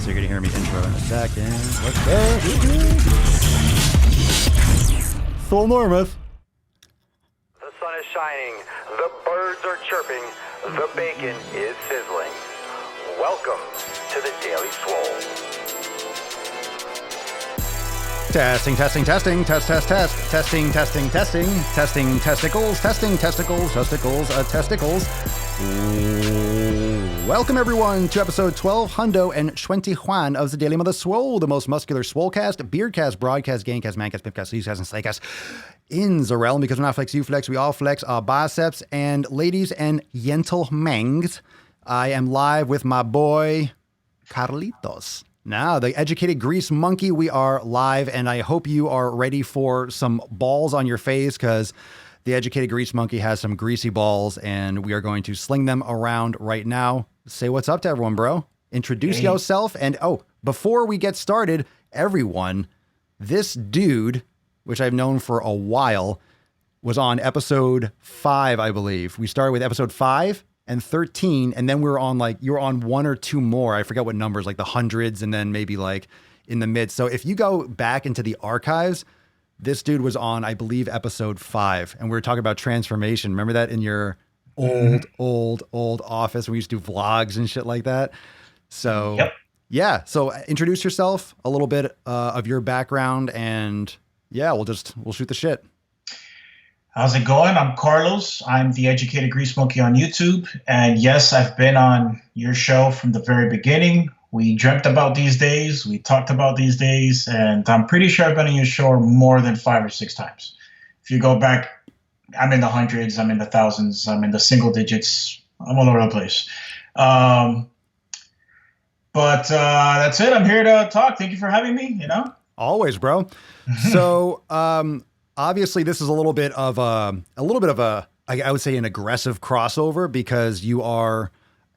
So you're going to hear me intro in a second. Let's go. Full Normuth. The sun is shining, the birds are chirping, the bacon is sizzling. Welcome to the Daily Swole. Testing, testing, testing, test, testicles, testicles. Welcome everyone to episode 1221 of the Daily Mother Swole, the most muscular swolecast, beardcast, broadcast, gangcast, mancast, pipcast, sleazecast, and slaycast in the realm, because we're not flex, you flex, we all flex our biceps. And ladies and gentlemen, I am live with my boy Carlitos. Now, the educated grease monkey, we are live, and I hope you are ready for some balls on your face, because the educated grease monkey has some greasy balls, and we are going to sling them around right now. Say what's up to everyone, bro. Introduce yourself. And before we get started, everyone, this dude, which I've known for a while, was on episode 5, I believe. We started with episode 5 and 13, and then we were on you were on 1 or 2 more. I forget what numbers, like the hundreds, and then maybe like in the mid. So if you go back into the archives, this dude was on, I believe, episode 5, and we were talking about transformation. Remember that in your old office? We used to do vlogs and shit like that. So yeah. So introduce yourself, a little bit of your background, and yeah, we'll shoot the shit. How's it going? I'm Carlos. I'm the Educated Grease Monkey on YouTube. And yes, I've been on your show from the very beginning. We dreamt about these days. We talked about these days. And I'm pretty sure I've been on your show more than 5 or 6 times. If you go back, I'm in the hundreds, I'm in the thousands, I'm in the single digits. I'm all over the place. But that's it. I'm here to talk. Thank you for having me, Always, bro. So, obviously, this is a little bit of a, I would say, an aggressive crossover, because you are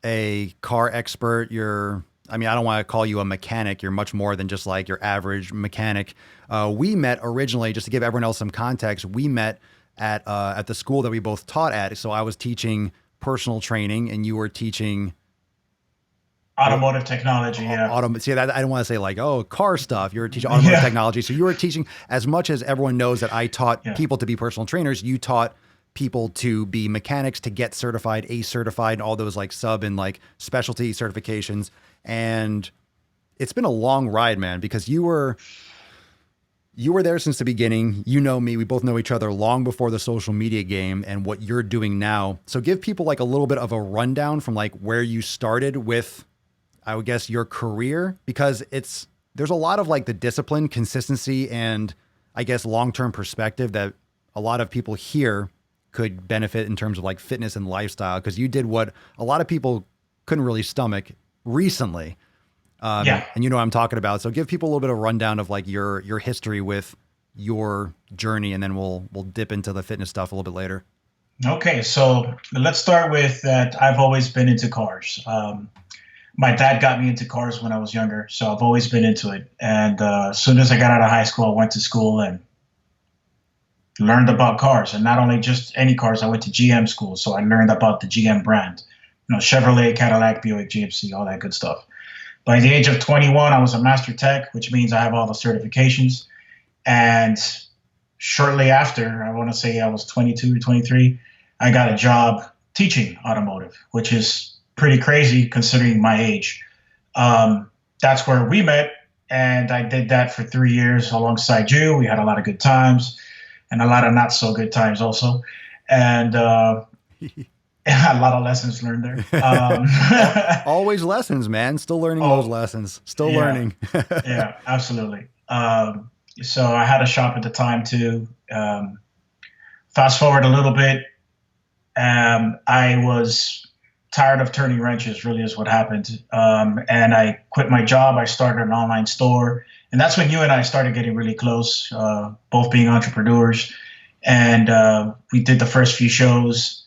a car expert. I don't want to call you a mechanic. You're much more than just like your average mechanic. We met originally, just to give everyone else some context, we met at the school that we both taught at. So I was teaching personal training, and you were teaching automotive technology. Yeah. See, that I don't want to say car stuff. You were teaching automotive technology. So you were teaching, as much as everyone knows that I taught people to be personal trainers, you taught people to be mechanics, to get certified, ACE certified, and all those sub and specialty certifications. And it's been a long ride, man, because you were there since the beginning. You know me. We both know each other long before the social media game and what you're doing now. So give people a little bit of a rundown from where you started with, I would guess, your career, because there's a lot of the discipline, consistency, and I guess long-term perspective that a lot of people here could benefit in terms of fitness and lifestyle, because you did what a lot of people couldn't really stomach recently. And you know what I'm talking about. So give people a little bit of a rundown of your history with your journey, and then we'll dip into the fitness stuff a little bit later. Okay, so let's start with that. I've always been into cars. My dad got me into cars when I was younger, so I've always been into it. And as soon as I got out of high school, I went to school and learned about cars. And not only just any cars, I went to GM school, so I learned about the GM brand. Chevrolet, Cadillac, Buick, GMC, all that good stuff. By the age of 21, I was a master tech, which means I have all the certifications. And shortly after, I want to say I was 22 or 23, I got a job teaching automotive, which is pretty crazy considering my age. That's where we met, and I did that for 3 years alongside you. We had a lot of good times and a lot of not so good times also. And a lot of lessons learned there. Always lessons, man. Still learning those lessons. Still learning. Yeah, absolutely. So I had a shop at the time too. Fast forward a little bit. I was tired of turning wrenches, really is what happened. And I quit my job. I started an online store. And that's when you and I started getting really close, both being entrepreneurs. And we did the first few shows.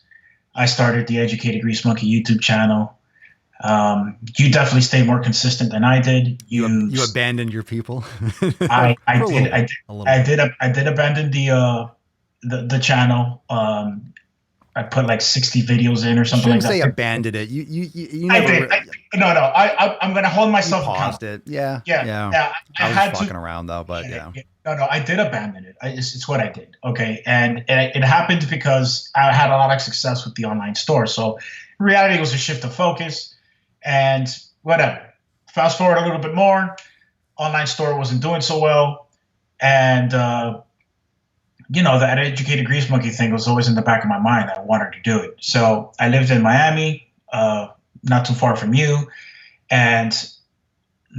I started the Educated Grease Monkey YouTube channel. You definitely stayed more consistent than I did. You abandoned your people. I did abandon the channel. I put like 60 videos in or something like that. Say abandoned it. You never, I'm going to hold myself paused accountable. it. Yeah. Yeah. I was had fucking to. around though, but yeah. No, I did abandon it. It's what I did. Okay. And it happened because I had a lot of success with the online store. So in reality, it was a shift of focus and whatever. Fast forward a little bit more, online store wasn't doing so well. And, that educated grease monkey thing was always in the back of my mind that I wanted to do it. So I lived in Miami, not too far from you. And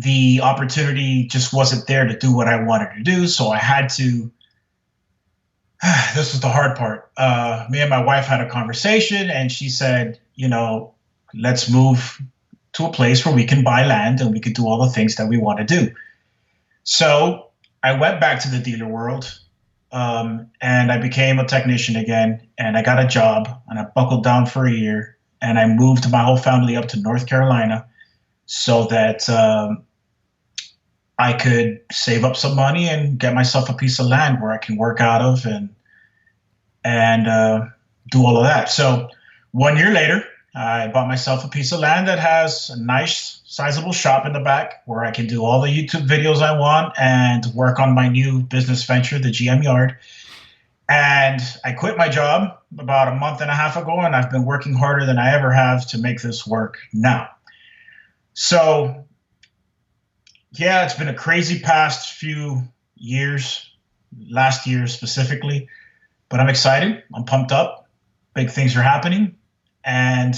the opportunity just wasn't there to do what I wanted to do. So I had to, this was the hard part. Me and my wife had a conversation and she said, let's move to a place where we can buy land and we could do all the things that we want to do. So I went back to the dealer world and I became a technician again and I got a job and I buckled down for a year and I moved my whole family up to North Carolina so that I could save up some money and get myself a piece of land where I can work out of and do all of that. So 1 year later, I bought myself a piece of land that has a nice, sizable shop in the back where I can do all the YouTube videos I want and work on my new business venture, the GM Yard. And I quit my job about a month and a half ago, and I've been working harder than I ever have to make this work now. So, yeah, it's been a crazy past few years, last year specifically, but I'm excited. I'm pumped up. Big things are happening. And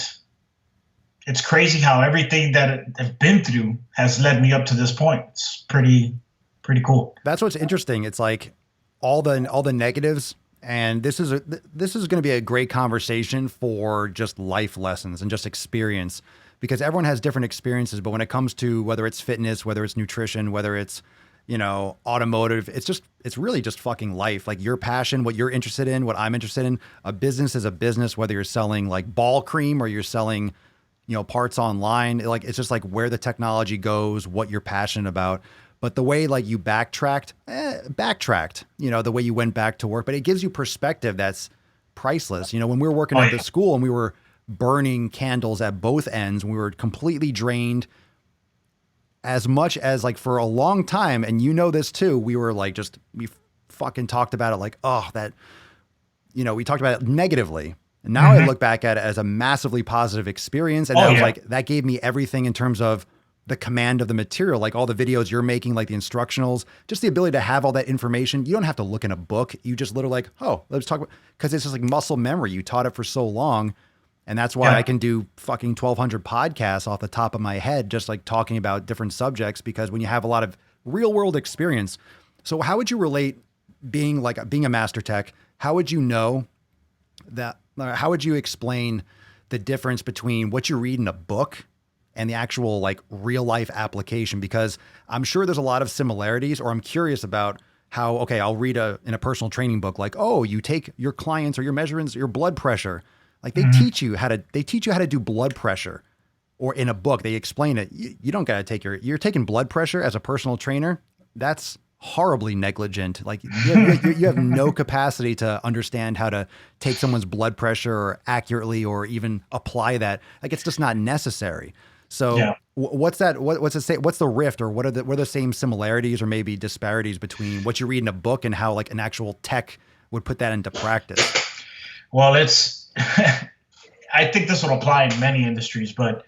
it's crazy how everything that I've been through has led me up to this point. It's pretty cool. That's what's interesting. It's like all the negatives, and this is going to be a great conversation for just life lessons and just experience, because everyone has different experiences. But when it comes to whether it's fitness, whether it's nutrition, whether it's automotive, it's really just fucking life. Like your passion, what you're interested in, what I'm interested in. A business is a business, whether you're selling like ball cream or you're selling, parts online. Like, it's just like where the technology goes, what you're passionate about. But the way like you backtracked, the way you went back to work, but it gives you perspective that's priceless. When we were working at the school and we were burning candles at both ends, we were completely drained. As much as like for a long time, and this too, we were like, we fucking talked about it like, we talked about it negatively. And now I look back at it as a massively positive experience. And that gave me everything in terms of the command of the material, like all the videos you're making, like the instructionals, just the ability to have all that information. You don't have to look in a book. You just literally like, let's talk about, because it's just like muscle memory. You taught it for so long. And that's why I can do fucking 1,200 podcasts off the top of my head, just like talking about different subjects, because when you have a lot of real world experience. So how would you relate being a master tech? How would you know that, how would you explain the difference between what you read in a book and the actual like real life application? Because I'm sure there's a lot of similarities, or I'm curious about how, I'll read in a personal training book, like, you take your clients or your measurements, your blood pressure. Like they teach you how to do blood pressure, or in a book, they explain it. You don't got to take you're taking blood pressure as a personal trainer. That's horribly negligent. Like you have no capacity to understand how to take someone's blood pressure or accurately, or even apply that. Like it's just not necessary. So what's that? What's the rift, or what are the same similarities or maybe disparities between what you read in a book and how like an actual tech would put that into practice? Well, I think this will apply in many industries, but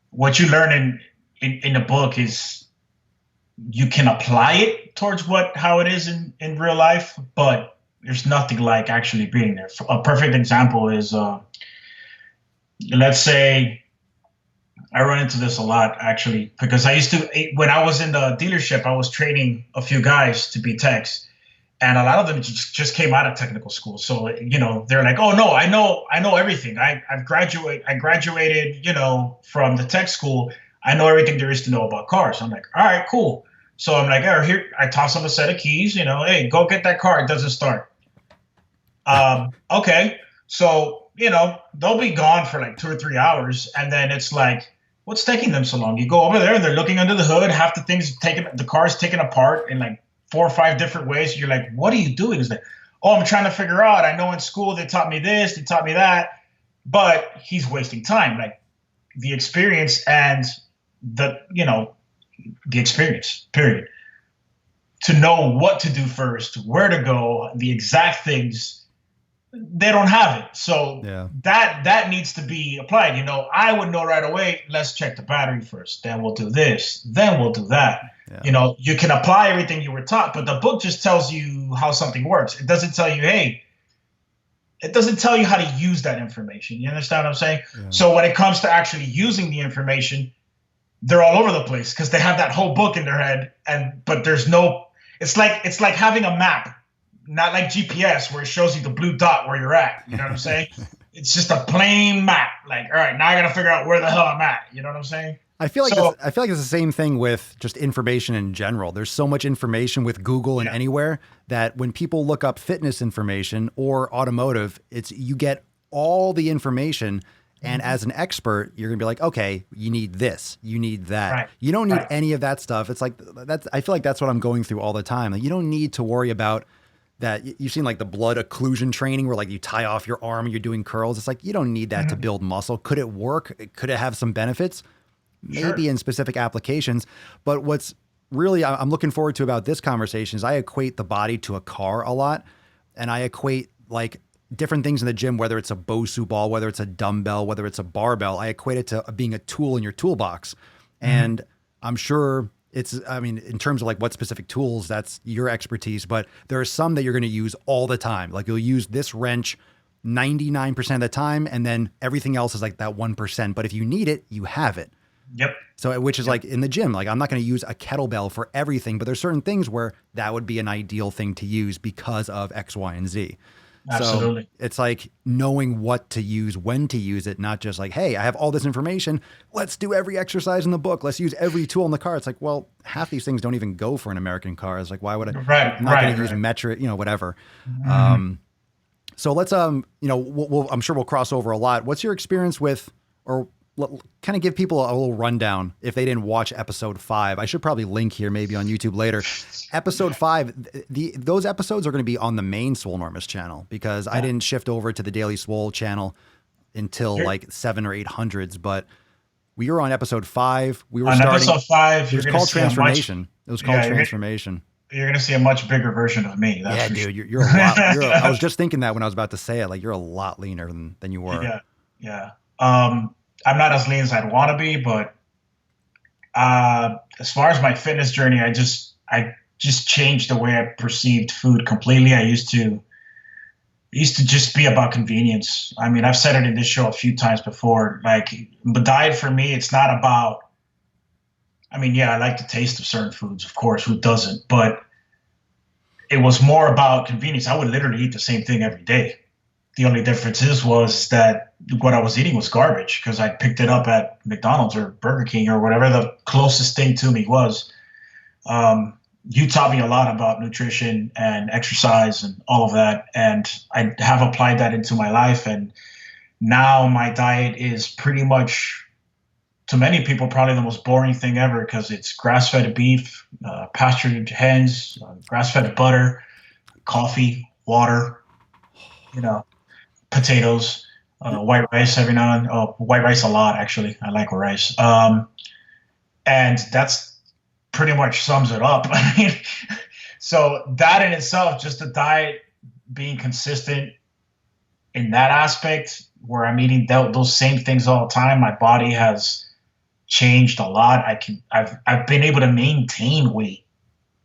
what you learn in a book is you can apply it towards how it is in real life, but there's nothing like actually being there. A perfect example is, let's say, I run into this a lot actually, because when I was in the dealership, I was training a few guys to be techs. And a lot of them just came out of technical school. So, they're like, oh no, I know everything. I graduated, from the tech school. I know everything there is to know about cars. I'm like, all right, cool. So I'm like, here, I toss them a set of keys, hey, go get that car. It doesn't start. Okay. So, they'll be gone for like 2 or 3 hours. And then it's like, what's taking them so long? You go over there and they're looking under the hood. Half the car's taken apart in like 4 or 5 different ways. You're like, what are you doing? It's like, I'm trying to figure out. I know in school they taught me this, they taught me that, but he's wasting time. Like, the experience and the experience, period. To know what to do first, where to go, the exact things, they don't have it. So that needs to be applied. I would know right away, let's check the battery first, then we'll do this, then we'll do that. You can apply everything you were taught, but the book just tells you how something works. It doesn't tell you, it doesn't tell you how to use that information. You understand what I'm saying? Yeah. So when it comes to actually using the information, they're all over the place because they have that whole book in their head, but there's no. It's like having a map. Not like GPS where it shows you the blue dot where you're at. You know what I'm saying? It's just a plain map. Like, all right, now I got to figure out where the hell I'm at. You know what I'm saying? I feel like it's the same thing with just information in general. There's so much information with Google and anywhere that when people look up fitness information or automotive, you get all the information. And as an expert, you're going to be like, okay, you need this, you need that. Right. You don't need any of that stuff. It's like, I feel like that's what I'm going through all the time. Like, you don't need to worry about that. You've seen like the blood occlusion training where like you tie off your arm and you're doing curls. It's like, you don't need that to build muscle. Could it work? Could it have some benefits? Maybe in specific applications. But what's really, I'm looking forward to about this conversation is I equate the body to a car a lot. And I equate like different things in the gym, whether it's a Bosu ball, whether it's a dumbbell, whether it's a barbell, I equate it to being a tool in your toolbox. And I'm sure in terms of like what specific tools, that's your expertise, but there are some that you're going to use all the time. Like you'll use this wrench 99% of the time, and then everything else is like that 1%. But if you need it, you have it. Yep. So, which is like in the gym, like I'm not going to use a kettlebell for everything, but there's certain things where that would be an ideal thing to use because of X, Y, and Z. Absolutely. So it's like knowing what to use, when to use it, not just like, hey, I have all this information. Let's do every exercise in the book. Let's use every tool in the car. It's like, well, half these things don't even go for an American car. It's like, why would I? I'm not going to use metric, whatever. So let's, I'm sure we'll cross over a lot. What's your experience with, or kind of give people a little rundown if they didn't watch episode 5. I should probably link here maybe on YouTube later. Episode 5, those episodes are going to be on the main Swolenormous channel because I didn't shift over to the Daily Swole channel until like 700 or 800s. But we were on episode 5. We were on starting. Episode 5. It was called Transformation. It was called Transformation. You're going to see a much bigger version of me. That's dude, you're a lot. I was just thinking that when I was about to say it. Like, you're a lot leaner than you were. Yeah. I'm not as lean as I'd want to be, but as far as my fitness journey, I just changed the way I perceived food completely. I used to just be about convenience. I mean, I've said it in this show a few times before. Like, the diet for me, it's not about. I mean, yeah, I like the taste of certain foods, of course. Who doesn't? But it was more about convenience. I would literally eat the same thing every day. The only difference was that what I was eating was garbage because I picked it up at McDonald's or Burger King or whatever the closest thing to me was. You taught me a lot about nutrition and exercise and all of that, and I have applied that into my life. And now my diet is pretty much, to many people, probably the most boring thing ever because it's grass-fed beef, pastured hens, grass-fed butter, coffee, water, potatoes, white rice every now and then. Oh, white rice a lot, actually. I like rice. And that's pretty much sums it up. I mean, so that in itself, just the diet being consistent in that aspect where I'm eating those same things all the time, my body has changed a lot. I've been able to maintain weight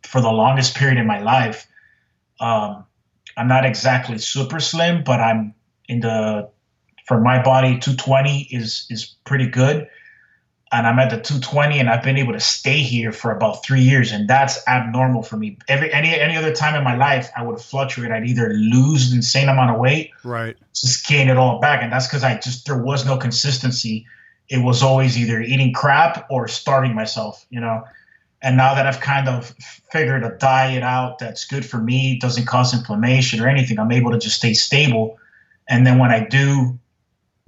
for the longest period in my life. I'm not exactly super slim, but I'm for my body, 220 is pretty good. And I'm at the 220 and I've been able to stay here for about 3 years. And that's abnormal for me. Any other time in my life, I would fluctuate. I'd either lose an insane amount of weight, right, just gain it all back. And that's because there was no consistency. It was always either eating crap or starving myself, And now that I've kind of figured a diet out that's good for me, doesn't cause inflammation or anything, I'm able to just stay stable. And then when I do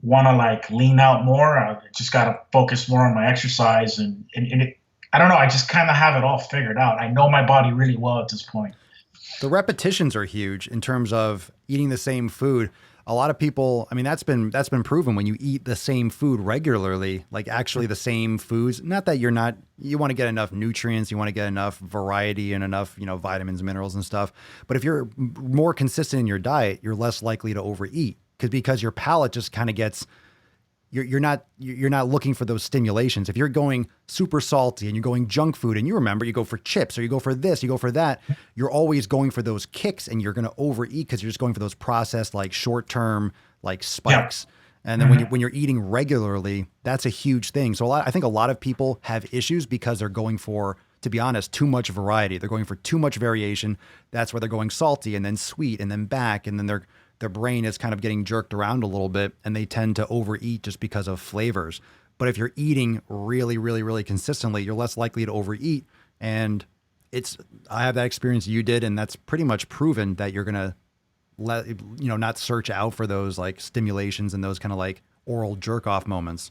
want to lean out more, I just got to focus more on my exercise and it, I don't know. I just kind of have it all figured out. I know my body really well at this point. The repetitions are huge in terms of eating the same food. a lot of people, I mean, that's been proven when you eat the same food regularly, like actually the same foods, not that you want to get enough nutrients, you want to get enough variety and enough, vitamins, minerals and stuff. But if you're more consistent in your diet, you're less likely to overeat because your palate just kind of gets, you're not looking for those stimulations. If you're going super salty and you're going junk food, and you remember you go for chips or you go for this, you go for that, you're always going for those kicks, and you're going to overeat because you're just going for those processed, like short-term, like spikes. Yeah. And then when you're eating regularly, that's a huge thing. So I think a lot of people have issues because they're going for, to be honest, too much variety. They're going for too much variation. That's where they're going salty and then sweet and then back, and then their brain is kind of getting jerked around a little bit, and they tend to overeat just because of flavors. But if you're eating really, really, really consistently, you're less likely to overeat. And I have that experience you did, and that's pretty much proven that you're going to not search out for those like stimulations and those kind of like oral jerk off moments.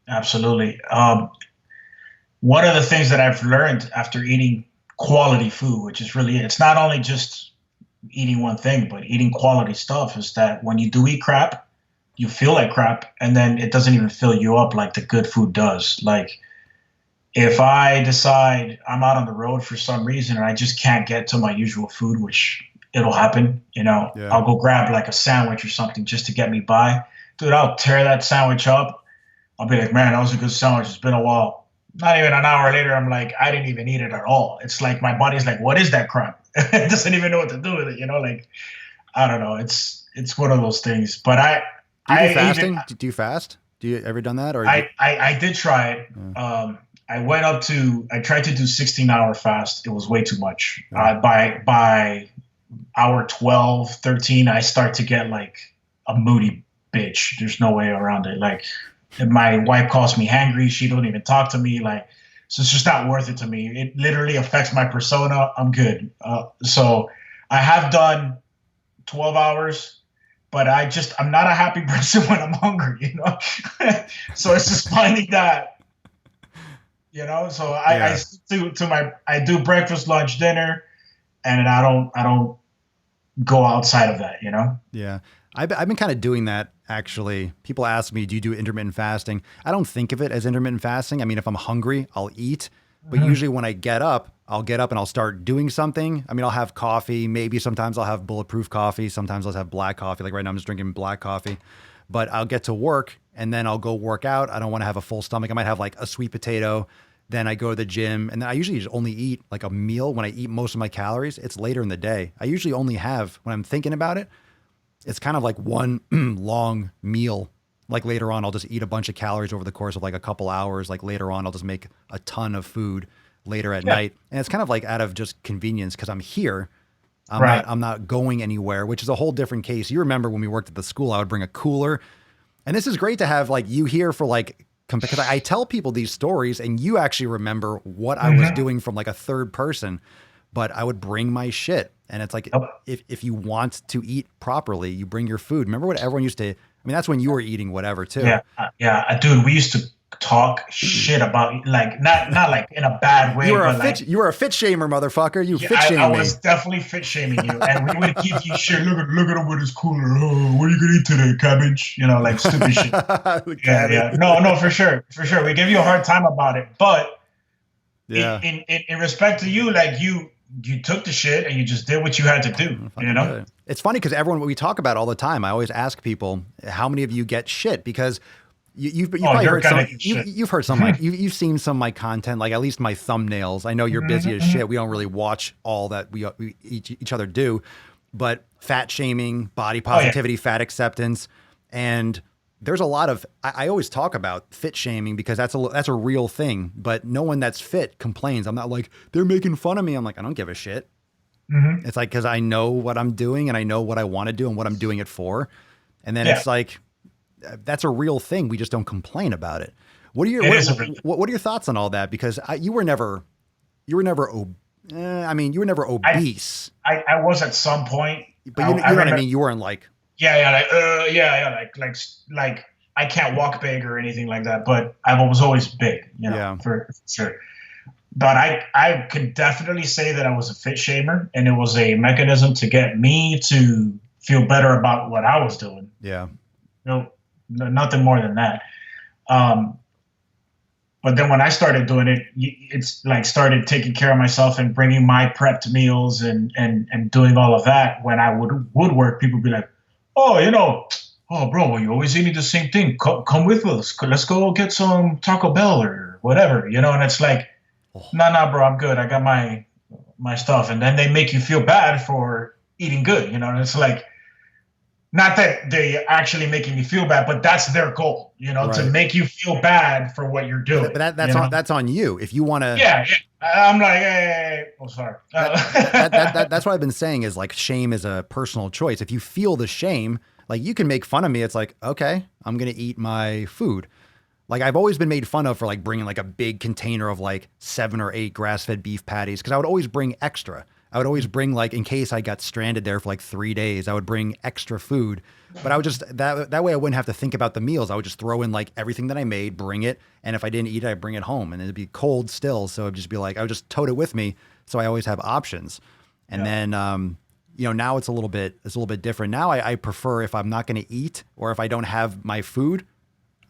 Absolutely. One of the things that I've learned after eating quality food, which is really, it's not only just eating one thing, but eating quality stuff, is that when you do eat crap, you feel like crap, and then it doesn't even fill you up like the good food does. Like if I decide I'm out on the road for some reason and I just can't get to my usual food, which it'll happen, I'll go grab like a sandwich or something just to get me by. Dude, I'll tear that sandwich up. I'll be like, man, that was a good sandwich. It's been a while. Not even an hour later, I'm like, I didn't even eat it at all. It's like my body's like, what is that crap? It doesn't even know what to do with it, like, I don't know. It's one of those things. But do you do fasting? Do you fast? Do you ever done that? Or I did try it. Yeah. I tried to do 16-hour fast. It was way too much. Yeah. By hour 12, 13, I start to get like a moody bitch. There's no way around it. Like, my wife calls me hangry. She don't even talk to me. Like, so it's just not worth it to me. It literally affects my persona. I'm good. So I have done 12 hours, but I'm not a happy person when I'm hungry, So it's just finding that, so I stick to I do breakfast, lunch, dinner, and I don't go outside of that, Yeah. I've been kind of doing that, actually. People ask me, do you do intermittent fasting? I don't think of it as intermittent fasting. I mean, if I'm hungry, I'll eat. But usually when I get up, and I'll start doing something. I mean, I'll have coffee. Maybe sometimes I'll have bulletproof coffee. Sometimes I'll have black coffee. Like right now, I'm just drinking black coffee. But I'll get to work, and then I'll go work out. I don't want to have a full stomach. I might have like a sweet potato. Then I go to the gym. And then I usually just only eat like a meal. When I eat most of my calories, it's later in the day. I usually only have, when I'm thinking about it, it's kind of like one long meal. Like later on, I'll just eat a bunch of calories over the course of like a couple hours. Like later on, I'll just make a ton of food later at night. And it's kind of like out of just convenience because I'm here. I'm not going anywhere, which is a whole different case. You remember when we worked at the school, I would bring a cooler. And this is great to have like you here for like, because I tell people these stories and you actually remember what I was doing from like a third person. But I would bring my shit. And it's like, if you want to eat properly, you bring your food. Remember what everyone used to, I mean, that's when you were eating whatever too. Yeah. Dude, we used to talk shit about, like, not like in a bad way. You were a fit shamer, motherfucker. You fit shamed me. I was definitely fit shaming you. And we would give you shit. Look at him with his cooler. Oh, what are you going to eat today? Cabbage? Like stupid shit. Yeah. No, for sure. We give you a hard time about it. But in respect to you, like you took the shit and you just did what you had to do, Good. It's funny because we talk about all the time. I always ask people, how many of you get shit? Because you've probably heard some, you've heard some, like, you've seen some of my content, like at least my thumbnails. I know you're busy as shit. We don't really watch all that we each other do, but fat shaming, body positivity, fat acceptance. And there's a lot of, I always talk about fit shaming because that's a real thing, but no one that's fit complains. I'm not like, they're making fun of me. I'm like, I don't give a shit. It's like, cause I know what I'm doing and I know what I want to do and what I'm doing it for. And then it's like, that's a real thing. We just don't complain about it. What are your thoughts on all that? Because you were never obese. I was at some point, but you know what I mean? You weren't like, like I can't walk big or anything like that, but I was always big, for sure. But I could definitely say that I was a fit shamer, and it was a mechanism to get me to feel better about what I was doing. Yeah. No, nothing more than that. But then when I started doing it, it's like started taking care of myself and bringing my prepped meals and doing all of that. When I would work, people would be like, oh, oh, bro, well, you always eating the same thing. Come with us. Let's go get some Taco Bell or whatever, And it's like, no, bro, I'm good. I got my stuff. And then they make you feel bad for eating good, And it's like, not that they actually making me feel bad, but that's their goal, right. To make you feel bad for what you're doing. But that's on you. If you want to. Yeah. I'm like, hey. Oh, sorry. That's what I've been saying is like shame is a personal choice. If you feel the shame, like you can make fun of me. It's like, okay, I'm going to eat my food. Like I've always been made fun of for like bringing like a big container of like 7 or 8 grass-fed beef patties. Cause I would always bring extra. I would always bring like, in case I got stranded there for like 3 days, I would bring extra food, but I would just, that way I wouldn't have to think about the meals. I would just throw in like everything that I made, bring it. And if I didn't eat it, I'd bring it home and it'd be cold still. So it'd just be like, I would just tote it with me. So I always have options. And then, now it's a little bit different. Now I prefer if I'm not going to eat or if I don't have my food,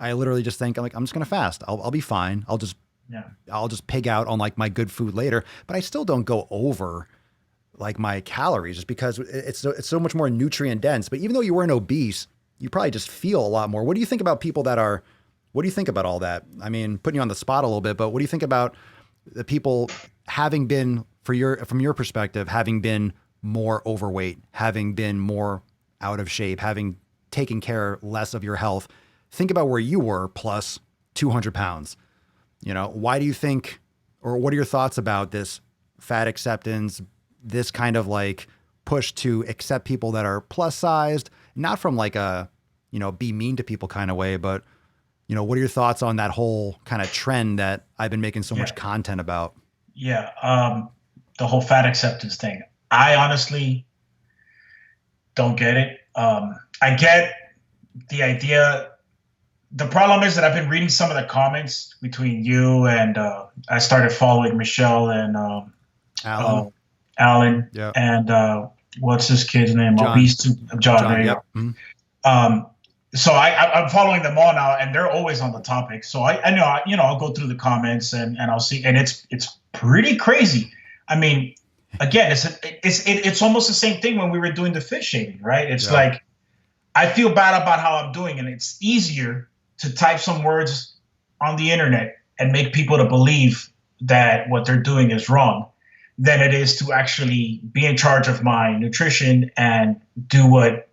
I literally just think I'm just going to fast. I'll be fine. I'll just pig out on like my good food later, but I still don't go over like my calories just because it's so much more nutrient dense. But even though you weren't obese, you probably just feel a lot more. What do you think about people what do you think about all that? I mean, putting you on the spot a little bit, but what do you think about the people having been, from your perspective, having been more overweight, having been more out of shape, having taken care less of your health? Think about where you were plus 200 pounds. Why do you think, or what are your thoughts about this fat acceptance, this kind of like push to accept people that are plus sized, not from like a, be mean to people kind of way, but what are your thoughts on that whole kind of trend that I've been making so much content about? Yeah. The whole fat acceptance thing. I honestly don't get it. I get the idea. The problem is that I've been reading some of the comments between you and I started following Michelle and Alan, yeah. And what's this kid's name? John. John. Yep. Mm-hmm. So I'm following them all now, and they're always on the topic. So I know, I'll go through the comments and I'll see, and it's pretty crazy. I mean, again, it's almost the same thing when we were doing the fish shaving, right? It's like I feel bad about how I'm doing, and it's easier to type some words on the internet and make people to believe that what they're doing is wrong than it is to actually be in charge of my nutrition and do what,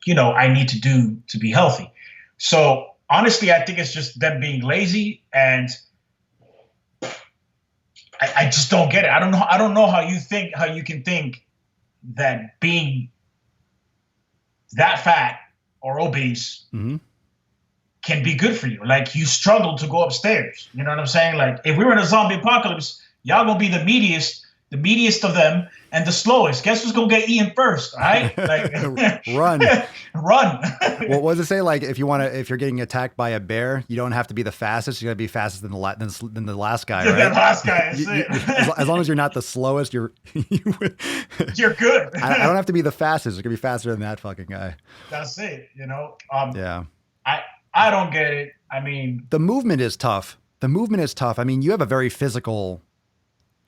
I need to do to be healthy. So honestly, I think it's just them being lazy, and I just don't get it. I don't know how you can think that being that fat or obese can be good for you. Like you struggle to go upstairs. You know what I'm saying? Like if we were in a zombie apocalypse, y'all gonna be the meatiest of them and the slowest. Guess who's gonna get eaten first? All right? Like run. What does it say? Like if you're getting attacked by a bear, you don't have to be the fastest. You gotta be faster than the last guy, right? The last guy. As long as you're not the slowest, you're good. I don't have to be the fastest. You're gonna be faster than that fucking guy. That's it. Yeah. I don't get it. I mean, the movement is tough. I mean, you have a very physical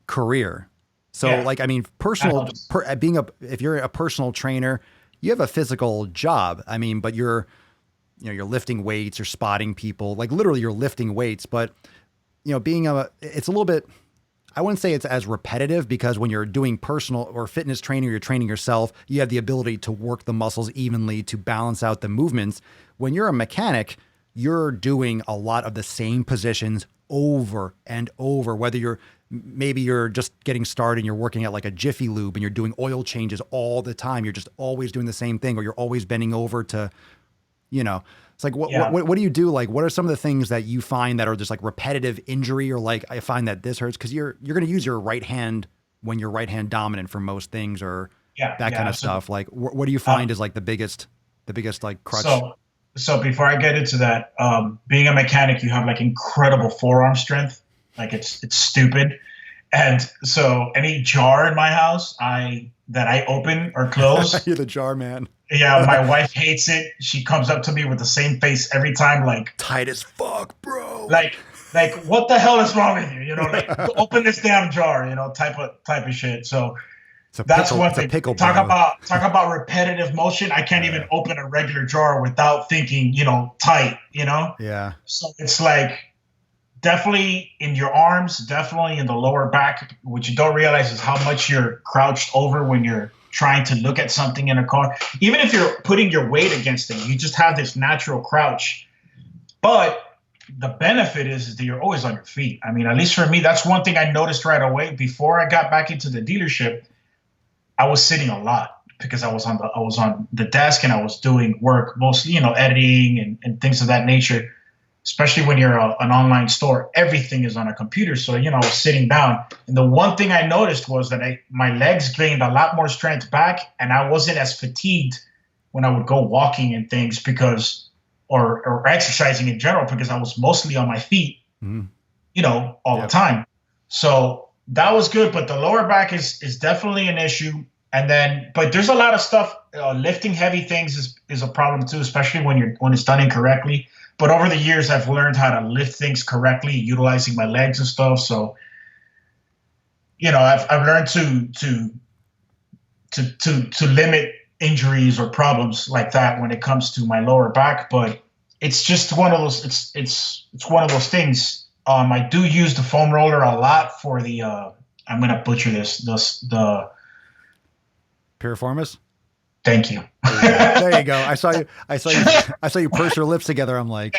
career. So if you're a personal trainer, you have a physical job. I mean, but you're lifting weights, you're spotting people, like literally you're lifting weights, but it's a little bit, I wouldn't say it's as repetitive because when you're doing personal or fitness training, you're training yourself, you have the ability to work the muscles evenly to balance out the movements. When you're a mechanic, you're doing a lot of the same positions over and over, whether you're just getting started and you're working at like a Jiffy Lube and you're doing oil changes all the time. You're just always doing the same thing, or you're always bending over to, it's like, what do you do? Like, what are some of the things that you find that are just like repetitive injury, or like, I find that this hurts? Cause you're going to use your right hand when you're right hand dominant for most things, or that kind of stuff. Like, what do you find is like the biggest like crutch? So before I get into that, being a mechanic, you have like incredible forearm strength. Like it's stupid. And so any jar in my house, that I open or close, You're the jar man. yeah, my wife hates it. She comes up to me with the same face every time, Tight as fuck, bro. like, what the hell is wrong with you? You know, like, open this damn jar, you know, type of shit. So that's one It's a thing. pickle, Talk bro. about repetitive motion. I can't even open a regular jar without thinking, you know, tight, you know? Yeah. So it's like definitely in your arms, definitely in the lower back. What you don't realize is how much you're crouched over when you're trying to look at something in a car. Even if you're putting your weight against it, you just have this natural crouch. But the benefit is that you're always on your feet. I mean, at least for me, that's one thing I noticed right away. Before I got back into the dealership, I was sitting a lot because I was on the desk and I was doing work, mostly, you know, editing and things of that nature. Especially when you're an online store, everything is on a computer. So, you know, I was sitting down. And the one thing I noticed was that my legs gained a lot more strength back, and I wasn't as fatigued when I would go walking and things or exercising in general, because I was mostly on my feet, you know, all the time. So that was good. But the lower back is definitely an issue. And then, but there's a lot of stuff. Lifting heavy things is a problem too, especially when it's done incorrectly. But over the years, I've learned how to lift things correctly, utilizing my legs and stuff. So, you know, I've learned to limit injuries or problems like that when it comes to my lower back. But it's just one of those. It's one of those things. I do use the foam roller a lot for the. I'm gonna butcher this. The Piriformis? Thank you. There you go. I saw you purse your lips together. I'm like,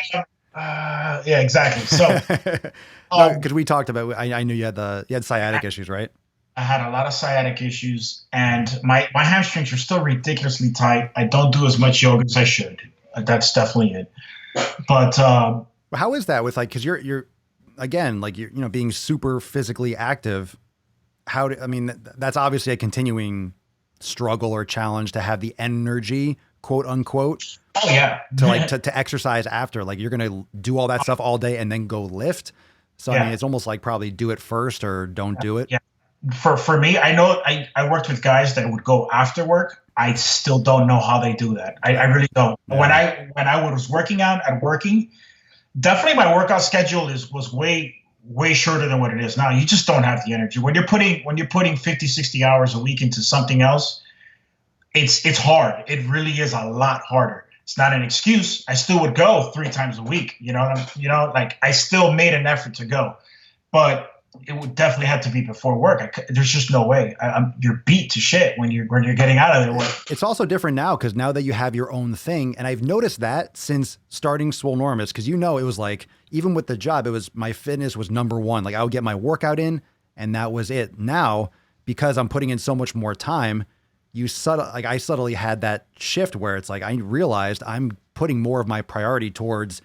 yeah, exactly. So, because we talked about, I knew you had sciatic issues, right? I had a lot of sciatic issues, and my hamstrings are still ridiculously tight. I don't do as much yoga as I should. That's definitely it. But how is that with, like, because you're again, like, you're, you know, being super physically active. I mean, that's obviously a continuing struggle or challenge to have the energy, quote unquote. Oh yeah. to exercise after, like, you're going to do all that stuff all day and then go lift. So, I mean, it's almost like probably do it first or don't do it. Yeah. For me, I know I worked with guys that would go after work. I still don't know how they do that. I really don't. Yeah. When I was working out and working, definitely my workout schedule was way shorter than what it is now. You just don't have the energy. When you're putting 50, 60 hours a week into something else, it's hard. It really is a lot harder. It's not an excuse. I still would go 3 times a week. You know, like, I still made an effort to go, but it would definitely have to be before work. There's just no way. You're beat to shit when you're getting out of there. It's also different now, because now that you have your own thing, and I've noticed that since starting Swolenormous, because, you know, it was like, even with the job, it was, my fitness was number one. Like, I would get my workout in and that was it. Now, because I'm putting in so much more time, I subtly had that shift where it's like, I realized I'm putting more of my priority towards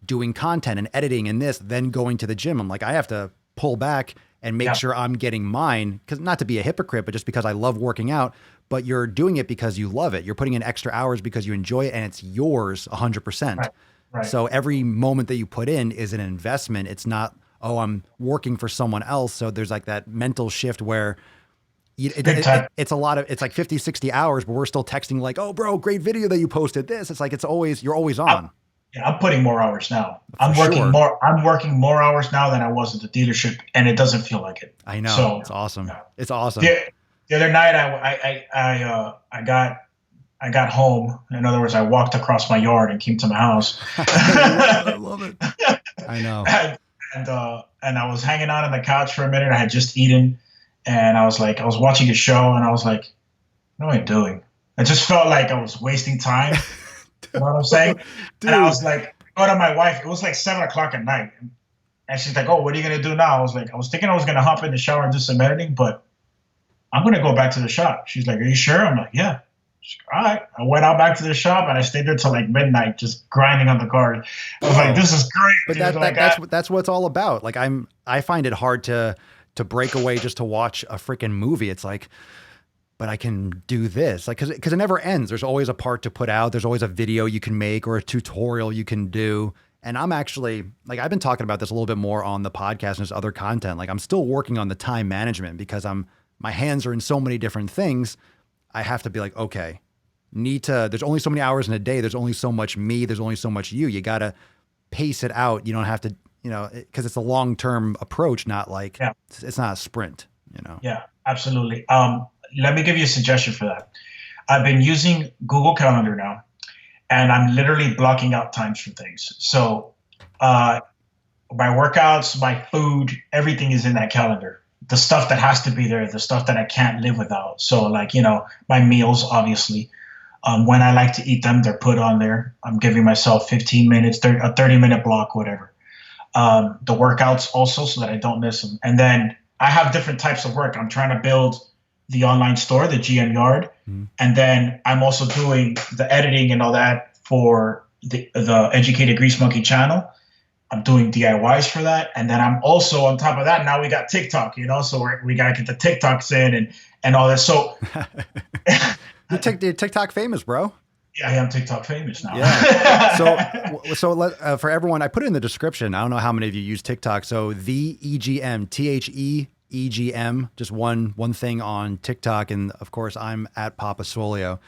doing content and editing and this, then going to the gym. I'm like, I have to pull back and make sure I'm getting mine, because, not to be a hypocrite, but just because I love working out. But you're doing it because you love it. You're putting in extra hours because you enjoy it, and it's yours 100%. Right. So every moment that you put in is an investment. It's not, oh, I'm working for someone else. So there's like that mental shift where it's a lot of, it's like 50, 60 hours, but we're still texting like, oh bro, great video that you posted this. It's like, you're always on. I'm putting more hours now. I'm working more hours now than I was at the dealership, and it doesn't feel like it. I know. So, it's awesome. Yeah. It's awesome. The other night I got home. In other words, I walked across my yard and came to my house. I love it. I know. And I was hanging out on the couch for a minute. I had just eaten, and I was watching a show, and I was like, what am I doing? I just felt like I was wasting time. You know what I'm saying? Dude. And I was like, go to my wife. It was like 7:00 at night. And she's like, oh, what are you going to do now? I was thinking I was going to hop in the shower and do some editing, but I'm going to go back to the shop. She's like, are you sure? I'm like, yeah. She's like, all right. I went out back to the shop, and I stayed there till like midnight, just grinding on the car. I was like, this is great. But that's what it's all about. Like, I find it hard to break away just to watch a freaking movie. It's like, but I can do this, like, because it never ends. There's always a part to put out. There's always a video you can make or a tutorial you can do. And I'm actually like, I've been talking about this a little bit more on the podcast and there's other content. Like I'm still working on the time management because my hands are in so many different things. I have to be like, okay, there's only so many hours in a day. There's only so much me. There's only so much you. You got to pace it out. You don't have to, because it's a long-term approach, not like, it's not a sprint, Yeah, absolutely. Let me give you a suggestion for that. I've been using Google Calendar now, and I'm literally blocking out times for things. So my workouts, my food, everything is in that calendar. The stuff that has to be there, the stuff that I can't live without. So like, my meals, obviously, when I like to eat them, they're put on there. I'm giving myself 15 minutes, a 30-minute block, whatever. The workouts also, so that I don't miss them. And then I have different types of work. I'm trying to build the online store, the GM Yard. And then I'm also doing the editing and all that for the Educated Grease Monkey channel. I'm doing DIYs for that. And then I'm also on top of that, now we got TikTok, so we got to get the TikToks in and all that. So you're TikTok famous, bro. Yeah, I am TikTok famous now. Yeah. So for everyone, I put it in the description. I don't know how many of you use TikTok. So the EGM, THEEGM, just one thing on TikTok, and of course I'm at Papa Swolio.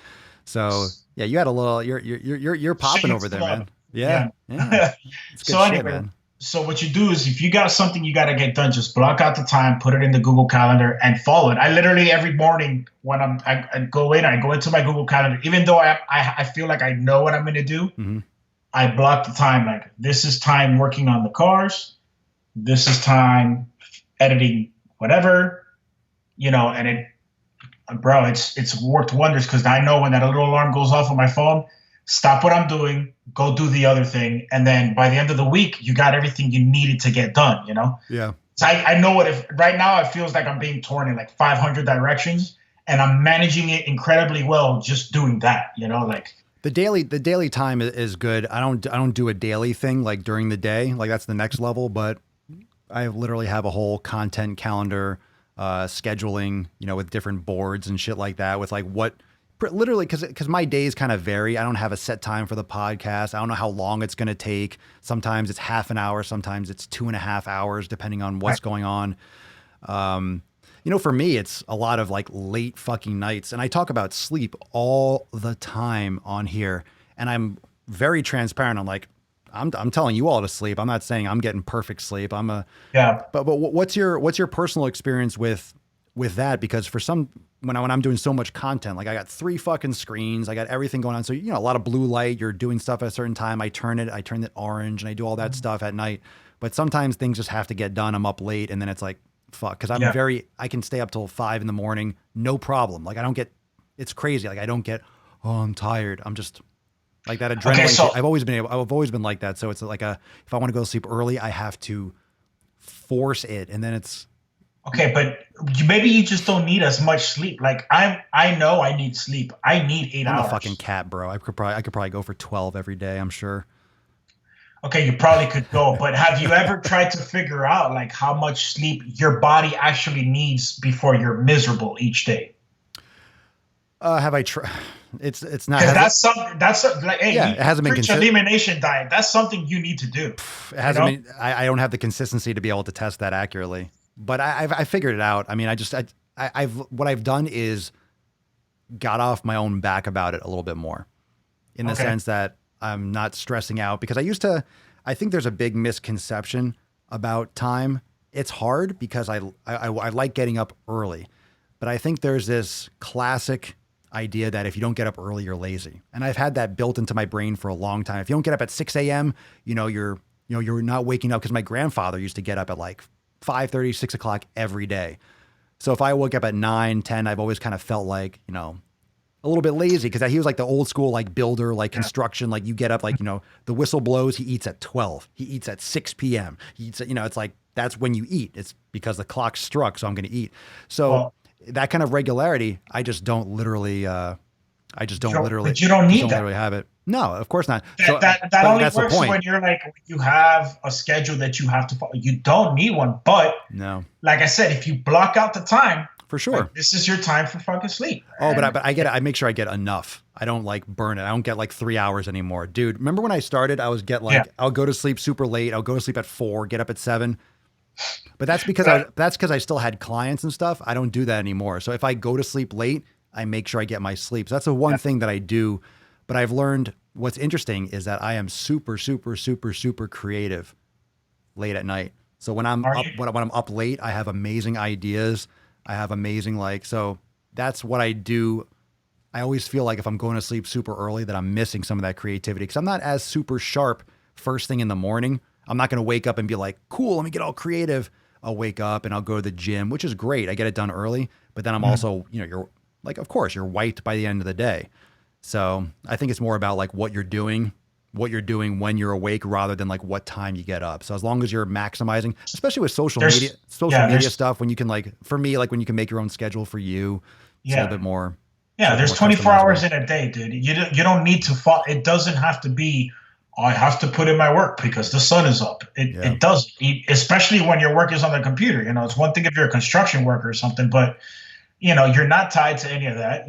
So yeah, you had a little. You're popping over there, man. Yeah. It's good shit, man. So what you do is if you got something you got to get done, just block out the time, put it in the Google Calendar and follow it. I literally every morning when I go into my Google Calendar, even though I feel like I know what I'm going to do, I block the time. Like this is time working on the cars. This is time editing whatever, and it's worked wonders because I know when that little alarm goes off on my phone, stop what I'm doing, go do the other thing. And then by the end of the week, you got everything you needed to get done, Yeah. So I know right now it feels like I'm being torn in like 500 directions and I'm managing it incredibly well just doing that, like. The daily time is good. I don't do a daily thing like during the day. Like that's the next level, but I literally have a whole content calendar, scheduling, with different boards and shit like that with like literally, because my days kind of vary. I don't have a set time for the podcast. I don't know how long it's going to take. Sometimes it's half an hour. Sometimes it's 2.5 hours, depending on what's going on. For me, it's a lot of like late fucking nights. And I talk about sleep all the time on here. And I'm very transparent. I'm like, I'm telling you all to sleep. I'm not saying I'm getting perfect sleep. But what's your personal experience with that? Because for when I'm doing so much content, like I got 3 fucking screens, I got everything going on. So, a lot of blue light, you're doing stuff at a certain time. I turn it orange and I do all that stuff at night. But sometimes things just have to get done. I'm up late and then it's like, fuck. Cause I can stay up till 5 a.m, no problem. Like it's crazy. Like I don't get, I'm tired. I'm just like that adrenaline. Okay, so I've always been like that. So it's like if I want to go to sleep early, I have to force it. And then it's, okay, but maybe you just don't need as much sleep. Like I know I need sleep. I need 8 hours. I'm a fucking cat, bro. I could probably go for 12 every day. I'm sure. Okay, you probably could go, but have you ever tried to figure out like how much sleep your body actually needs before you're miserable each day? Have I tried? It's not. That's like, hey, yeah, it hasn't been elimination diet. That's something you need to do. It hasn't been. I don't have the consistency to be able to test that accurately. But I figured it out. I mean, what I've done is got off my own back about it a little bit more in the sense that I'm not stressing out because I think there's a big misconception about time. It's hard because I like getting up early, but I think there's this classic idea that if you don't get up early, you're lazy. And I've had that built into my brain for a long time. If you don't get up at 6 a.m., you're not waking up because my grandfather used to get up at like 5:30, 6 o'clock every day. So if I woke up at 9, 10, I've always kind of felt like, a little bit lazy because he was like the old school, like builder, like construction, like you get up, like, the whistle blows, he eats at 12, he eats at 6 p.m. He eats, it's like, that's when you eat. It's because the clock struck. So I'm going to eat. So that kind of regularity, I just don't literally, But you don't need that. Literally have it. No, of course not. That only works when you're like, you have a schedule that you have to follow. You don't need one. But no, like I said, if you block out the time, For sure. Like, this is your time for fucking sleep. Oh, but I get it. I make sure I get enough. I don't like burn it. I don't get like 3 hours anymore. Dude, remember when I started, I'll go to sleep super late. I'll go to sleep at 4, get up at 7. But that's because I still had clients and stuff. I don't do that anymore. So if I go to sleep late, I make sure I get my sleep. So that's the one thing that I do. But I've learned what's interesting is that I am super, super, super, super creative late at night. So when I'm up late, I have amazing ideas. I have amazing so that's what I do. I always feel like if I'm going to sleep super early that I'm missing some of that creativity because I'm not as super sharp first thing in the morning. I'm not going to wake up and be like, cool, let me get all creative. I'll wake up and I'll go to the gym, which is great. I get it done early, but then I'm also, you're like, of course you're wiped by the end of the day. So I think it's more about like what you're doing when you're awake rather than like what time you get up. So as long as you're maximizing, especially with social media stuff, when you can for me, like when you can make your own schedule for you, it's a little bit more. Yeah. There's 24 hours in a day, dude. You don't need to fall. It doesn't have to be, I have to put in my work because the sun is up. It doesn't, especially when your work is on the computer. It's one thing if you're a construction worker or something, but you're not tied to any of that.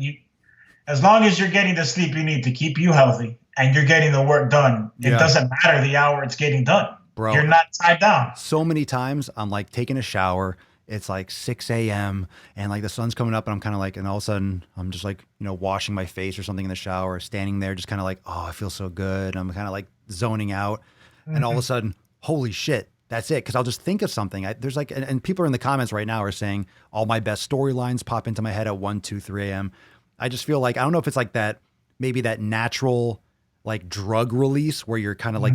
As long as you're getting the sleep you need to keep you healthy and you're getting the work done, it doesn't matter the hour it's getting done. Bro, you're not tied down. So many times I'm like taking a shower. It's like 6 a.m. and like the sun's coming up and I'm kind of like, and all of a sudden I'm just like, washing my face or something in the shower, standing there, just kind of like, oh, I feel so good. I'm kind of like zoning out. And all of a sudden, holy shit, that's it. Cause I'll just think of something. There's like, and people are in the comments right now are saying all my best storylines pop into my head at 1, 2, 3 a.m. I just feel like, I don't know if it's like that, maybe that natural like drug release where you're kind of like,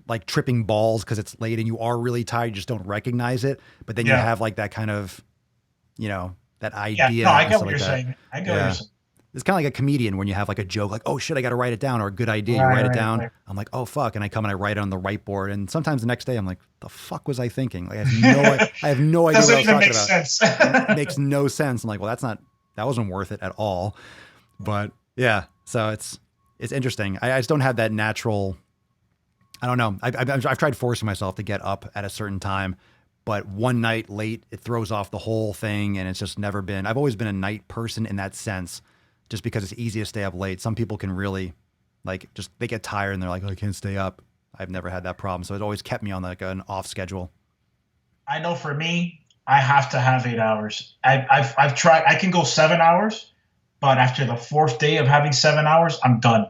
like tripping balls because it's late and you are really tired. You just don't recognize it. But then you have like that kind of, that idea. Yeah, no, I get what you're saying. I get what you're saying. It's kind of like a comedian when you have like a joke, like, oh shit, I got to write it down, or a good idea. You write it down. Right. I'm like, oh fuck. And I come and I write it on the whiteboard. And sometimes the next day I'm like, the fuck was I thinking? Like, I have no idea what I was talking about. Sense. It makes no sense. I'm like, well, that wasn't worth it at all. But yeah, so it's interesting. I just don't have that natural, I don't know. I've tried forcing myself to get up at a certain time, but one night late, it throws off the whole thing. And it's just never been, I've always been a night person in that sense, just because it's easy to stay up late. Some people can really they get tired and they're like, oh, I can't stay up. I've never had that problem. So it always kept me on like an off schedule. I know for me, I have to have 8 hours. I've tried, I can go 7 hours, but after the 4th day of having 7 hours, I'm done.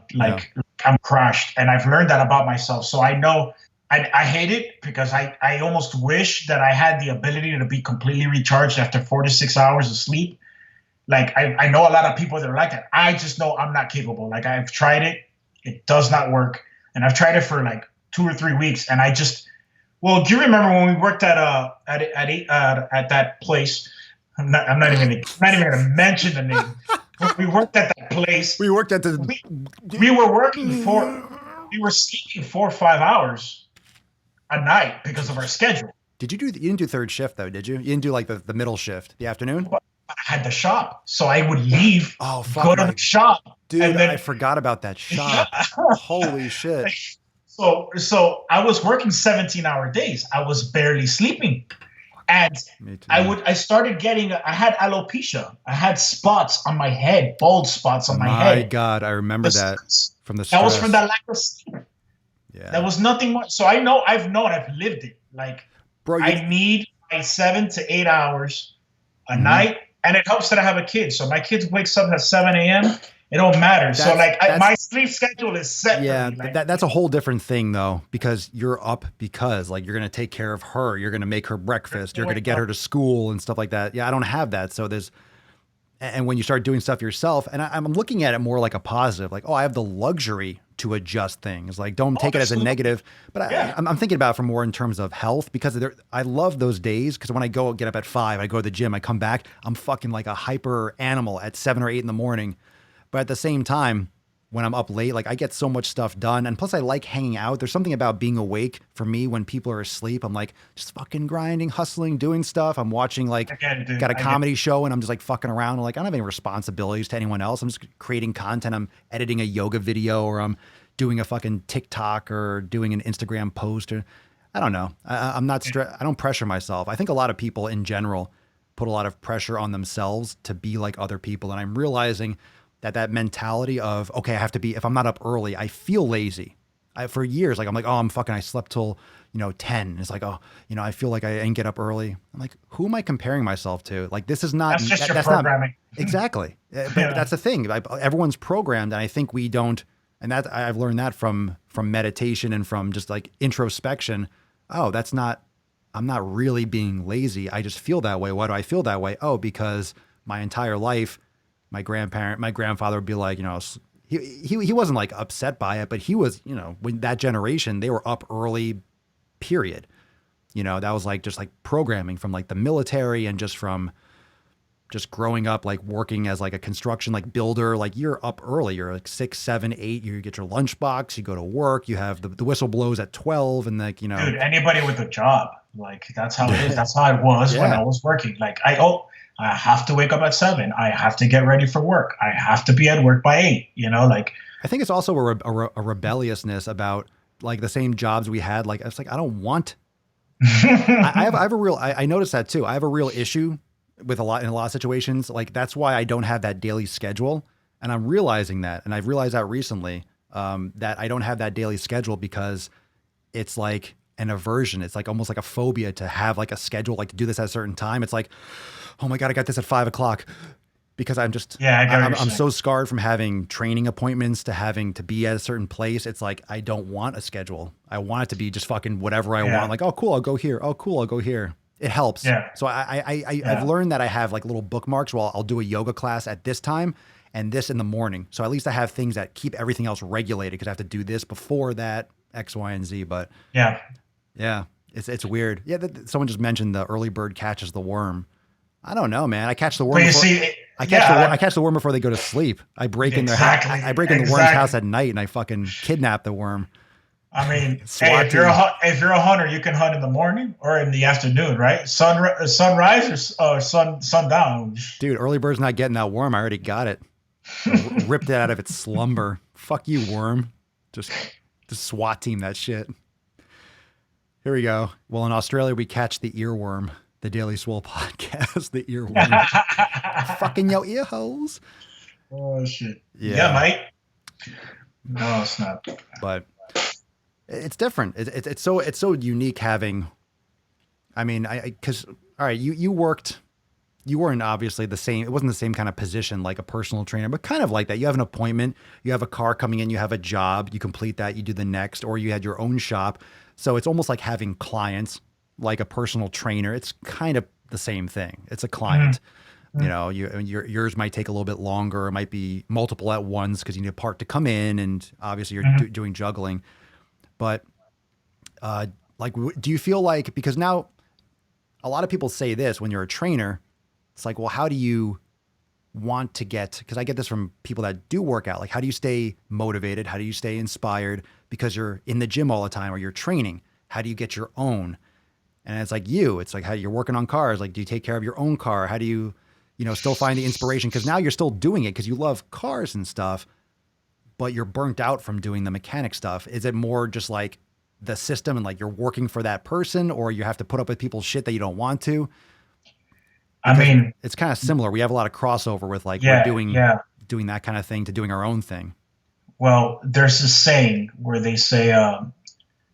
I'm crashed. And I've learned that about myself. So I know I hate it because I almost wish that I had the ability to be completely recharged after 4 to 6 hours of sleep. Like I know a lot of people that are like that. I just know I'm not capable. Like I've tried it. It does not work. And I've tried it for like 2 or 3 weeks. And I just, well, do you remember when we worked at that place? I'm not even going to mention the name. We worked at that place. We worked at the. We were sleeping 4 or 5 hours a night because of our schedule. You didn't do third shift though, did you? You didn't do like the middle shift, the afternoon? But I had the shop, so I would leave. Oh, fuck, go to the shop, dude. And then, I forgot about that shop. Holy shit! So I was working 17-hour days. I was barely sleeping. And I started getting, I had alopecia. I had spots on my head, bald spots on my head. My God, I remember that from the stress. That was from the lack of sleep. Yeah. That was nothing more. So I've lived it. Like, bro, I need my 7 to 8 hours a night. And it helps that I have a kid. So my kid wakes up at 7 a.m. It don't matter. So my sleep schedule is set. Yeah, for me. That's a whole different thing though, because you're up because like you're going to take care of her. You're going to make her breakfast. You're going to get her to school and stuff like that. Yeah, I don't have that. So and when you start doing stuff yourself, and I'm looking at it more like a positive, like, oh, I have the luxury to adjust things. Like, don't take it as a negative, but I'm thinking about it from more in terms of health, because I love those days. Because when I get up at 5, I go to the gym, I come back, I'm fucking like a hyper animal at 7 or 8 in the morning. But at the same time, when I'm up late, like I get so much stuff done. And plus I like hanging out. There's something about being awake for me when people are asleep. I'm like just fucking grinding, hustling, doing stuff. I'm watching got a comedy show and I'm just like fucking around. I'm like, I don't have any responsibilities to anyone else. I'm just creating content. I'm editing a yoga video, or I'm doing a fucking TikTok, or doing an Instagram post, or I don't know. I'm not I don't pressure myself. I think a lot of people in general, put a lot of pressure on themselves to be like other people. And I'm realizing that mentality of, okay, I have to be, if I'm not up early, I feel lazy. For years, like, I'm like, oh, I slept till, 10. It's like, oh, I feel like I didn't get up early. I'm like, who am I comparing myself to? Like, this is not, That's just your that's programming. not, exactly. But that's the thing. Everyone's programmed. And I think we don't, and that I've learned that from meditation and from just like introspection. Oh, I'm not really being lazy. I just feel that way. Why do I feel that way? Oh, because my entire life, my grandfather would be like, he wasn't like upset by it, but he was, when that generation, they were up early, period. That was like, just like programming from like the military and just from just growing up, like working as like a construction, like builder, like you're up early, you're like 6, 7, 8, you get your lunchbox, you go to work, you have the whistle blows at 12 and like, Dude, anybody with a job, like that's how it is. That's how it was when I was working. Like I have to wake up at 7. I have to get ready for work. I have to be at work by 8, like. I think it's also a rebelliousness about like the same jobs we had. Like, it's like, I don't want, I have a real, I noticed that too. I have a real issue in a lot of situations. Like, that's why I don't have that daily schedule. And I'm realizing that, and I've realized that recently, that I don't have that daily schedule because it's like an aversion. It's like almost like a phobia to have like a schedule, like to do this at a certain time. It's like, oh my God, I got this at 5 o'clock. Because I'm just, I'm so scarred from having training appointments to having to be at a certain place. It's like, I don't want a schedule. I want it to be just fucking whatever I want. Like, oh, cool, I'll go here. Oh, cool, I'll go here. It helps. Yeah. So I've learned that I have like little bookmarks. Well, I'll do a yoga class at this time and this in the morning. So at least I have things that keep everything else regulated because I have to do this before that, X, Y, and Z. But yeah, it's weird. Yeah, someone just mentioned the early bird catches the worm. I don't know, man. I catch the worm. I catch the worm before they go to sleep. I break in their house. I break in the worm's house at night, and I fucking kidnap the worm. I mean, hey, if you're a hunter, you can hunt in the morning or in the afternoon, right? Sunrise or sundown. Dude, early bird's not getting that worm. I already got it. Ripped it out of its slumber. Fuck you, worm. Just SWAT team that shit. Here we go. Well, in Australia, we catch the earworm. The Daily Swole podcast, the earworm. Fucking your ear holes. Oh, shit. Yeah, mate. No, it's not. But it's different. It's so unique having, I mean, because, all right, you weren't obviously the same. It wasn't the same kind of position like a personal trainer, but kind of like that. You have an appointment, you have a car coming in, you have a job, you complete that, you do the next, or you had your own shop. So it's almost like having clients. Like a personal trainer, it's kind of the same thing. It's a client. Mm-hmm. Yours might take a little bit longer. It might be multiple at once because you need a part to come in, and obviously you're doing juggling. But do you feel like, because now a lot of people say this when you're a trainer, it's like, well, how do you want to get? Because I get this from people that do work out. Like, how do you stay motivated? How do you stay inspired? Because you're in the gym all the time or you're training. How do you get your own? And it's like how you're working on cars. Like, do you take care of your own car? How do you, still find the inspiration? Because now you're still doing it because you love cars and stuff, but you're burnt out from doing the mechanic stuff. Is it more just like the system and like you're working for that person, or you have to put up with people's shit that you don't want to? Because I mean, it's kind of similar. We have a lot of crossover with like we're doing that kind of thing to doing our own thing. Well, there's this saying where they say,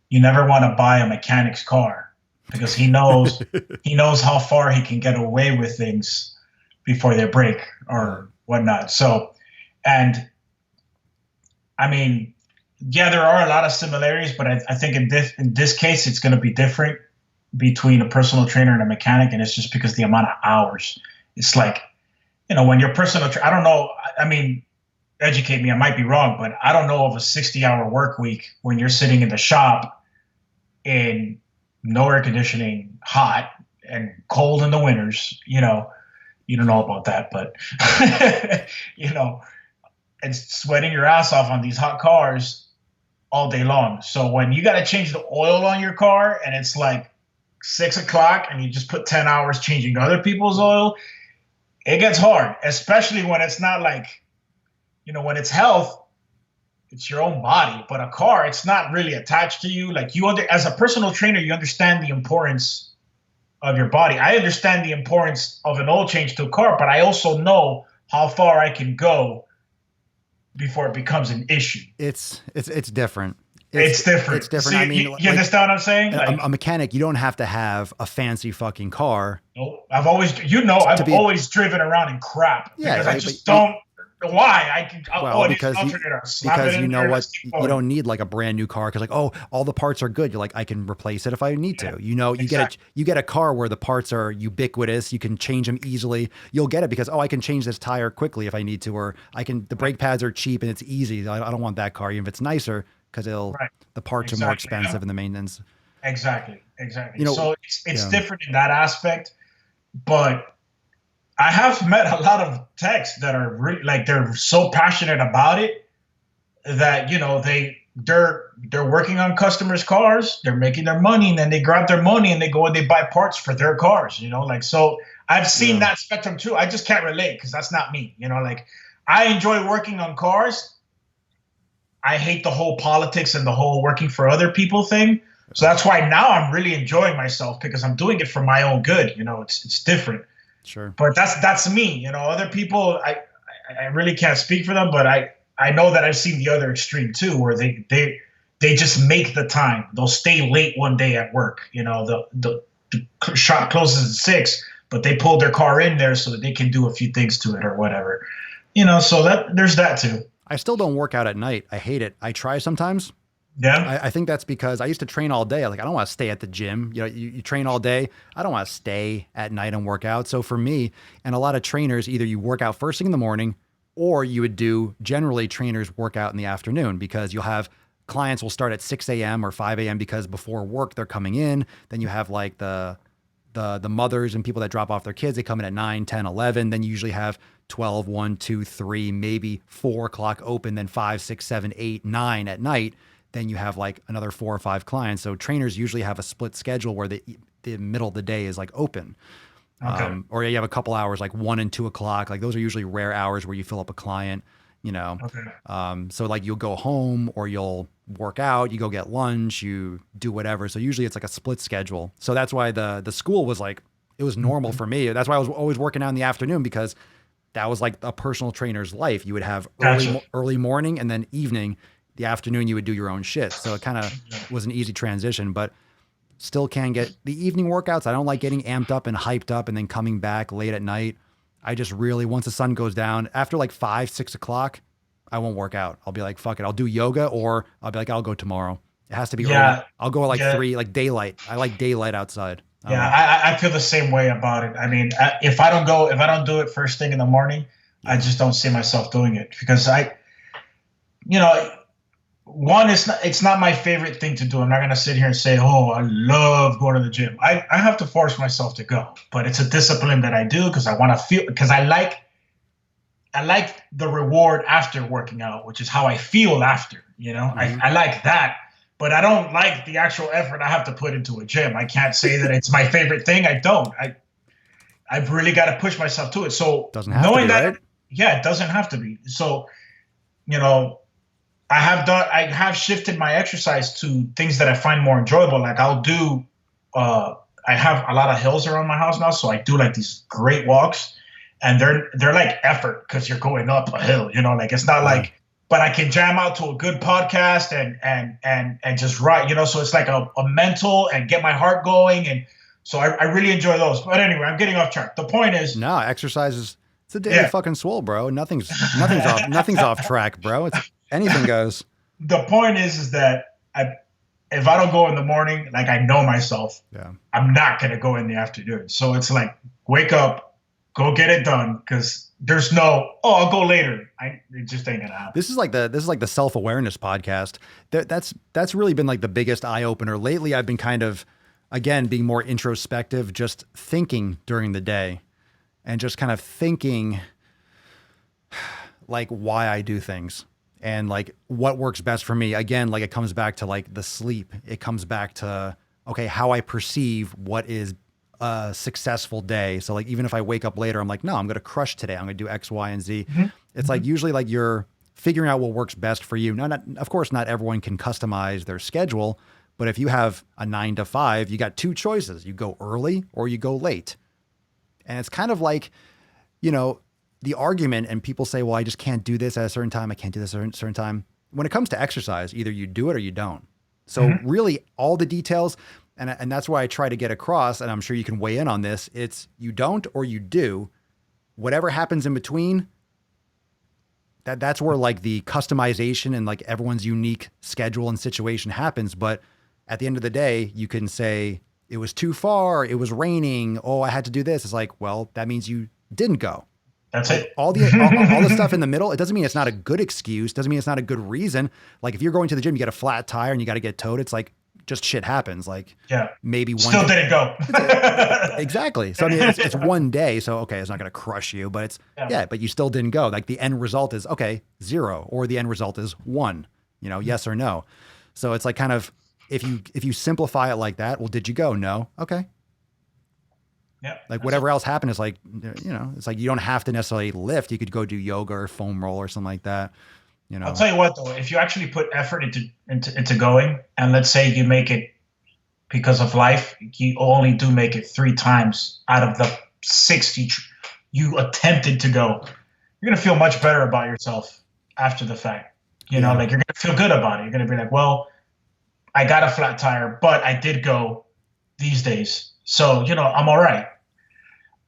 you never want to buy a mechanic's car. Because he knows how far he can get away with things before they break or whatnot. So, and I mean, yeah, there are a lot of similarities, but I think in this case, it's going to be different between a personal trainer and a mechanic, and it's just because the amount of hours. It's like, when you're personal I don't know. I mean, educate me. I might be wrong, but I don't know of a 60-hour work week when you're sitting in the shop in no air conditioning, hot and cold in the winters, you don't know about that, but, and sweating your ass off on these hot cars all day long. So when you got to change the oil on your car and it's like 6 o'clock and you just put 10 hours changing other people's oil, it gets hard, especially when it's not like, when it's health, it's your own body, but a car, it's not really attached to you. Like as a personal trainer, you understand the importance of your body. I understand the importance of an oil change to a car, but I also know how far I can go before it becomes an issue. It's different. It's different. It's different. So I mean, you understand what I'm saying? A mechanic, you don't have to have a fancy fucking car. No, I've always driven around in crap. Yeah, because right, I just don't. Why? Because you know what, you don't need like a brand new car because like, oh, all the parts are good. You're like, I can replace it if I need to. You know, you get a car where the parts are ubiquitous. You can change them easily. You'll get it because, oh, I can change this tire quickly if I need to, or the brake pads are cheap and it's easy. I don't want that car, even if it's nicer, because the parts are more expensive in the maintenance. Exactly. You know, so it's different in that aspect, but I have met a lot of techs that are really, like, they're so passionate about it that, you know, they're working on customers' cars, they're making their money, and then they grab their money and they go and they buy parts for their cars, you know, like, so I've seen that spectrum too. I just can't relate because that's not me, you know, like, I enjoy working on cars. I hate the whole politics and the whole working for other people thing. So that's why now I'm really enjoying myself because I'm doing it for my own good. You know, it's different. Sure. But that's me. You know, other people, I really can't speak for them, but I know that I've seen the other extreme too, where they just make the time. They'll stay late one day at work. You know, the shop closes at 6, but they pull their car in there so that they can do a few things to it or whatever. You know, so there's that too. I still don't work out at night. I hate it. I try sometimes. Yeah. I think that's because I used to train all day. Like, I don't want to stay at the gym. You know, you train all day. I don't want to stay at night and work out. So for me and a lot of trainers, either you work out first thing in the morning or you would do, generally trainers work out in the afternoon because you'll have clients will start at 6 a.m. or 5 a.m. because before work, they're coming in. Then you have like the mothers and people that drop off their kids. They come in at 9, 10, 11. Then you usually have 12, 1, 2, 3, maybe 4 o'clock open, then 5, 6, 7, 8, 9 at night. Then you have like another 4 or 5 clients. So trainers usually have a split schedule where the middle of the day is like open. Okay. Or you have a couple hours, like 1 and 2 o'clock. Like those are usually rare hours where you fill up a client, you know? Okay. So like you'll go home or you'll work out, you go get lunch, you do whatever. So usually it's like a split schedule. So that's why the school was like, it was normal for me. That's why I was always working out in the afternoon because that was like a personal trainer's life. You would have early morning and then evening. The afternoon you would do your own shit. So it kind of was an easy transition, but still can get the evening workouts. I don't like getting amped up and hyped up and then coming back late at night. I just really, once the sun goes down, after like 5, 6 o'clock, I won't work out. I'll be like, fuck it. I'll do yoga or I'll be like, I'll go tomorrow. It has to be early. I'll go at like 3, like daylight. I like daylight outside. I feel the same way about it. I mean, if I don't do it first thing in the morning, I just don't see myself doing it because one, it's not my favorite thing to do. I'm not going to sit here and say, oh, I love going to the gym. I have to force myself to go, but it's a discipline that I do because I want to feel, because I like the reward after working out, which is how I feel after, you know, I like that, but I don't like the actual effort I have to put into a gym. I can't say that it's my favorite thing. I don't, I've really got to push myself to it. So doesn't have to be, right? Yeah, it doesn't have to be. So, you know, I have shifted my exercise to things that I find more enjoyable. Like I'll do, I have a lot of hills around my house now. So I do like these great walks and they're like effort because you're going up a hill, you know, like it's not like, but I can jam out to a good podcast and just write, you know, so it's like a mental and get my heart going. And so I really enjoy those. But anyway, I'm getting off track. The point is. No, exercise is, it's a daily fucking Swole, bro. Nothing's off track, bro. Anything goes. The point is that if I don't go in the morning, like I know myself, I'm not going to go in the afternoon. So it's like, wake up, go get it done. Cause there's no, I'll go later. It just ain't going to happen. This is like the self-awareness podcast. That's really been like the biggest eye opener lately. I've been kind of, again, being more introspective, just thinking during the day and just kind of thinking like why I do things. And like what works best for me. Again, like it comes back to like the sleep. It comes back to, okay, how I perceive what is a successful day. So like, even if I wake up later, I'm like, no, I'm going to crush today. I'm going to do X, Y, and Z. It's like usually like you're figuring out what works best for you. Of course, not everyone can customize their schedule, But if you have a 9 to 5, you got two choices. You go early or you go late. And it's kind of like, you know, the argument, and people say, well, I just can't do this at a certain time. I can't do this at a certain time. When it comes to exercise, either you do it or you don't. So really all the details, and that's why I try to get across, and I'm sure you can weigh in on this, it's you don't or you do. Whatever happens in between, that's where like the customization and like everyone's unique schedule and situation happens. But at the end of the day, you can say it was too far, it was raining, oh, I had to do this. It's like, well, that means you didn't go. That's it. All the stuff in the middle, it doesn't mean it's not a good excuse. Doesn't mean it's not a good reason. Like if you're going to the gym, you get a flat tire and you got to get towed. It's like just shit happens. Like maybe one still day. didn't go. Exactly. So I mean, it's one day. So okay, it's not going to crush you, but it's but you still didn't go. Like the end result is okay, 0, or the end result is 1. You know, yes or no. So it's like kind of if you simplify it like that. Well, did you go? No. Okay. Yeah. Like whatever else happened is like, you know, it's like you don't have to necessarily lift. You could go do yoga or foam roll or something like that. You know, I'll tell you what though, if you actually put effort into going, and let's say you make it because of life, you only do make it 3 times out of the 60 you attempted to go, you're gonna feel much better about yourself after the fact. You know, like you're gonna feel good about it. You're gonna be like, well, I got a flat tire, but I did go these days, so you know I'm all right.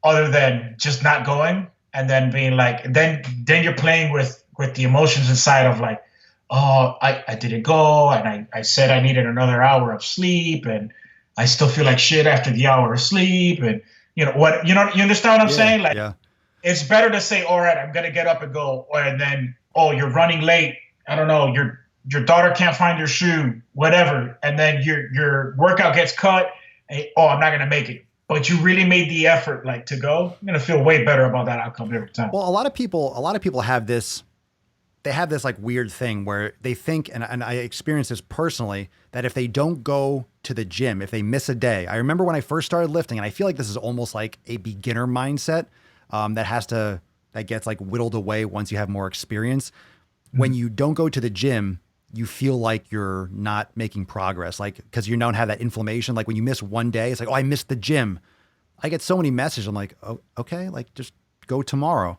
Other than just not going and then being like, then you're playing with the emotions inside of like, oh, I didn't go, and I said I needed another hour of sleep, and I still feel like shit after the hour of sleep, and you understand what I'm saying? Like, it's better to say, all right, I'm gonna get up and go, and then, oh, you're running late. I don't know, your daughter can't find your shoe, whatever, and then your workout gets cut. And, oh, I'm not gonna make it. But you really made the effort, like, to go. I'm gonna feel way better about that outcome every time. Well, a lot of people have this. They have this like weird thing where they think, and I experienced this personally, that if they don't go to the gym, if they miss a day, I remember when I first started lifting, and I feel like this is almost like a beginner mindset that gets like whittled away once you have more experience. When you don't go to the gym, you feel like you're not making progress, like because you don't have that inflammation. Like when you miss one day, it's like, oh, I missed the gym. I get so many messages. I'm like, oh, okay, like just go tomorrow.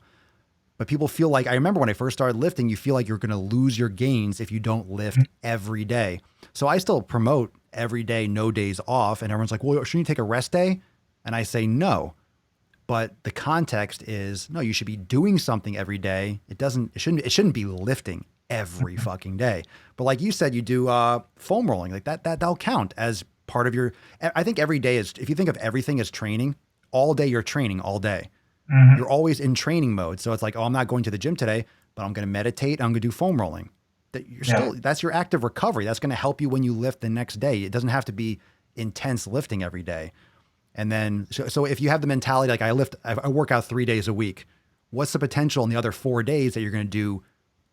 But people feel like, I remember when I first started lifting, you feel like you're going to lose your gains if you don't lift every day. So I still promote every day, no days off. And everyone's like, well, shouldn't you take a rest day? And I say no. But the context is, no, you should be doing something every day. It shouldn't be lifting every fucking day. But like you said, you do foam rolling, like that'll count as part of your, I think every day is, if you think of everything as training, all day you're training all day. You're always in training mode. So it's like, oh, I'm not going to the gym today, but I'm going to meditate. I'm going to do foam rolling. That's your active recovery. That's going to help you when you lift the next day. It doesn't have to be intense lifting every day. And then, so if you have the mentality, like I work out 3 days a week, what's the potential in the other 4 days that you're going to do,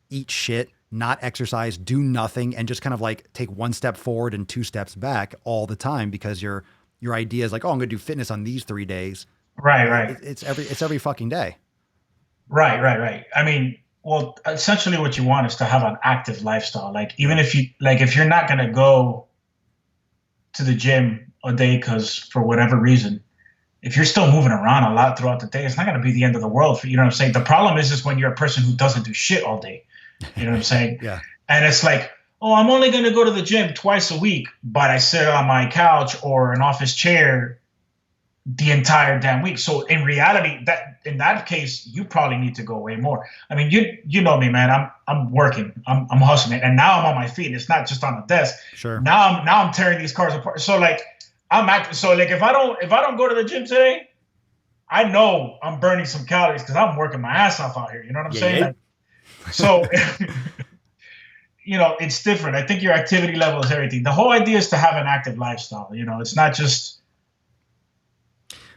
eat shit, not exercise, do nothing, and just kind of like take 1 step forward and 2 steps back all the time because your idea is like, oh, I'm going to do fitness on these 3 days. Right. It's every fucking day. Right. I mean, well, essentially what you want is to have an active lifestyle. Like even if you're not going to go to the gym a day because for whatever reason, if you're still moving around a lot throughout the day, it's not going to be the end of the world for you. Know what I'm saying? The problem is when you're a person who doesn't do shit all day. You know what I'm saying? Yeah. And it's like, oh, I'm only going to go to the gym twice a week, but I sit on my couch or an office chair the entire damn week. So in reality, that in that case, you probably need to go way more. I mean, you know me, man. I'm working. I'm hustling, and now I'm on my feet. It's not just on the desk. Sure. Now I'm tearing these cars apart. So like I'm active. So like if I don't go to the gym today, I know I'm burning some calories because I'm working my ass off out here. You know what I'm saying? Yeah. Like, so you know, it's different. I think your activity level is everything. The whole idea is to have an active lifestyle. You know, it's not just.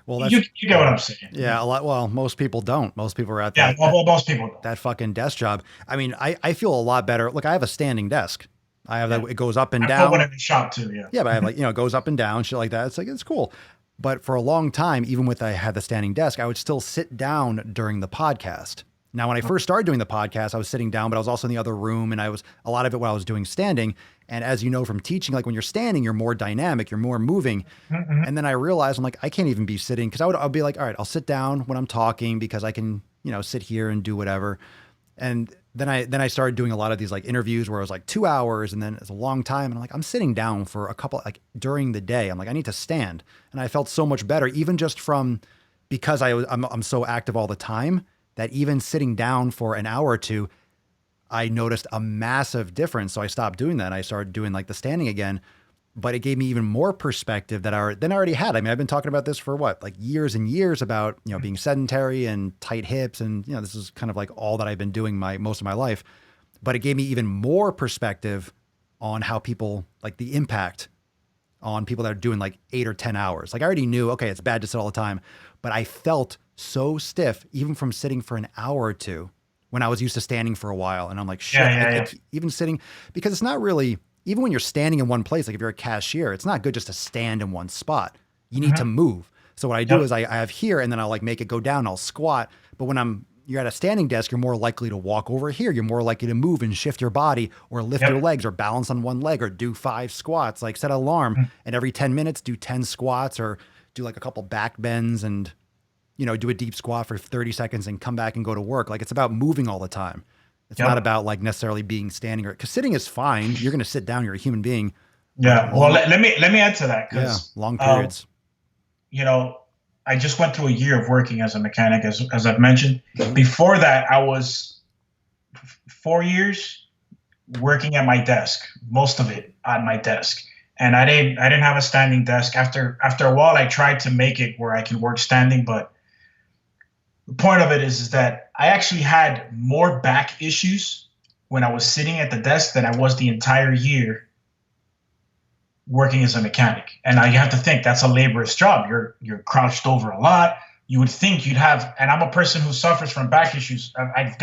Well, you get what I'm saying. Yeah, a lot. Well, most people don't. Most people are at most people don't. That fucking desk job. I mean, I feel a lot better. Look, I have a standing desk. I have that. It goes up and down. I put one in the shop too. Yeah. Yeah, but I have like, it goes up and down, shit like that. It's like, it's cool. But for a long time, even with I had the standing desk, I would still sit down during the podcast. Now, when I first started doing the podcast, I was sitting down, but I was also in the other room, and I was a lot of it while I was doing standing. And as you know from teaching, like when you're standing, you're more dynamic, you're more moving. Mm-hmm. And then I realized I'm like, I can't even be sitting because I'll be like, all right, I'll sit down when I'm talking because I can, sit here and do whatever. And then I started doing a lot of these like interviews where it was like 2 hours, and then it's a long time. And I'm like, I'm sitting down for a couple, like during the day. I'm like, I need to stand. And I felt so much better, even just because I'm so active all the time, that even sitting down for an hour or two, I noticed a massive difference. So I stopped doing that. And I started doing like the standing again, but it gave me even more perspective than I already had. I mean, I've been talking about this for like years and years about, being sedentary and tight hips. And, this is kind of like all that I've been doing most of my life, but it gave me even more perspective on how people, like the impact on people that are doing like 8 or 10 hours. Like I already knew, okay, it's bad to sit all the time, but I felt so stiff even from sitting for an hour or two when I was used to standing for a while. And I'm like, shit, even sitting, because it's not really, even when you're standing in one place, like if you're a cashier, it's not good just to stand in one spot. You need to move. So what I do is I have here, and then I'll like make it go down, I'll squat. But when you're at a standing desk, you're more likely to walk over here. You're more likely to move and shift your body or lift your legs or balance on one leg or do 5 squats, like set an alarm and every 10 minutes do 10 squats or do like a couple back bends and, do a deep squat for 30 seconds and come back and go to work. Like it's about moving all the time. It's not about like necessarily being standing, or because sitting is fine. You're going to sit down. You're a human being. Yeah. Well, let me add to that, because long periods. I just went through a year of working as a mechanic, as I've mentioned. Before that, I was 4 years working at my desk, most of it on my desk. And I didn't have a standing desk. After a while, I tried to make it where I can work standing, but the point of it is that I actually had more back issues when I was sitting at the desk than I was the entire year working as a mechanic. And you have to think that's a laborious job. You're crouched over a lot. You would think you'd have, and I'm a person who suffers from back issues. I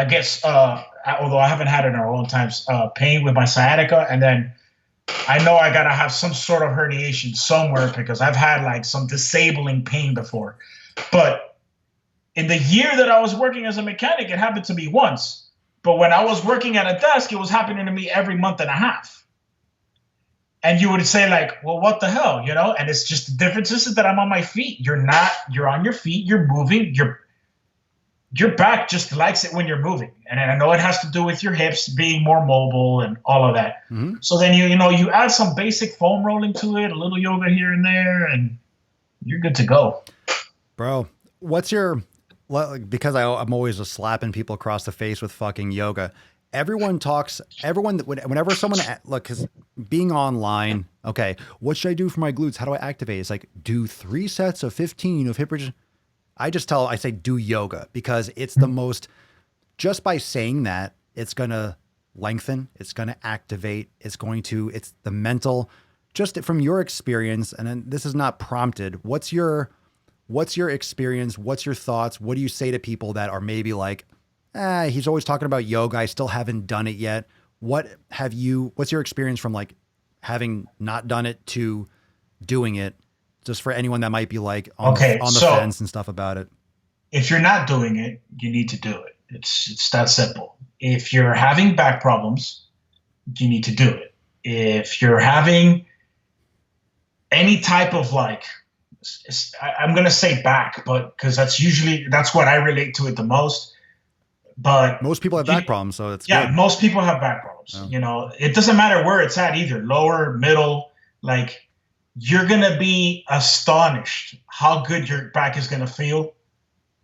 guess, although I haven't had it in a long time, pain with my sciatica. And then I know I got to have some sort of herniation somewhere because I've had like some disabling pain before. But in the year that I was working as a mechanic, it happened to me once. But when I was working at a desk, it was happening to me every month and a half. And you would say like, well, what the hell, And it's just the difference is that I'm on my feet. You're on your feet. You're moving. Your back just likes it when you're moving. And I know it has to do with your hips being more mobile and all of that. Mm-hmm. So then, you add some basic foam rolling to it, a little yoga here and there, and you're good to go. Bro, because I'm always just slapping people across the face with fucking yoga. Whenever someone, look, because being online, okay, what should I do for my glutes? How do I activate? It's like, do 3 sets of 15 of hip bridge. I say do yoga because it's the most, just by saying that, it's going to lengthen, it's going to activate, it's the mental, just from your experience. And then this is not prompted. What's your experience? What's your thoughts? What do you say to people that are maybe like, he's always talking about yoga, I still haven't done it yet. What's your experience from like having not done it to doing it? Just for anyone that might be like on the fence and stuff about it. If you're not doing it, you need to do it. It's that simple. If you're having back problems, you need to do it. If you're having any type of like, I'm going to say back, but because that's what I relate to it the most. But most people have back problems, so it's good. Most people have back problems. Yeah. It doesn't matter where it's at either, lower, middle, like. You're going to be astonished how good your back is going to feel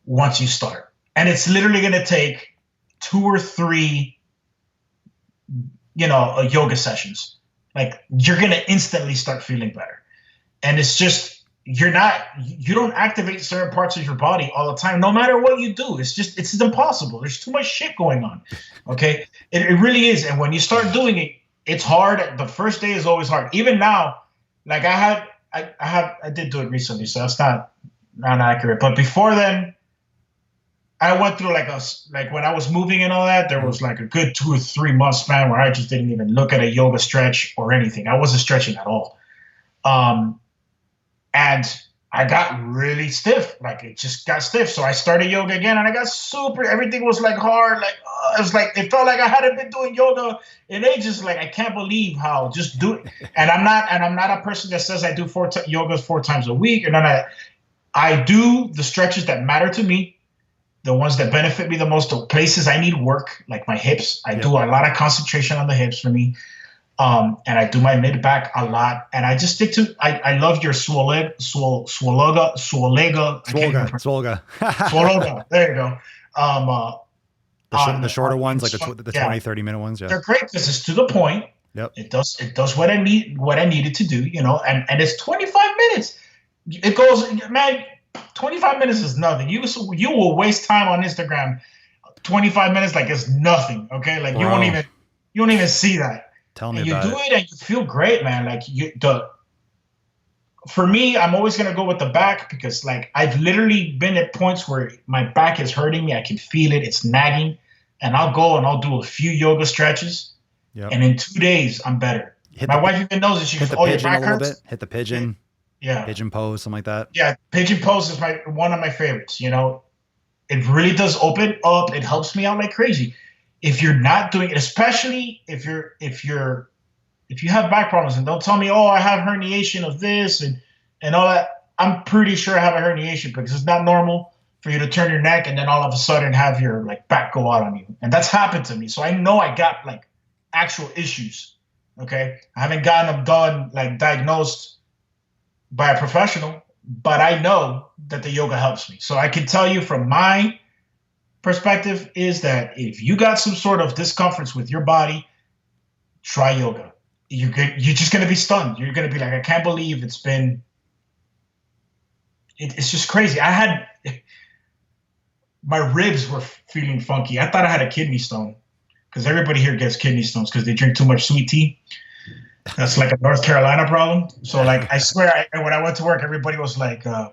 once you start. And it's literally going to take 2 or 3, yoga sessions. Like you're going to instantly start feeling better. And it's just, you don't activate certain parts of your body all the time, no matter what you do. It's impossible. There's too much shit going on. Okay. It really is. And when you start doing it, it's hard. The first day is always hard. Even now, like I did do it recently, so it's not accurate. But before then, I went through like when I was moving and all that, there was like a good 2 or 3 month span where I just didn't even look at a yoga stretch or anything. I wasn't stretching at all. And I got really stiff. Like it just got stiff. So I started yoga again, and I got everything was like hard. Like it was like it felt like I hadn't been doing yoga in ages. Like I can't believe how just do it. And I'm not a person that says I do yoga 4 times a week. And then I do the stretches that matter to me, the ones that benefit me the most, the places I need work, like my hips. I do a lot of concentration on the hips for me. And I do my mid back a lot, and I just stick to. I love your Swolega. There you go. The shorter ones, like the 20, 30-minute ones. Yeah, they're great because it's to the point. Yep. It does what I needed to do, and it's 25 minutes. It goes, man. 25 minutes is nothing. You will waste time on Instagram. 25 minutes like it's nothing. Okay, like you won't even see that. Tell me and about it. You do it and you feel great, man. Like for me, I'm always gonna go with the back because like I've literally been at points where my back is hurting me. I can feel it. It's nagging, and I'll go and I'll do a few yoga stretches, and in 2 days I'm better. My wife even knows it. She goes, "Oh, your back hurts." Hit the pigeon. Yeah. Pigeon pose, something like that. Yeah, pigeon pose is one of my favorites. It really does open up. It helps me out like crazy. If you're not doing it, especially if you have back problems, and don't tell me, oh, I have herniation of this and all that. I'm pretty sure I have a herniation because it's not normal for you to turn your neck and then all of a sudden have your like back go out on you. And that's happened to me. So I know I got like actual issues. Okay. I haven't gotten them done, like diagnosed by a professional, but I know that the yoga helps me. So I can tell you from my perspective is that if you got some sort of discomforts with your body, try yoga. You're just going to be stunned. You're going to be like, I can't believe it's just crazy. My ribs were feeling funky. I thought I had a kidney stone because everybody here gets kidney stones because they drink too much sweet tea. That's like a North Carolina problem. So like, I swear when I went to work, everybody was like, I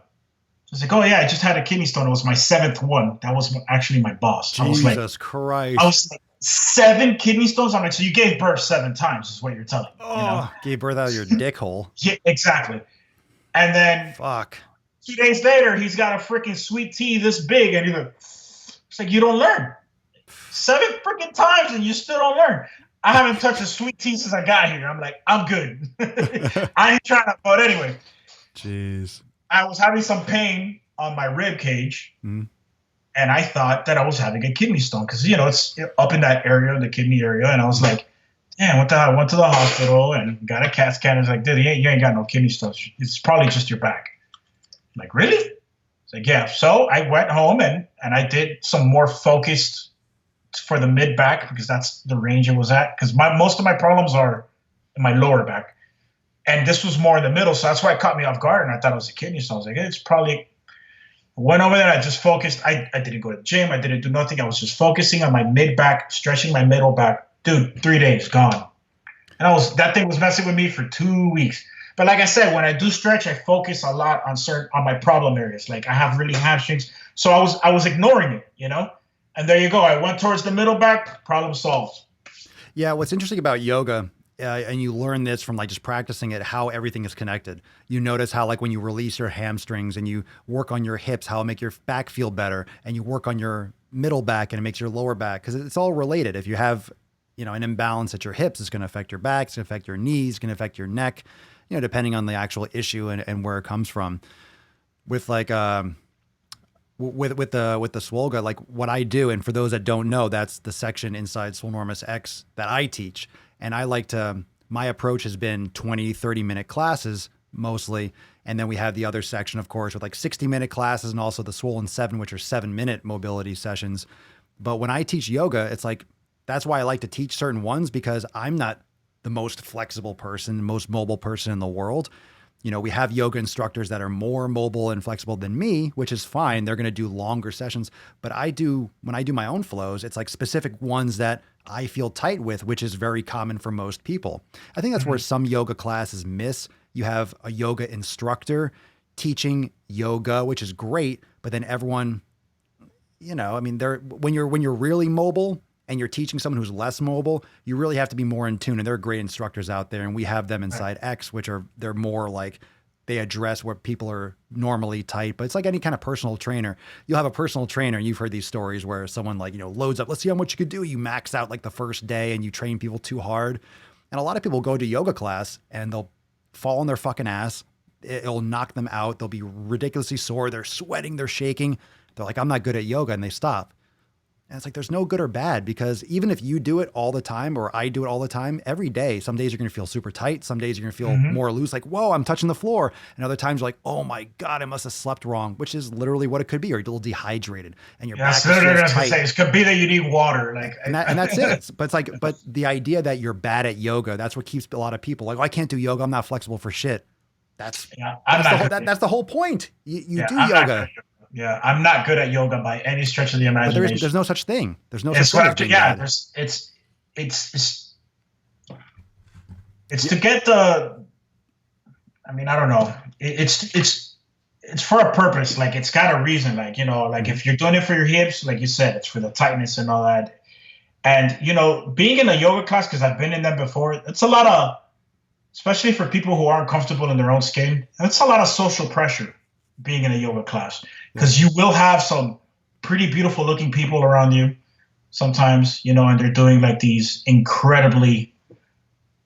was like, oh yeah, I just had a kidney stone. It was my 7th one. That was actually my boss. Jesus Christ. I was like, 7 kidney stones? I'm like, so you gave birth 7 times is what you're telling me. Gave birth out of your dick hole. Yeah, exactly. And then fuck. 2 days later, he's got a freaking sweet tea this big. And he's like, it's like, you don't learn. 7 freaking times and you still don't learn. I haven't touched a sweet tea since I got here. I'm like, I'm good. I ain't trying to, but anyway. Jeez. I was having some pain on my rib cage, and I thought that I was having a kidney stone because, it's up in that area, the kidney area. And I was like, damn, what the hell? I went to the hospital and got a CAT scan. It's like, dude, you ain't got no kidney stones. It's probably just your back. I'm like, really? It's like, yeah. So I went home and I did some more focused for the mid back because that's the range it was at. Because most of my problems are in my lower back. And this was more in the middle, so that's why it caught me off guard, and I thought it was a kidney stone. I was like, it's probably. Went over there, I just focused. I didn't go to the gym. I didn't do nothing. I was just focusing on my mid back, stretching my middle back. Dude, 3 days, gone. And that thing was messing with me for 2 weeks. But like I said, when I do stretch, I focus a lot on my problem areas. Like I have really hamstrings, so I was ignoring it, And there you go. I went towards the middle back, problem solved. Yeah, what's interesting about yoga. And you learn this from like just practicing it, how everything is connected. You notice how like when you release your hamstrings and you work on your hips, how it make your back feel better, and you work on your middle back and it makes your lower back, because it's all related. If you have, an imbalance at your hips, it's going to affect your back, it's going to affect your knees, it's going to affect your neck, depending on the actual issue and where it comes from. With like with the Swole, like what I do, and for those that don't know, that's the section inside Swolenormous X that I teach. And my approach has been 20, 30-minute classes mostly. And then we have the other section, of course, with like 60-minute classes and also the Swollen 7, which are 7-minute mobility sessions. But when I teach yoga, it's like, that's why I like to teach certain ones, because I'm not the most flexible person, most mobile person in the world. We have yoga instructors that are more mobile and flexible than me, which is fine. They're going to do longer sessions. But when I do my own flows, it's like specific ones that I feel tight with, which is very common for most people. I think that's where some yoga classes miss. You have a yoga instructor teaching yoga, which is great, but then everyone, when you're really mobile and you're teaching someone who's less mobile, you really have to be more in tune. And there are great instructors out there, and we have them inside X, they're more like, they address where people are normally tight. But it's like any kind of personal trainer. You'll have a personal trainer, and you've heard these stories where someone like, loads up, let's see how much you could do. You max out like the first day and you train people too hard. And a lot of people go to yoga class and they'll fall on their fucking ass. It'll knock them out. They'll be ridiculously sore. They're sweating. They're shaking. They're like, I'm not good at yoga. And they stop. And it's like, there's no good or bad, because even if you do it all the time, or I do it all the time, every day, some days you're going to feel super tight. Some days you're going to feel more loose, like, whoa, I'm touching the floor. And other times you're like, oh my God, I must have slept wrong, which is literally what it could be. Or you're a little dehydrated and your back is tight. It could be that you need water. And that's it. But it's like, but the idea that you're bad at yoga, that's what keeps a lot of people like, oh, I can't do yoga. I'm not flexible for shit. That's the whole point. You do yoga. Yeah, I'm not good at yoga by any stretch of the imagination. But there's no such thing. There's no such thing as being bad. It's to get the. I mean, I don't know. It's for a purpose. Like, it's got a reason. Like, like if you're doing it for your hips, like you said, it's for the tightness and all that. And being in a yoga class, because I've been in them before, it's a lot of, especially for people who aren't comfortable in their own skin, it's a lot of social pressure being in a yoga class. Because you will have some pretty beautiful looking people around you sometimes, and they're doing like these incredibly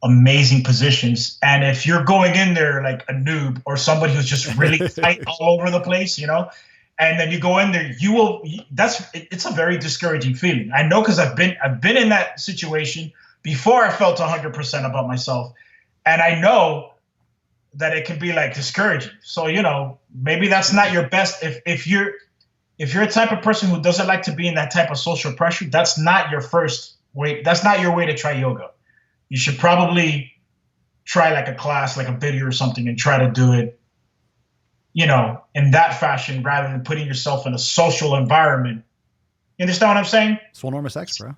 amazing positions. And if you're going in there like a noob or somebody who's just really tight all over the place, and then you go in there, it's a very discouraging feeling. I know, because I've been in that situation before. I felt 100% about myself. And I know that it can be like discouraging. So, maybe that's not your best. If you're a type of person who doesn't like to be in that type of social pressure, that's not your first way. That's not your way to try yoga. You should probably try like a class, like a video or something, and try to do it, in that fashion, rather than putting yourself in a social environment. You understand what I'm saying? Swolenormous X, bro.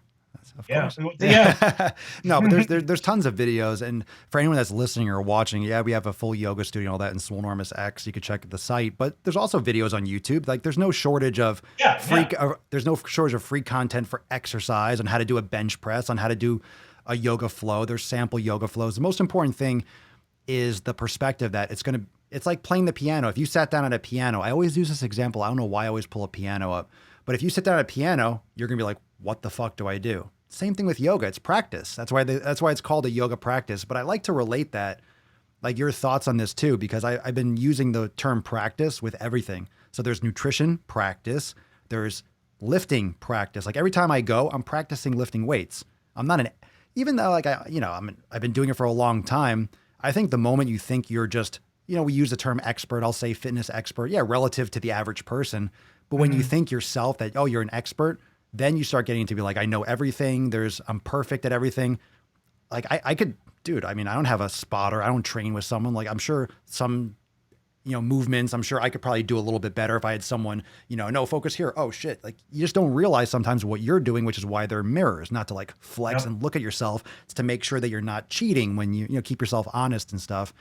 Of course. Yeah. No, but there's tons of videos, and for anyone that's listening or watching, we have a full yoga studio and all that in Swolenormous X. You can check the site, but there's also videos on YouTube. Like, there's no shortage of there's no shortage of free content for exercise, on how to do a bench press, on how to do a yoga flow. There's sample yoga flows. The most important thing is the perspective that it's like playing the piano. If you sat down at a piano, I always use this example. I don't know why I always pull a piano up, but if you sit down at a piano, you're going to be like, what the fuck do I do? Same thing with yoga. It's practice. That's why it's called a yoga practice. But I like to relate that, like, your thoughts on this too, because I've been using the term practice with everything. So there's nutrition practice. There's lifting practice. Like, every time I go, I'm practicing lifting weights. I'm not even though like I've been doing it for a long time. I think the moment you think you're just, we use the term expert. I'll say fitness expert. Yeah, relative to the average person. But when you think yourself that, oh, you're an expert, then you start getting to be like, I know everything. I'm perfect at everything. Like, I could, dude, I mean, I don't have a spotter. I don't train with someone. Like, I'm sure some, movements, I'm sure I could probably do a little bit better if I had someone, no, focus here. Oh shit. Like, you just don't realize sometimes what you're doing, which is why they're mirrors, not to like flex and look at yourself. It's to make sure that you're not cheating when you keep yourself honest and stuff.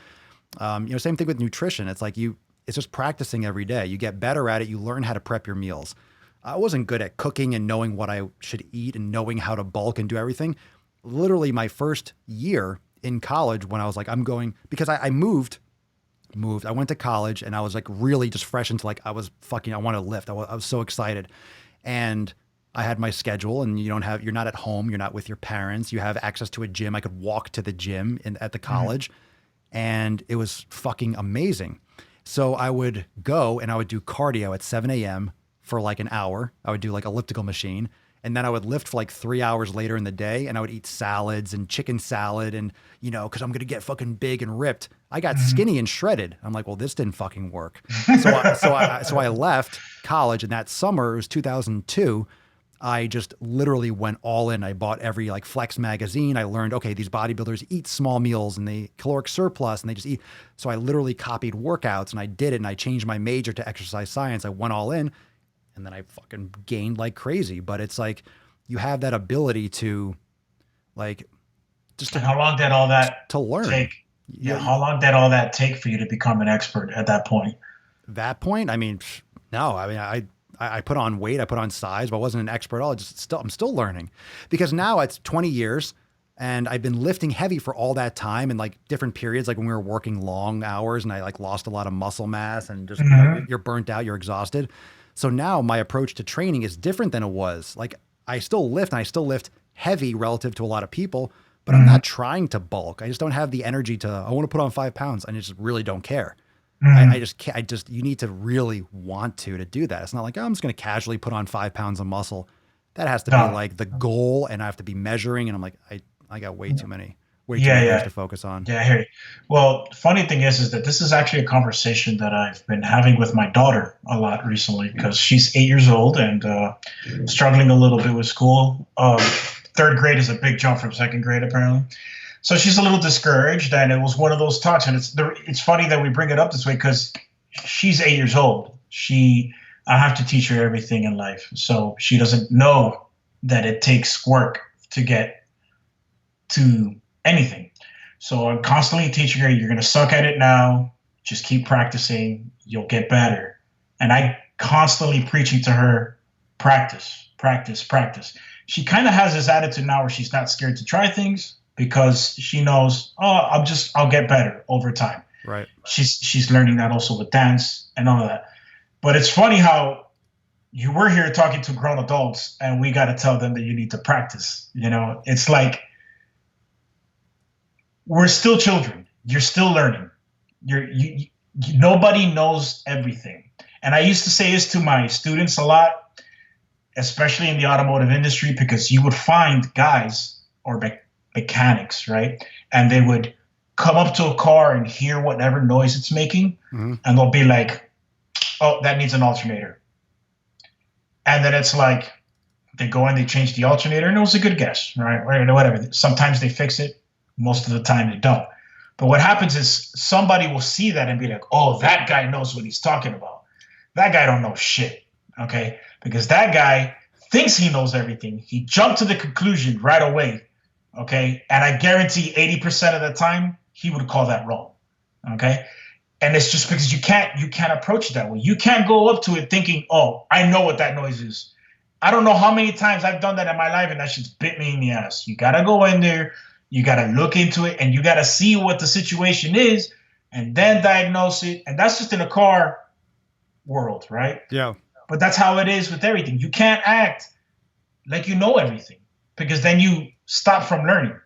Same thing with nutrition. It's like it's just practicing every day. You get better at it. You learn how to prep your meals. I wasn't good at cooking and knowing what I should eat and knowing how to bulk and do everything. Literally my first year in college, when I was like, because I moved, I went to college, and I was like really just fresh into like, I want to lift. I was so excited. And I had my schedule, and you're not at home. You're not with your parents. You have access to a gym. I could walk to the gym at the college, and it was fucking amazing. So I would go and I would do cardio at 7 a.m. for like an hour. I would do like elliptical machine, and then I would lift for like 3 hours later in the day, and I would eat salads and chicken salad, and because I'm gonna get fucking big and ripped. I got skinny and shredded. I'm like, well, this didn't fucking work. So I left college, and that summer, it was 2002. I just literally went all in. I bought every like Flex magazine. I learned, okay, these bodybuilders eat small meals and they caloric surplus and they just eat. So I literally copied workouts, and I did it, and I changed my major to exercise science. I went all in. And then I fucking gained like crazy. But it's like, you have that ability to, like, just. And how long did all that to learn take? Yeah. How long did all that take for you to become an expert at that point? That point? I mean, no. I mean, I put on weight, I put on size, but I wasn't an expert at all. I'm still learning, because now it's 20 years. And I've been lifting heavy for all that time and like different periods, like when we were working long hours and I like lost a lot of muscle mass and just, you're burnt out, you're exhausted. So now my approach to training is different than it was. Like I still lift and I still lift heavy relative to a lot of people, but I'm not trying to bulk. I just don't have the energy I want to put on 5 pounds. I just really don't care. I just can't, you need to really want to do that. It's not like, oh, I'm just going to casually put on 5 pounds of muscle. That has to be like the goal, and I have to be measuring. And I'm like, I got way too many things to focus on. Yeah, I hear you. Well, funny thing is that this is actually a conversation that I've been having with my daughter a lot recently, because she's 8 years old and struggling a little bit with school. Third grade is a big jump from second grade, apparently. So she's a little discouraged, and it was one of those talks. And it's funny that we bring it up this way, because she's 8 years old. I have to teach her everything in life. So she doesn't know that it takes work to get to anything. So I'm constantly teaching her, you're going to suck at it now. Just keep practicing. You'll get better. And I constantly preaching to her, practice, practice, practice. She kind of has this attitude now where she's not scared to try things, because she knows, I'll get better over time. Right. She's learning that also with dance and all of that. But it's funny how we're here talking to grown adults and we got to tell them that you need to practice. It's like, we're still children. You're still learning. Nobody knows everything. And I used to say this to my students a lot, especially in the automotive industry, because you would find guys or mechanics, right? And they would come up to a car and hear whatever noise it's making, and they'll be like, oh, that needs an alternator. And then it's like, they go in, they change the alternator, and it was a good guess, right? Or whatever. Sometimes they fix it. Most of the time they don't. But what happens is somebody will see that and be like, oh, that guy knows what he's talking about. That guy don't know shit, okay? Because that guy thinks he knows everything. He jumped to the conclusion right away, okay? And I guarantee 80% of the time, he would call that wrong, okay? And it's just because you can't approach it that way. You can't go up to it thinking, oh, I know what that noise is. I don't know how many times I've done that in my life, and that shit's bit me in the ass. You got to go in there, you got to look into it, and you got to see what the situation is and then diagnose it. And that's just in a car world, right? Yeah. But that's how it is with everything. You can't act like you know everything, because then you stop from learning.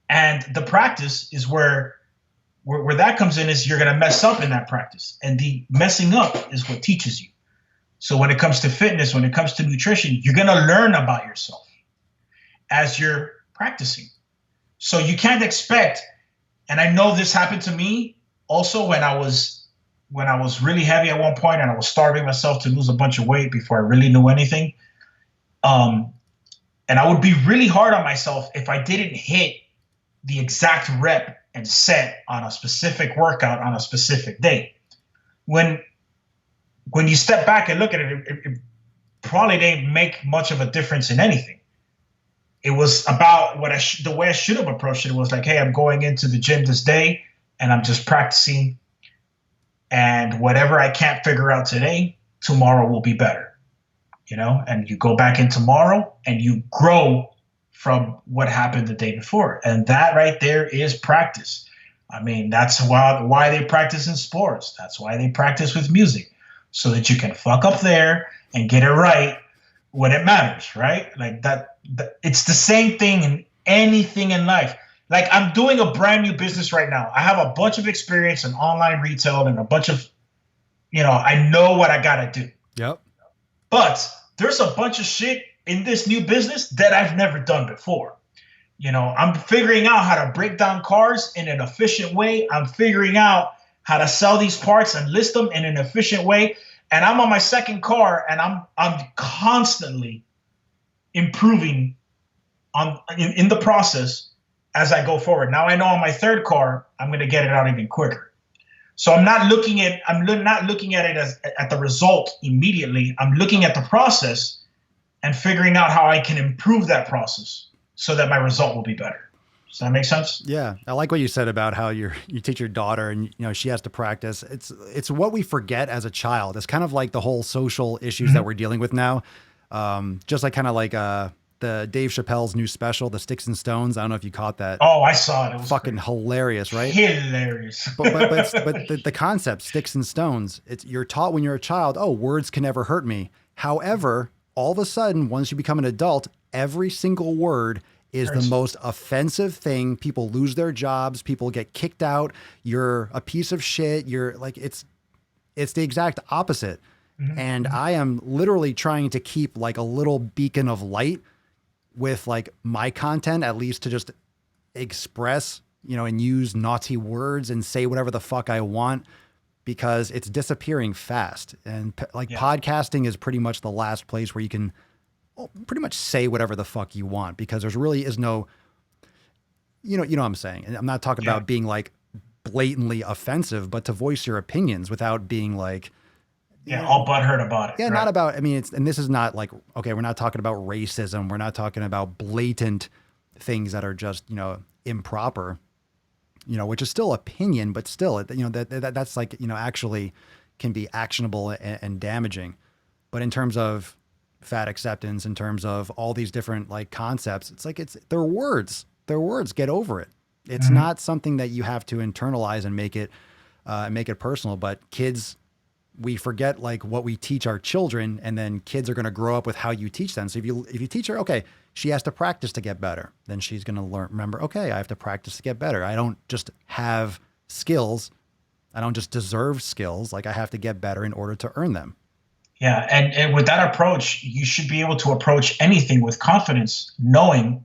And the practice is where that comes in, is you're going to mess up in that practice. And the messing up is what teaches you. So when it comes to fitness, when it comes to nutrition, you're going to learn about yourself as you're practicing. So you can't expect, and I know this happened to me also when I was really heavy at one point and I was starving myself to lose a bunch of weight before I really knew anything. And I would be really hard on myself if I didn't hit the exact rep and set on a specific workout on a specific day. When you step back and look at it, it probably didn't make much of a difference in anything. It was about the way I should have approached it. It was like, hey, I'm going into the gym this day and I'm just practicing. And whatever I can't figure out today, tomorrow will be better. And you go back in tomorrow and you grow from what happened the day before. And that right there is practice. I mean, that's why they practice in sports. That's why they practice with music, so that you can fuck up there and get it right when it matters, right? Like that it's the same thing in anything in life. Like, I'm doing a brand new business right now. I have a bunch of experience in online retail and a bunch of, I know what I got to do. Yep. But there's a bunch of shit in this new business that I've never done before. I'm figuring out how to break down cars in an efficient way. I'm figuring out how to sell these parts and list them in an efficient way. And I'm on my second car, and I'm constantly improving in the process as I go forward. Now I know on my third car, I'm going to get it out even quicker. So I'm not looking at it as at the result immediately. I'm looking at the process and figuring out how I can improve that process so that my result will be better. Does that make sense? Yeah. I like what you said about how you teach your daughter and, she has to practice. It's what we forget as a child. It's kind of like the whole social issues that we're dealing with now. Just like kind of like, the the Dave Chappelle's new special, the Sticks and Stones. I don't know if you caught that. Oh, I saw it. It was fucking hilarious, right? Hilarious. but the concept, sticks and stones, you're taught when you're a child, oh, words can never hurt me. However, all of a sudden, once you become an adult, every single word is the most offensive thing. People lose their jobs. People get kicked out. You're a piece of shit. You're like, it's the exact opposite. Mm-hmm. And I am literally trying to keep like a little beacon of light with like my content, at least to just express, and use naughty words and say whatever the fuck I want, because it's disappearing fast. And podcasting is pretty much the last place where you can pretty much say whatever the fuck you want, because there's really is no, you know what I'm saying? And I'm not talking about being like blatantly offensive, but to voice your opinions without being like, all butthurt about it. Yeah, right? Not about, and this is not like, okay, we're not talking about racism. We're not talking about blatant things that are just, improper, which is still opinion, but still, that's like, actually can be actionable and damaging. But in terms of fat acceptance, in terms of all these different like concepts, it's like, they're words, get over it. It's not something that you have to internalize and make it personal. But kids, we forget like what we teach our children, and then kids are going to grow up with how you teach them. So if you teach her, okay, she has to practice to get better, then she's going to remember, okay, I have to practice to get better. I don't just have skills. I don't just deserve skills. Like I have to get better in order to earn them. Yeah. And with that approach, you should be able to approach anything with confidence, knowing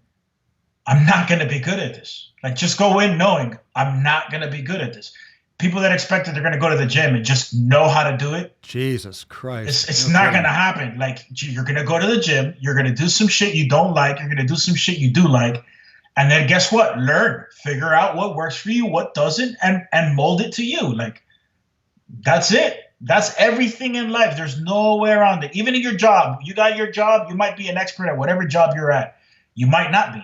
I'm not going to be good at this. Like just go in knowing I'm not going to be good at this. People that expect that they're going to go to the gym and just know how to do it. Jesus Christ. It's not going to happen. Like you're going to go to the gym. You're going to do some shit you don't like. You're going to do some shit you do like. And then guess what? Learn, figure out what works for you, what doesn't, and mold it to you. Like that's it. That's everything in life. There's no way around it. Even in your job, you got your job. You might be an expert at whatever job you're at. You might not be,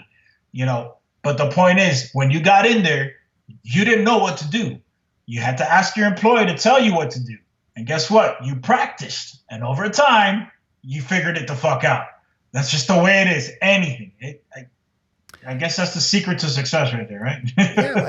but the point is when you got in there, you didn't know what to do. You had to ask your employer to tell you what to do. And guess what? You practiced. And over time, you figured it the fuck out. That's just the way it is. Anything. I guess that's the secret to success right there, right? Yeah,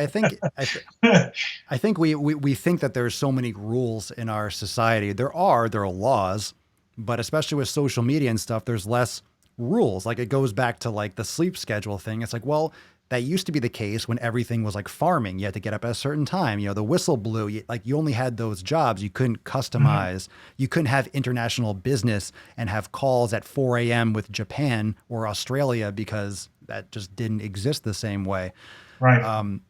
I think we think that there's so many rules in our society. There are laws, but especially with social media and stuff, there's less rules. Like it goes back to like the sleep schedule thing. It's like, well, that used to be the case when everything was like farming. You had to get up at a certain time. The whistle blew. You only had those jobs. You couldn't customize. Mm-hmm. You couldn't have international business and have calls at 4 a.m. with Japan or Australia because that just didn't exist the same way. Right.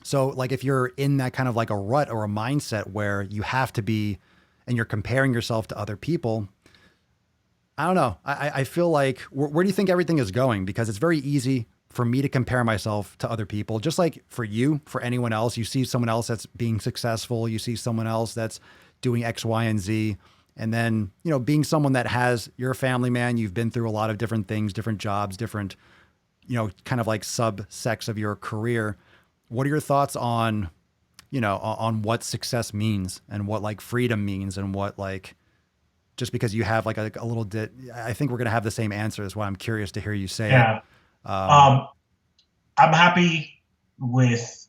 So like if you're in that kind of like a rut or a mindset where you have to be and you're comparing yourself to other people, I don't know. I feel like where do you think everything is going? Because it's very easy for me to compare myself to other people, just like for you, for anyone else. You see someone else that's being successful. You see someone else that's doing X, Y, and Z. And then, being someone that you're a family man, you've been through a lot of different things, different jobs, different, kind of like subsects of your career. What are your thoughts on, on what success means and what like freedom means and what like, just because you have like a little bit, I think we're going to have the same answer. That's why I'm curious to hear you say it. I'm happy with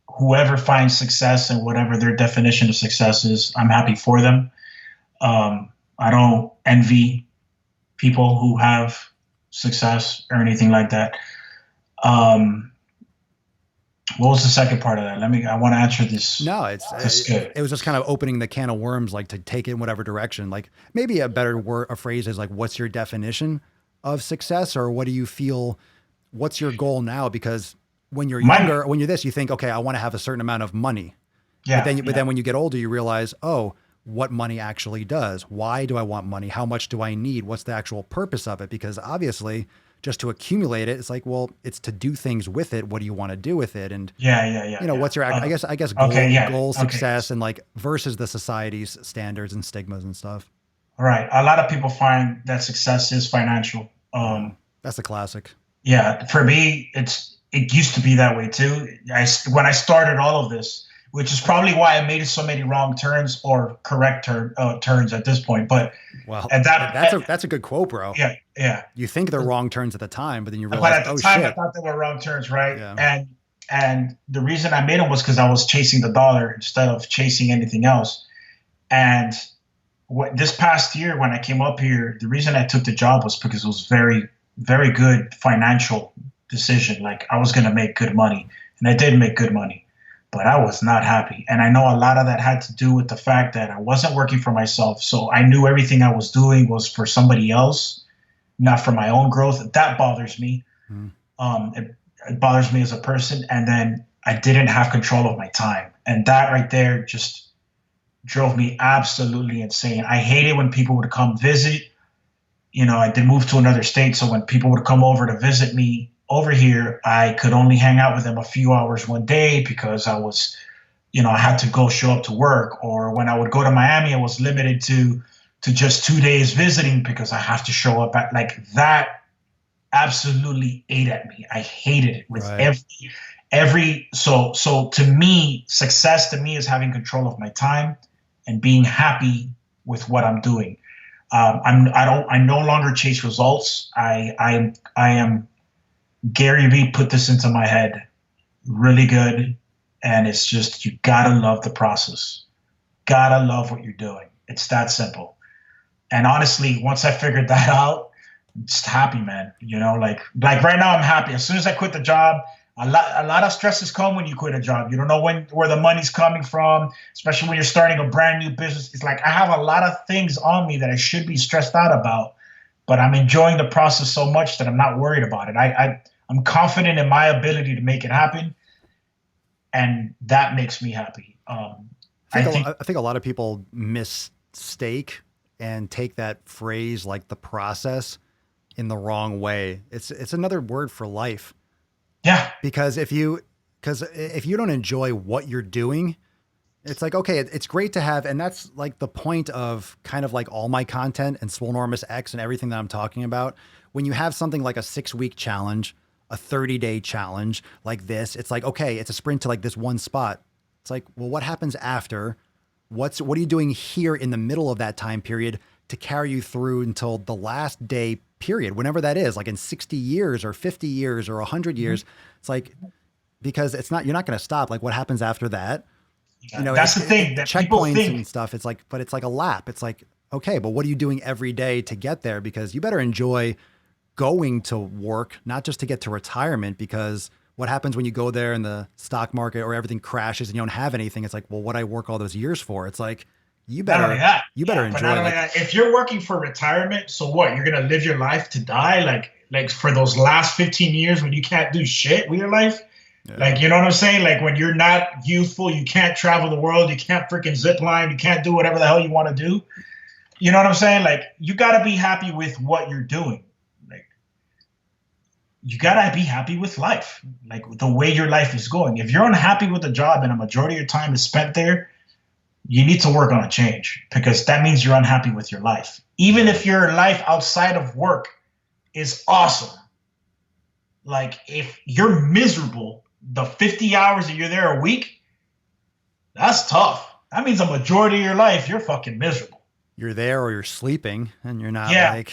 whoever finds success and whatever their definition of success is. I'm happy for them. I don't envy people who have success or anything like that. What was the second part of that? I want to answer this. No, it was just kind of opening the can of worms, like to take it in whatever direction. Like maybe a better a phrase is like, what's your definition of success, or what do you feel, what's your goal now? Because when you're younger, when you're this, you think, okay, I want to have a certain amount of money. Yeah. But then when you get older, you realize, oh, what money actually does. Why do I want money? How much do I need? What's the actual purpose of it? Because obviously just to accumulate it, it's like, well, it's to do things with it. What do you want to do with it? And what's your, I guess goal, success, and like versus the society's standards and stigmas and stuff. Right. A lot of people find that success is financial. That's a classic. Yeah. For me, it used to be that way too. When I started all of this, which is probably why I made so many wrong turns or correct turns at this point. But Well, at that's a good quote, bro. yeah. You think they're wrong turns at the time, but then you But realize, at the oh time, shit. I thought they were wrong turns, right? Yeah. And the reason I made them was because I was chasing the dollar instead of chasing anything else. And this past year, when I came up here, the reason I took the job was because it was very, very good financial decision. Like I was going to make good money, and I did make good money, but I was not happy. And I know a lot of that had to do with the fact that I wasn't working for myself. So I knew everything I was doing was for somebody else, not for my own growth. That bothers me. It bothers me as a person. And then I didn't have control of my time. And that right there just drove me absolutely insane. I hated when people would come visit. You know, I did move to another state. So when people would come over to visit me over here, I could only hang out with them a few hours one day because I was, you know, I had to go show up to work. Or when I would go to Miami, I was limited to just 2 days visiting because I have to show up at like that. Absolutely ate at me. I hated it with every so to me, success to me is having control of my time and being happy with what I'm doing. I no longer chase results. I am Gary Vee put this into my head really good, and it's just you gotta love the process. Gotta love what you're doing. It's that simple. And honestly, once I figured that out, I'm just happy, man. You know, like right now I'm happy. As soon as I quit the job, a lot of stresses come when you quit a job. You don't know where the money's coming from, especially when you're starting a brand new business. It's like I have a lot of things on me that I should be stressed out about, but I'm enjoying the process so much that I'm not worried about it. I'm confident in my ability to make it happen, and that makes me happy. I think a lot of people mistake and take that phrase like the process in the wrong way. It's another word for life. Yeah. Because if you don't enjoy what you're doing, it's like, okay, it's great to have. And that's like the point of kind of like all my content and Swolenormous X and everything that I'm talking about. When you have something like a 6-week challenge, a 30-day challenge like this, it's like, okay, it's a sprint to like this one spot. It's like, well, what happens after? What are you doing here in the middle of that time period to carry you through until the last day period, whenever that is, like in 60 years or 50 years or 100 years? It's like, because you're not going to stop. Like what happens after that? You know, that's the thing that checkpoints and stuff. It's like, but it's like a lap. It's like, okay, but what are you doing every day to get there? Because you better enjoy going to work, not just to get to retirement, because what happens when you go there and the stock market or everything crashes and you don't have anything? It's like, well, what I work all those years for? It's like, you better enjoy it. If you're working for retirement, so what? You're going to live your life to die? Like for those last 15 years when you can't do shit with your life? Yeah. Like, you know what I'm saying? Like when you're not youthful, you can't travel the world, you can't freaking zip line, you can't do whatever the hell you want to do. You know what I'm saying? Like you got to be happy with what you're doing. Like you got to be happy with life, like the way your life is going. If you're unhappy with the job and a majority of your time is spent there, you need to work on a change, because that means you're unhappy with your life. Even if your life outside of work is awesome. Like if you're miserable, the 50 hours that you're there a week, that's tough. That means a majority of your life, you're fucking miserable. You're there or you're sleeping and you're not yeah,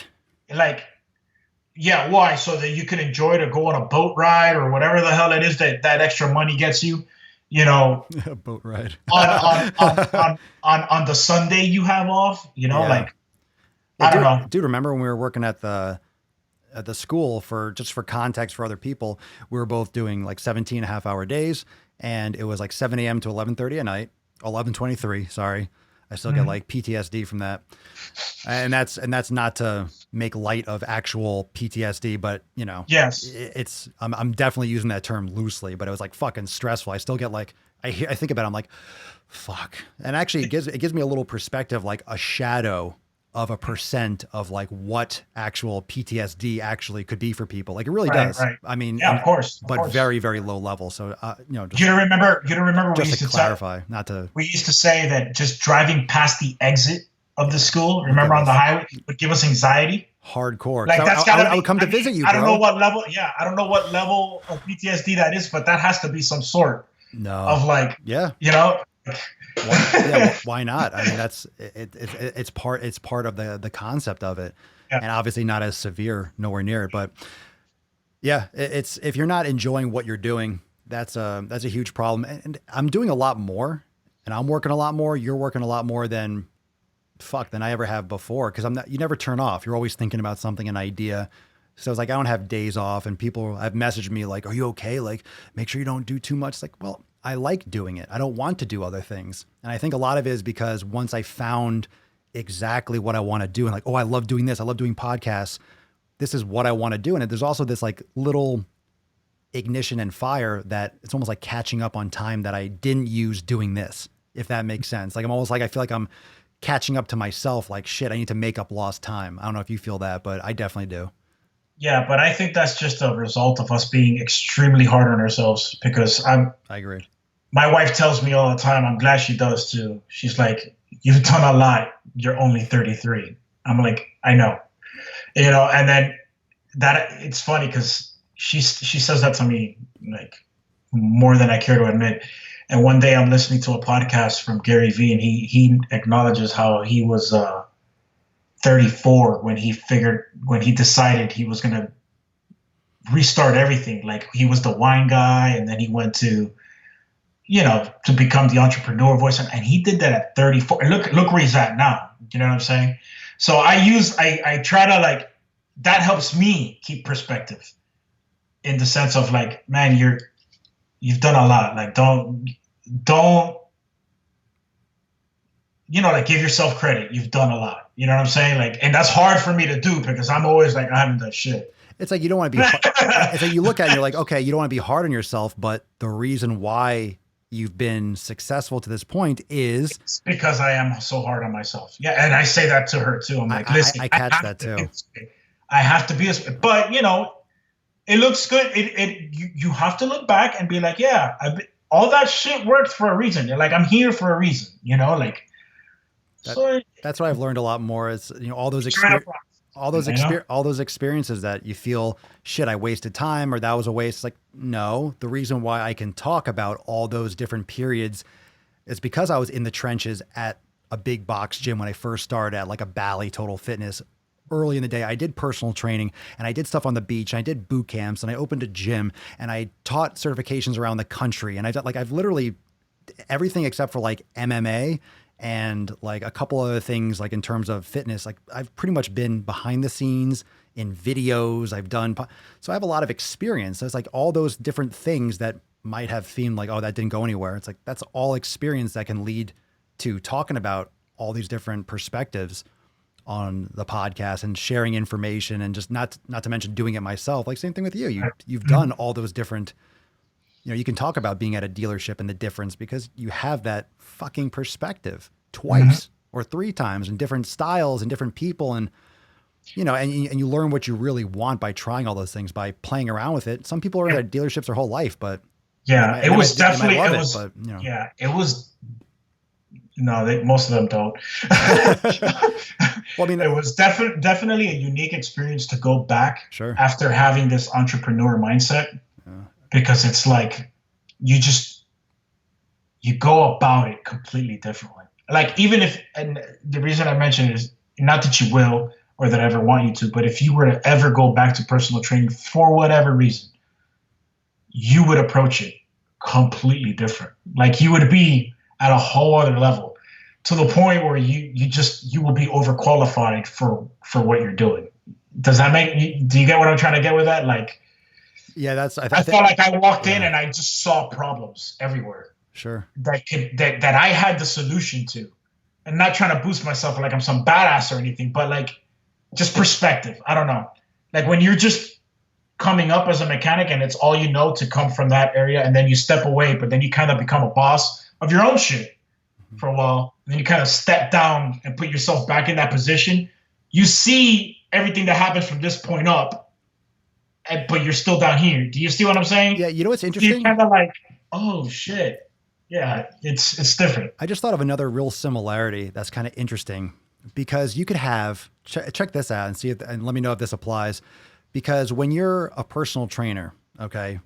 why? So that you can enjoy to go on a boat ride or whatever the hell it is that extra money gets you. You know, a boat ride on the Sunday you have off, you know, I don't know. Dude, remember when we were working at the school, for context for other people, we were both doing like 17.5-hour days, and it was like 7 a.m. to 11:30 at night, 11:23. Sorry. I still get like PTSD from that. And that's not to make light of actual PTSD, but you know, yes, I'm definitely using that term loosely, but it was like fucking stressful. I still get like, I think about it, I'm like, fuck. And actually it gives me a little perspective, like a shadow of a percent of like what actual PTSD actually could be for people. Like it really does. Right. I mean, yeah, of course, but very, very low level. So, you know, you don't remember just to clarify, we used to say that just driving past the exit of the school, remember on the highway, would give us anxiety. Hardcore. Like that's gotta I would come to visit you, bro. I don't know what level. Yeah. I don't know what level of PTSD that is, but that has to be some sort. No. of like, Yeah. you know, Why not? I mean, it's part of the concept of it, yeah, and obviously not as severe, nowhere near it. But yeah, it's if you're not enjoying what you're doing, that's a huge problem. And I'm doing a lot more, and I'm working a lot more. You're working a lot more than I ever have before, because I'm not. You never turn off. You're always thinking about something, an idea. So it's like I don't have days off, and people have messaged me like, "Are you okay? Like, make sure you don't do too much." It's like, well, I like doing it. I don't want to do other things, and I think a lot of it is because once I found exactly what I want to do, and like, oh, I love doing this. I love doing podcasts. This is what I want to do, and there's also this like little ignition and fire that it's almost like catching up on time that I didn't use doing this. If that makes sense. Like I'm almost like I feel like I'm catching up to myself. Like shit, I need to make up lost time. I don't know if you feel that, but I definitely do. yeah. But I think that's just a result of us being extremely hard on ourselves because I agree. my wife tells me all the time, I'm glad she does too. She's like, you've done a lot. You're only 33. I'm like, I know, and then that it's funny because she says that to me like more than I care to admit. And one day I'm listening to a podcast from Gary Vee, and he acknowledges how he was 34 when he decided he was going to restart everything. Like he was the wine guy, and then he went to to become the entrepreneur voice, and he did that at 34. And look where he's at now. You know what I'm saying? So I try to like that helps me keep perspective in the sense of like, man, you've done a lot. Like don't like give yourself credit. You've done a lot. You know what I'm saying? Like, and that's hard for me to do because I'm always like, I haven't done shit. It's like you don't want to be. It's like you look at it and you're like, okay, you don't want to be hard on yourself, but the reason why you've been successful to this point is it's because I am so hard on myself. Yeah, and I say that to her too. I'm like, listen, I catch that too. I have to be, but it looks good. You have to look back and be like, yeah, all that shit worked for a reason. You're like, I'm here for a reason. Like. That's what I've learned a lot more is all those experiences that you feel shit, I wasted time or that was a waste. It's like, no, the reason why I can talk about all those different periods is because I was in the trenches at a big box gym when I first started at like a Bally Total Fitness early in the day. I did personal training and I did stuff on the beach. And I did boot camps and I opened a gym and I taught certifications around the country. And I've literally everything except for like MMA and like a couple other things, like in terms of fitness, like I've pretty much been behind the scenes in videos I've done. So I have a lot of experience. So it's like all those different things that might have seemed like, oh, that didn't go anywhere. It's like, that's all experience that can lead to talking about all these different perspectives on the podcast and sharing information and just not to mention doing it myself. Like same thing with you. You've done all those different, you can talk about being at a dealership and the difference because you have that fucking perspective twice or three times and different styles and different people. And, and you learn what you really want by trying all those things, by playing around with it. Some people are at dealerships their whole life, but yeah, it was definitely, most of them don't. Well, I mean, it was definitely a unique experience to go back after having this entrepreneur mindset. Because it's like you go about it completely differently. Like even if, and the reason I mention it is not that you will or that I ever want you to, but if you were to ever go back to personal training for whatever reason, you would approach it completely different. Like you would be at a whole other level to the point where you will be overqualified for what you're doing. Does that do you get what I'm trying to get with that? Like, yeah, I felt like I walked in and I just saw problems everywhere. Sure. That I had the solution to, and not trying to boost myself like I'm some badass or anything, but like just perspective. I don't know. Like when you're just coming up as a mechanic and it's all you know to come from that area, and then you step away, but then you kind of become a boss of your own shit for a while, and then you kind of step down and put yourself back in that position. You see everything that happens from this point up. But you're still down here. Do you see what I'm saying? Yeah, you know what's interesting? You're kind of like, oh shit. Yeah, it's different. I just thought of another real similarity that's kind of interesting because you could have check this out and see if, and let me know if this applies. Because when you're a personal trainer, okay,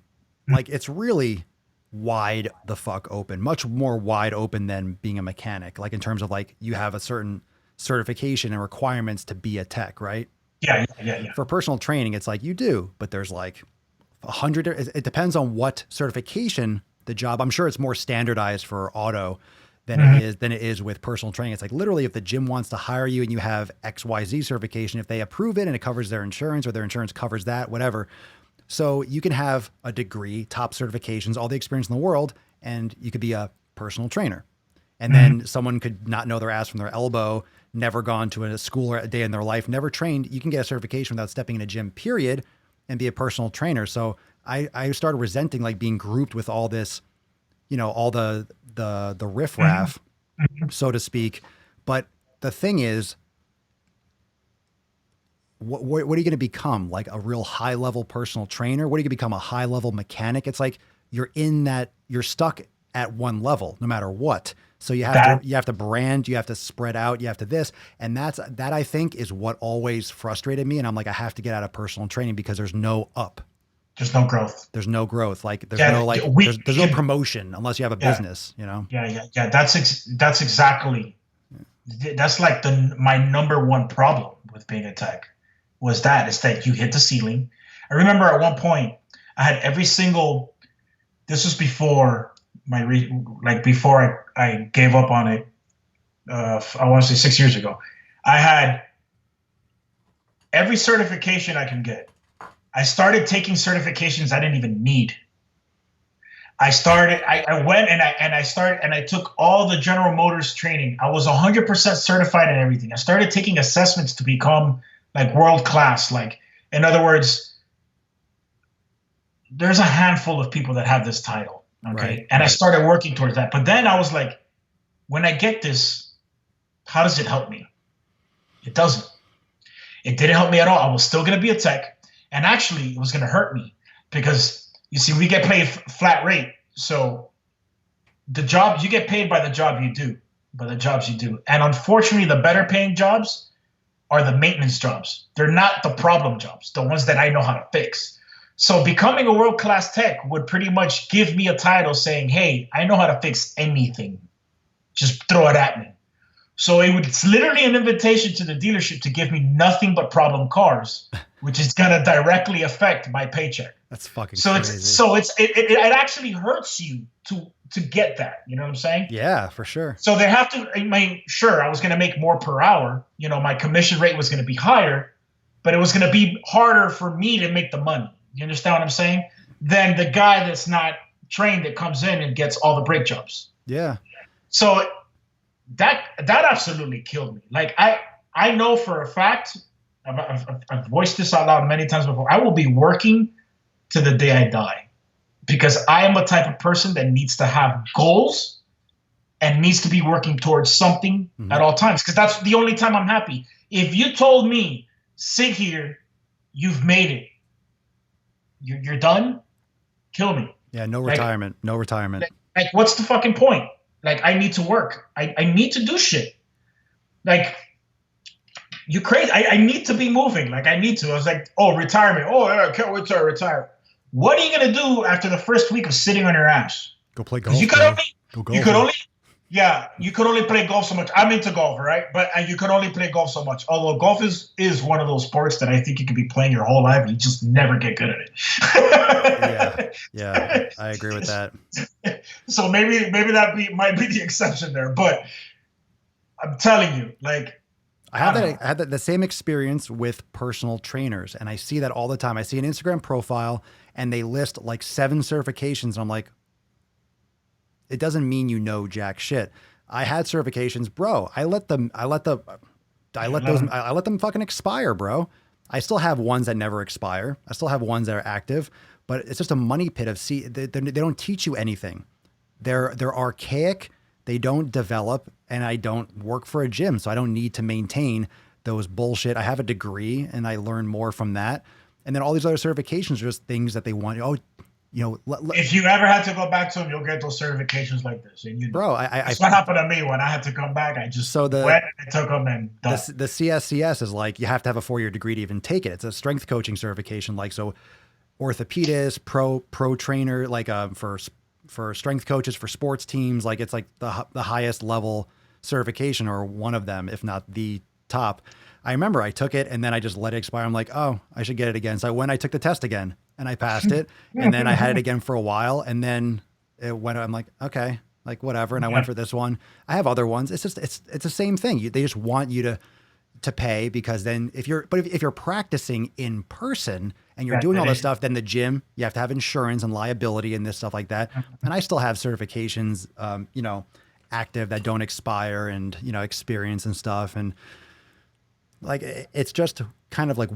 like it's really wide the fuck open, much more wide open than being a mechanic. Like in terms of like you have a certain certification and requirements to be a tech, right? Yeah. For personal training, it's like you do, but there's like 100. It depends on what certification the job. I'm sure it's more standardized for auto than it is with personal training. It's like literally if the gym wants to hire you and you have XYZ certification, if they approve it and it covers their insurance or their insurance covers that, whatever. So you can have a degree, top certifications, all the experience in the world, and you could be a personal trainer. And then someone could not know their ass from their elbow, never gone to a school or a day in their life, never trained. You can get a certification without stepping in a gym, period, and be a personal trainer. So I started resenting like being grouped with all this, all the riffraff, so to speak. But the thing is, what are you going to become? Like a real high level personal trainer? What are you going to become? A high level mechanic? It's like you're stuck at one level no matter what. So you have to brand, you have to spread out, you have to this. And that I think is what always frustrated me. And I'm like, I have to get out of personal training because there's no up. There's no growth. There's no growth. Like there's no promotion unless you have a business, Yeah. That's exactly, that's like my number one problem with being a tech is that you hit the ceiling. I remember at one point I had this was before before I gave up on it. I want to say 6 years ago, I had every certification I can get. I started taking certifications I didn't even need. I went and I took all the General Motors training. I was 100% certified in everything. I started taking assessments to become like world class. Like, in other words, there's a handful of people that have this title. Okay. I started working towards that. But then I was like, when I get this, how does it help me? It doesn't. It didn't help me at all. I was still going to be a tech. And actually, it was going to hurt me because, you see, we get paid flat rate. So you get paid by the job you do, by the jobs you do. And unfortunately, the better paying jobs are the maintenance jobs. They're not the problem jobs, the ones that I know how to fix. So becoming a world-class tech would pretty much give me a title saying, hey, I know how to fix anything. Just throw it at me. So it's literally an invitation to the dealership to give me nothing but problem cars, which is going to directly affect my paycheck. That's fucking crazy. It actually hurts you to get that. You know what I'm saying? Yeah, for sure. So they have to, sure, I was going to make more per hour. My commission rate was going to be higher, but it was going to be harder for me to make the money. You understand what I'm saying? Than the guy that's not trained that comes in and gets all the brake jobs. Yeah. So that absolutely killed me. Like I know for a fact, I've voiced this out loud many times before. I will be working to the day I die because I am a type of person that needs to have goals and needs to be working towards something at all times because that's the only time I'm happy. If you told me, sit here, you've made it, you're done, kill me. Yeah, no retirement. Like, what's the fucking point? Like, I need to work. I need to do shit. Like, you crazy. I need to be moving. Like, I need to. I was like, oh, retirement. Oh, yeah, I can't wait till I retire. What are you going to do after the first week of sitting on your ass? Go play golf. You could only play golf so much. I'm into golf, right? But you could only play golf so much. Although golf is one of those sports that I think you could be playing your whole life and you just never get good at it. Yeah, I agree with that. So maybe that might be the exception there. But I'm telling you, like, I had the same experience with personal trainers, and I see that all the time. I see an Instagram profile and they list like 7 certifications, and I'm like, it doesn't mean you know jack shit. I had certifications, bro. I let them fucking expire, bro. I still have ones that never expire. I still have ones that are active, but it's just a money pit of they don't teach you anything. They're archaic. They don't develop, and I don't work for a gym, so I don't need to maintain those bullshit. I have a degree and I learn more from that. And then all these other certifications are just things that they want. Oh, if you ever had to go back to them, you'll get those certifications like this. And bro, that's what happened to me when I had to come back. I just went and I took them and done. The CSCS is like, you have to have a 4-year degree to even take it. It's a strength coaching certification. Like, so orthopedist, pro trainer, like for for strength coaches, for sports teams. Like it's like the highest level certification, or one of them, if not the top. I remember I took it and then I just let it expire. I'm like, oh, I should get it again. So I took the test again and I passed it, and then I had it again for a while, and then it went. I'm like, okay, like whatever. And I went for this one. I have other ones. It's just it's the same thing. They just want you to pay, because then if you're practicing in person and you're doing all this stuff, then the gym, you have to have insurance and liability and this stuff like that. And I still have certifications, active that don't expire, and, experience and stuff. And like, it's just kind of like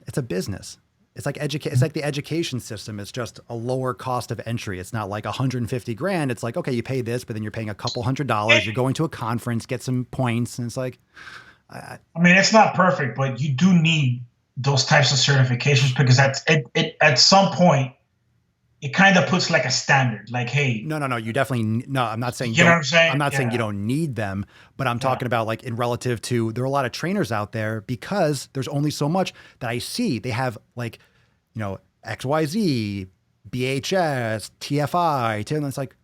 it's a business. It's like it's like the education system. It's just a lower cost of entry. It's not like 150 grand. It's like, okay, you pay this, but then you're paying a couple $100s. You're going to a conference, get some points. And it's like, I mean, it's not perfect, but you do need those types of certifications, because at some point it kind of puts like a standard, like, hey, no, you definitely, no, I'm not saying, you know what I'm saying? I'm not saying you don't need them, but I'm talking about like in relative to, there are a lot of trainers out there, because there's only so much that I see. They have like, XYZ, BHS, TFI, and it's like,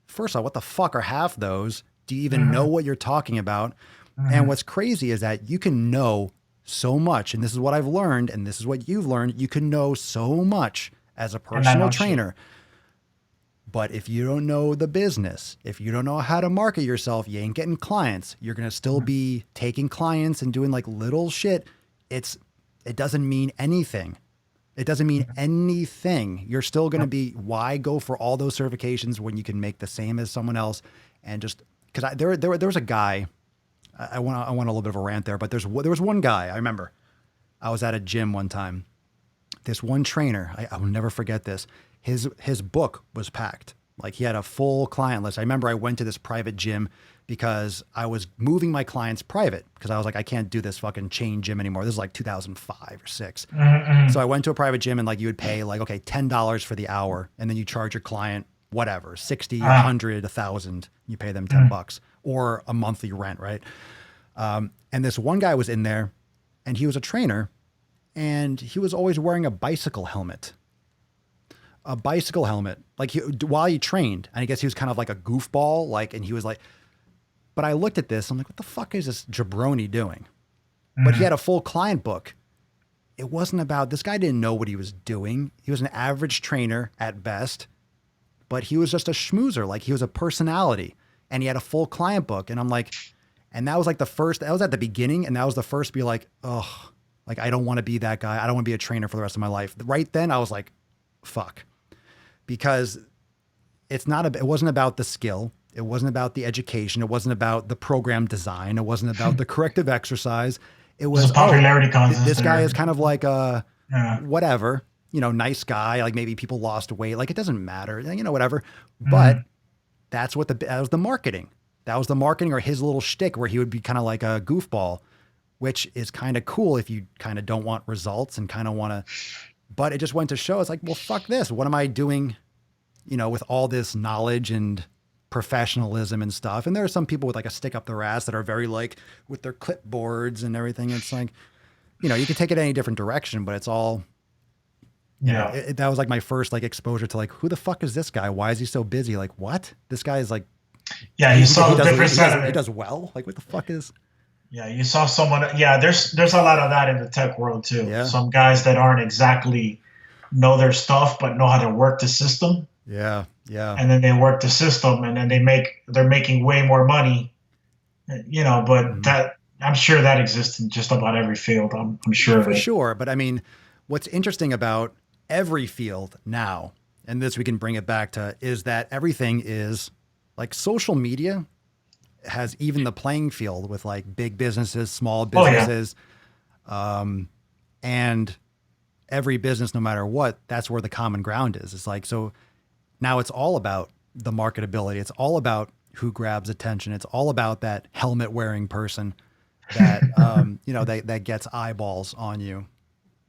first of all, what the fuck are half those? Do you even know what you're talking about? And what's crazy is that you can know so much, and this is what I've learned, and this is what you've learned. You can know so much as a personal trainer. But if you don't know the business, if you don't know how to market yourself, you ain't getting clients. You're going to still be taking clients and doing like little shit. It doesn't mean anything. It doesn't mean anything. You're still going to be, why go for all those certifications when you can make the same as someone else? And just, because there was a guy, I want a little bit of a rant there, but there was one guy. I remember I was at a gym one time. This one trainer, I will never forget this. His book was packed. Like, he had a full client list. I remember I went to this private gym because I was moving my clients private, because I was like, I can't do this fucking chain gym anymore. This is like 2005 or 6. So I went to a private gym, and like, you would pay like, okay, $10 for the hour, and then you charge your client whatever, 60, 100, 1,000. You pay them $10 or a monthly rent, right? And this one guy was in there, and he was a trainer, and he was always wearing a bicycle helmet. Like, while he trained. And I guess he was kind of like a goofball, like, and he was like, but I looked at this, I'm like, what the fuck is this jabroni doing? But he had a full client book. It wasn't about, this guy didn't know what he was doing. He was an average trainer at best, but he was just a schmoozer. Like, he was a personality, and he had a full client book. And I'm like, and that was like that was at the beginning. And that was the first to be like, oh, like, I don't want to be that guy. I don't want to be a trainer for the rest of my life. Right then I was like, fuck, because it wasn't about the skill. It wasn't about the education. It wasn't about the program design. It wasn't about the corrective exercise. It was a popularity contest. This guy is kind of like a whatever, nice guy. Like, maybe people lost weight. Like, it doesn't matter, whatever. But that was the marketing. That was the marketing, or his little shtick, where he would be kind of like a goofball, which is kind of cool if you kind of don't want results and kind of want to. But it just went to show, it's like, well, fuck this. What am I doing, with all this knowledge and professionalism and stuff? And there are some people with like a stick up their ass that are very like with their clipboards and everything. It's like, you can take it any different direction, but it's all, that was like my first like exposure to like, who the fuck is this guy? Why is he so busy? Like, what? This guy is like, you saw the different side of it. He does well. Like, what the fuck is? Yeah, you saw someone. Yeah, there's a lot of that in the tech world too. Yeah. Some guys that aren't exactly know their stuff, but know how to work the system. Yeah. And then they work the system, and then they're making way more money. But that, I'm sure that exists in just about every field. I'm sure. For sure. But I mean, what's interesting about every field now, and this we can bring it back to, is that everything is like social media has even the playing field with like big businesses, small businesses, and every business, no matter what, that's where the common ground is. It's like, so now it's all about the marketability. It's all about who grabs attention. It's all about that helmet wearing person that, that gets eyeballs on you.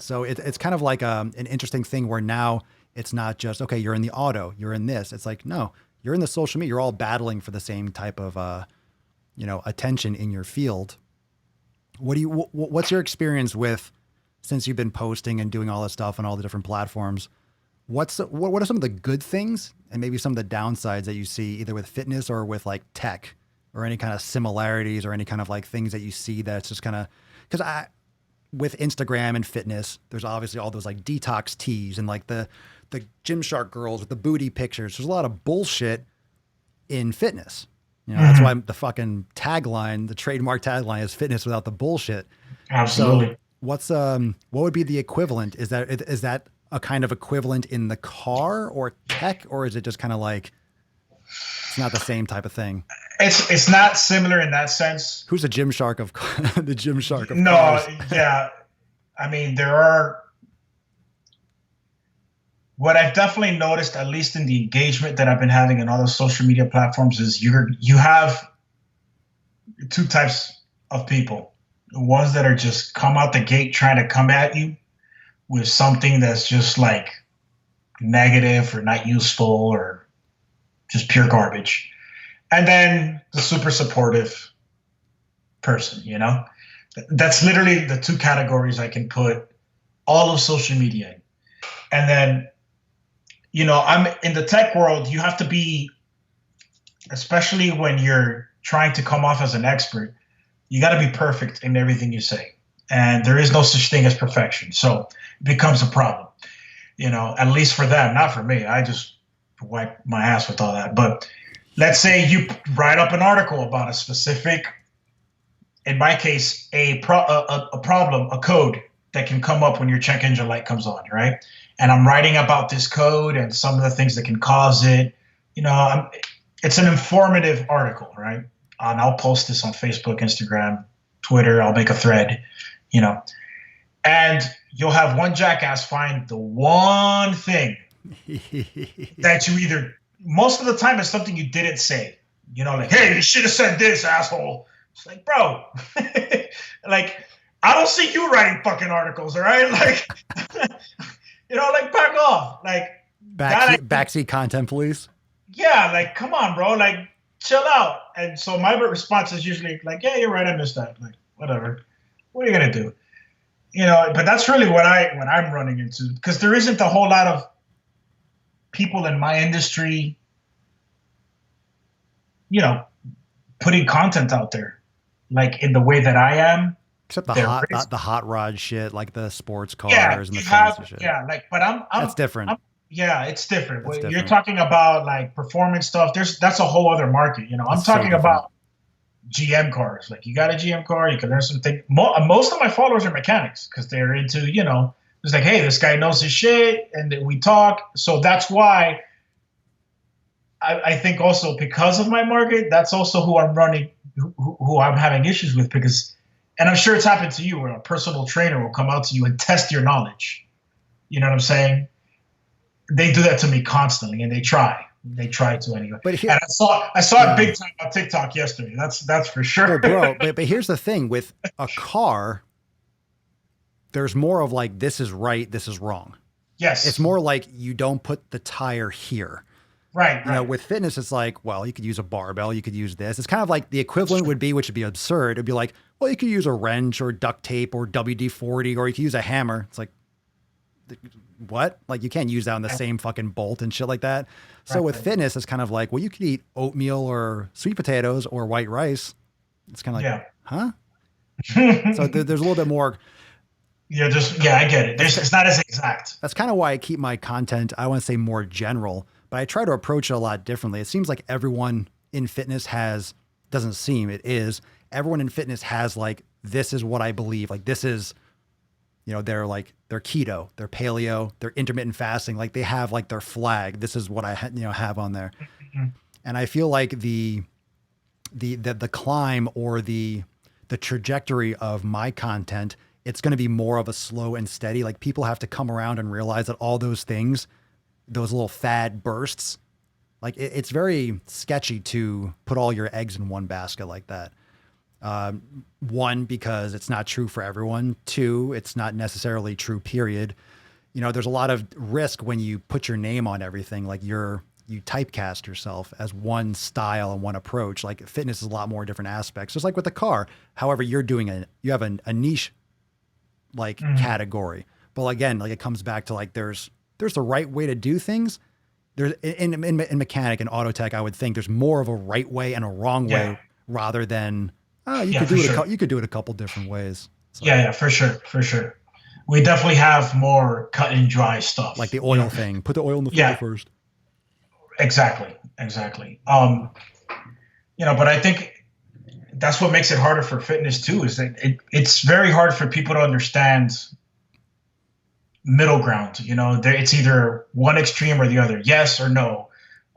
So it's kind of like an interesting thing where now it's not just, okay, you're in the auto, you're in this. It's like, no, you're in the social media. You're all battling for the same type of, attention in your field. What's your experience with, since you've been posting and doing all this stuff on all the different platforms, what are some of the good things and maybe some of the downsides that you see either with fitness or with like tech or any kind of similarities or any kind of like things that you see that's just kind of, because with Instagram and fitness, there's obviously all those like detox teas and like the Gymshark girls with the booty pictures. There's a lot of bullshit in fitness. You know, that's why the fucking tagline, the trademark tagline is fitness without the bullshit. Absolutely. So what would be the equivalent? Is that a kind of equivalent in the car or tech, or is it just kind of like, it's not the same type of thing? It's not similar in that sense. Who's the Gymshark of the Gymshark of No, cars? yeah. I mean, what I've definitely noticed, at least in the engagement that I've been having in all the social media platforms, is you have two types of people. The ones that are just come out the gate trying to come at you with something that's just like negative or not useful or just pure garbage. And then the super supportive person, you know? That's literally the two categories I can put all of social media in. And then, you know, I'm in the tech world, you have to be, especially when you're trying to come off as an expert, you got to be perfect in everything you say. And there is no such thing as perfection. So it becomes a problem, you know, at least for them, not for me. I just wipe my ass with all that. But let's say you write up an article about a specific, in my case, a problem, a code that can come up when your check engine light comes on, right? And I'm writing about this code and some of the things that can cause it. You know, it's an informative article, right? And I'll post this on Facebook, Instagram, Twitter. I'll make a thread, you know. And you'll have one jackass find the one thing that you either, most of the time it's something you didn't say. You know, like, hey, you should have said this, asshole. It's like, bro, like, I don't see you writing fucking articles, all right? Like, you know, like, back off. Like, backseat content police. Yeah, like, come on, bro. Like, chill out. And so my response is usually like, yeah, you're right, I missed that. Like, whatever. What are you gonna do? You know, but that's really what I'm running into, because there isn't a whole lot of people in my industry, you know, putting content out there, like in the way that I am. Except the hot rod shit, like the sports cars and the fancy shit. Yeah, like, but that's different. Yeah, it's different. You're talking about like performance stuff. That's a whole other market. You know, I'm talking about GM cars. Like, you got a GM car, you can learn something. Most of my followers are mechanics because they're into, you know, it's like, hey, this guy knows his shit, and we talk. So that's why I think also because of my market, that's also who I'm running, who I'm having issues with, because, and I'm sure it's happened to you, where a personal trainer will come out to you and test your knowledge. You know what I'm saying? They do that to me constantly, and they try to anyway. But and I saw it big time on TikTok yesterday. That's for sure, bro. But here's the thing with a car. There's more of like, this is right, this is wrong. Yes, it's more like you don't put the tire here. Right. You know, with fitness, it's like, well, you could use a barbell, you could use this. It's kind of like the equivalent would be, which would be absurd. It'd be like, well, you could use a wrench or duct tape or WD-40, or you could use a hammer. It's like, what? Like, you can't use that on the same fucking bolt and shit like that. So with fitness, it's kind of like, well, you could eat oatmeal or sweet potatoes or white rice. It's kind of like, huh? So there's a little bit more. I get it. It's not as exact. That's kind of why I keep my content, I want to say more general, but I try to approach it a lot differently. It seems like everyone in fitness everyone in fitness has like, this is what I believe. Like, this is, you know, they're keto, they're paleo, they're intermittent fasting. Like, they have like their flag. This is what I have on there. Mm-hmm. And I feel like the climb or the trajectory of my content, it's going to be more of a slow and steady. Like, people have to come around and realize that all those things, those little fad bursts, like it's very sketchy to put all your eggs in one basket like that. One, because it's not true for everyone. Two, it's not necessarily true, period. You know, there's a lot of risk when you put your name on everything. Like, you typecast yourself as one style and one approach. Like, fitness is a lot more different aspects, just like with the car. However, you have a niche like category, but again, like, it comes back to like, there's there's a right way to do things. There's in mechanic and auto tech, I would think there's more of a right way and a wrong way rather than you could do it a couple different ways. So, yeah, for sure. We definitely have more cut and dry stuff, like the oil thing. Put the oil in the filter first. Exactly. But I think that's what makes it harder for fitness too. Is that it's very hard for people to understand middle ground. It's either one extreme or the other, yes or no.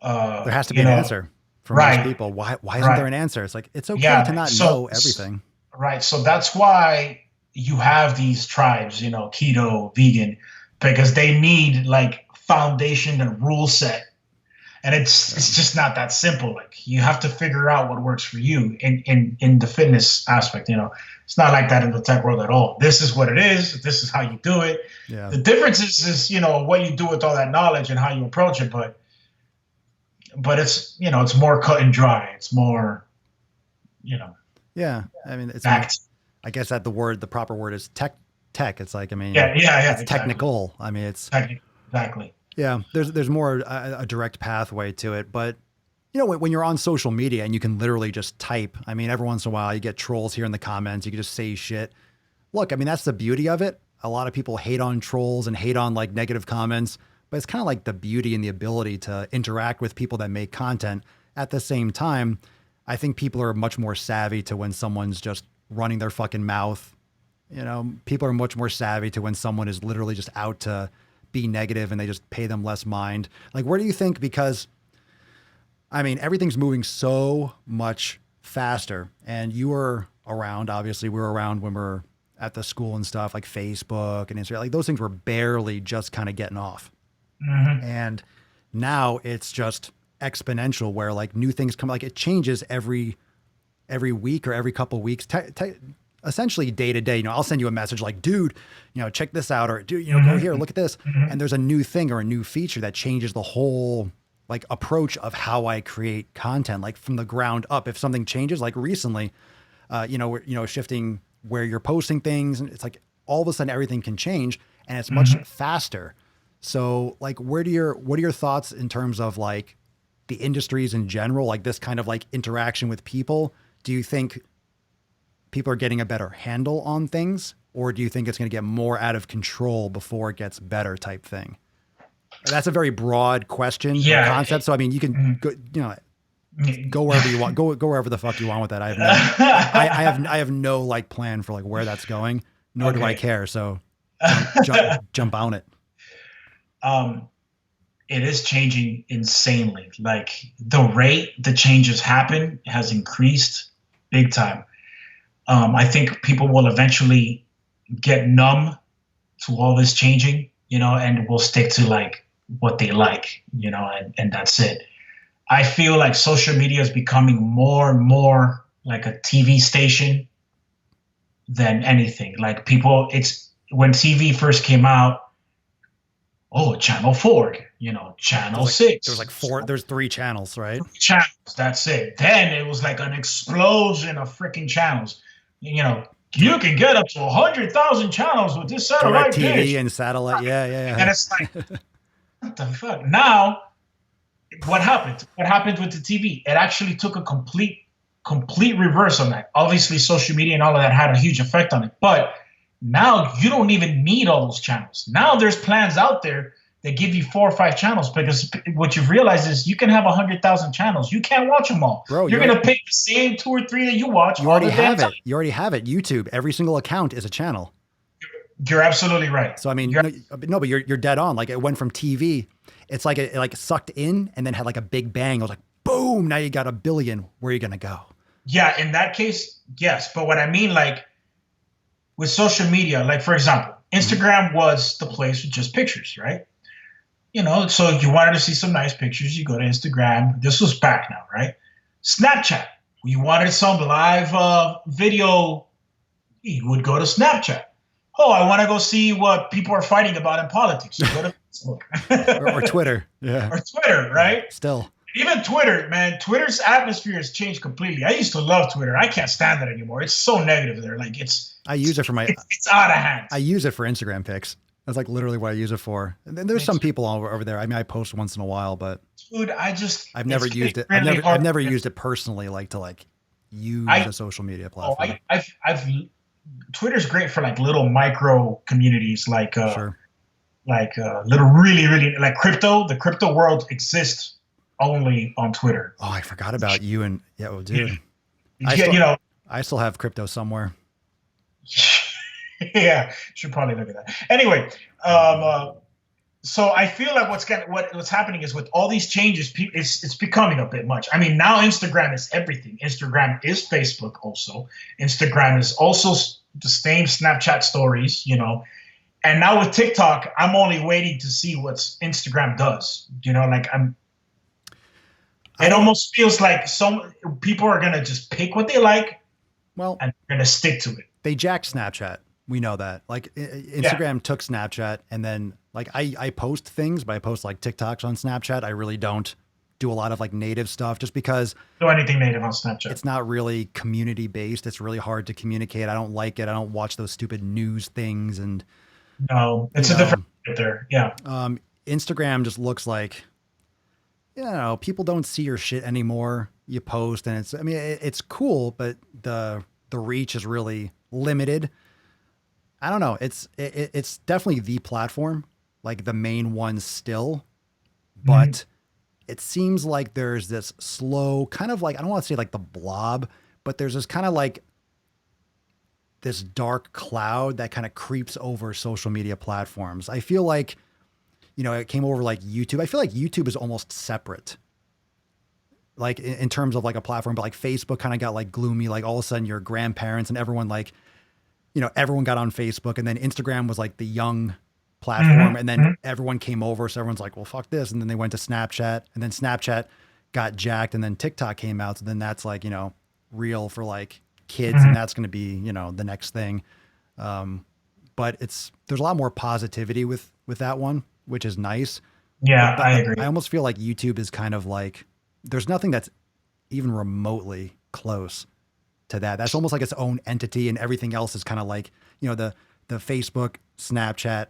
There has to be an answer for most people. Why isn't there an answer? It's like, it's okay to not know everything. Right. So that's why you have these tribes, keto, vegan, because they need like foundation and rule set. And it's just not that simple. Like you have to figure out what works for you in the fitness aspect. It's not like that in the tech world at all. This is what it is. This is how you do it. Yeah. The difference is what you do with all that knowledge and how you approach it. But it's, it's more cut and dry. It's more, Yeah. I mean, it's fact. I guess that the proper word is tech. It's like, I mean, yeah, it's exactly. technical. I mean, it's exactly. Yeah. There's more a direct pathway to it, but when you're on social media and you can literally just type, I mean, every once in a while you get trolls here in the comments. You can just say shit. Look, I mean, that's the beauty of it. A lot of people hate on trolls and hate on like negative comments, but it's kind of like the beauty and the ability to interact with people that make content. At the same time, I think people are much more savvy to when someone's just running their fucking mouth. People are much more savvy to when someone is literally just out to be negative and they just pay them less mind. Like, where do you think, because I mean, everything's moving so much faster, and you were around, obviously we were around when we were at the school and stuff, like Facebook and Instagram, like those things were barely just kind of getting off. Mm-hmm. And now it's just exponential where like new things come, like it changes every week or every couple of weeks, essentially day to day. I'll send you a message like, dude, check this out, or dude, go here, look at this. Mm-hmm. And there's a new thing or a new feature that changes the whole like approach of how I create content, like from the ground up. If something changes, like recently, shifting where you're posting things, and it's like all of a sudden everything can change and it's much faster. So like, what are your thoughts in terms of like the industries in general, like this kind of like interaction with people? Do you think people are getting a better handle on things, or do you think it's going to get more out of control before it gets better type thing? That's a very broad question or concept. So, I mean, you can go, go wherever you want, go wherever the fuck you want with that. I have no like plan for like where that's going, nor do I care. So jump on it. It is changing insanely. Like the rate the changes happen has increased big time. I think people will eventually get numb to all this changing, and will stick to like what they like, and that's it. I feel like social media is becoming more and more like a TV station than anything. Like people, when TV first came out, channel 4, channel 6. There was like 4, there's 3 channels, right? 3 channels, that's it. Then it was like an explosion of freaking channels. You can get up to 100,000 channels with this satellite TV dish. and satellite. Yeah. And it's like, what the fuck? Now, what happened? What happened with the TV? It actually took a complete reverse on that. Obviously, social media and all of that had a huge effect on it. But now you don't even need all those channels. Now there's plans out there that give you 4 or 5 channels, because what you've realized is you can have 100,000 channels. You can't watch them all. Bro, you're going to pick the same 2 or 3 that you watch. You already have it. You already have it. YouTube, every single account is a channel. You're absolutely right. So, I mean, but you're dead on. Like it went from TV. It's like it like sucked in and then had like a big bang. It was like, boom, now you got 1 billion. Where are you going to go? Yeah, in that case, yes. But what I mean, like with social media, like for example, Instagram was the place with just pictures, right? So if you wanted to see some nice pictures, you go to Instagram. This was back now, right? Snapchat. You wanted some live video, you would go to Snapchat. Oh, I want to go see what people are fighting about in politics. You go to Facebook. or Twitter. Yeah. Or Twitter, right? Still. Even Twitter, man. Twitter's atmosphere has changed completely. I used to love Twitter. I can't stand it anymore. It's so negative there. Like I use it for it's out of hand. I use it for Instagram pics. That's like literally what I use it for. And then there's some people over there. I mean, I post once in a while, but Dude, I've never used it. Really I've never used it personally, like to like use a social media platform. I've Twitter's great for like little micro communities, like Sure. little really like crypto. The crypto world exists only on Twitter. Oh, I forgot about you and yeah, well, dude. I still have crypto somewhere. Yeah, should probably look at that. Anyway, so I feel like what's happening is with all these changes, it's becoming a bit much. I mean, now Instagram is everything. Instagram is Facebook also. Instagram is also the same Snapchat stories, And now with TikTok, I'm only waiting to see what Instagram does. Like it almost feels like some people are gonna just pick what they like, and they're gonna stick to it. They jacked Snapchat. We know that. Like Instagram took Snapchat, and then like I post things, but I post like TikToks on Snapchat. I really don't do a lot of like native stuff just because do anything native on Snapchat. It's not really community based. It's really hard to communicate. I don't like it. I don't watch those stupid news things. And no, it's a different there. Yeah. Instagram just looks like, people don't see your shit anymore. You post and it's cool, but the reach is really limited. I don't know. It's definitely the platform, like the main one still, but it seems like there's this slow kind of like, I don't want to say like the blob, but there's this kind of like this dark cloud that kind of creeps over social media platforms. I feel like, it came over like YouTube. I feel like YouTube is almost separate, like in terms of like a platform, but like Facebook kind of got like gloomy, like all of a sudden your grandparents and everyone like, everyone got on Facebook, and then Instagram was like the young platform, and then everyone came over. So everyone's like, well, fuck this. And then they went to Snapchat, and then Snapchat got jacked, and then TikTok came out. So then that's like, real for like kids, and that's going to be, the next thing. But there's a lot more positivity with that one, which is nice. Yeah, I agree. I almost feel like YouTube is kind of like, there's nothing that's even remotely close to that. That's almost like its own entity, and everything else is kind of like, the Facebook, Snapchat,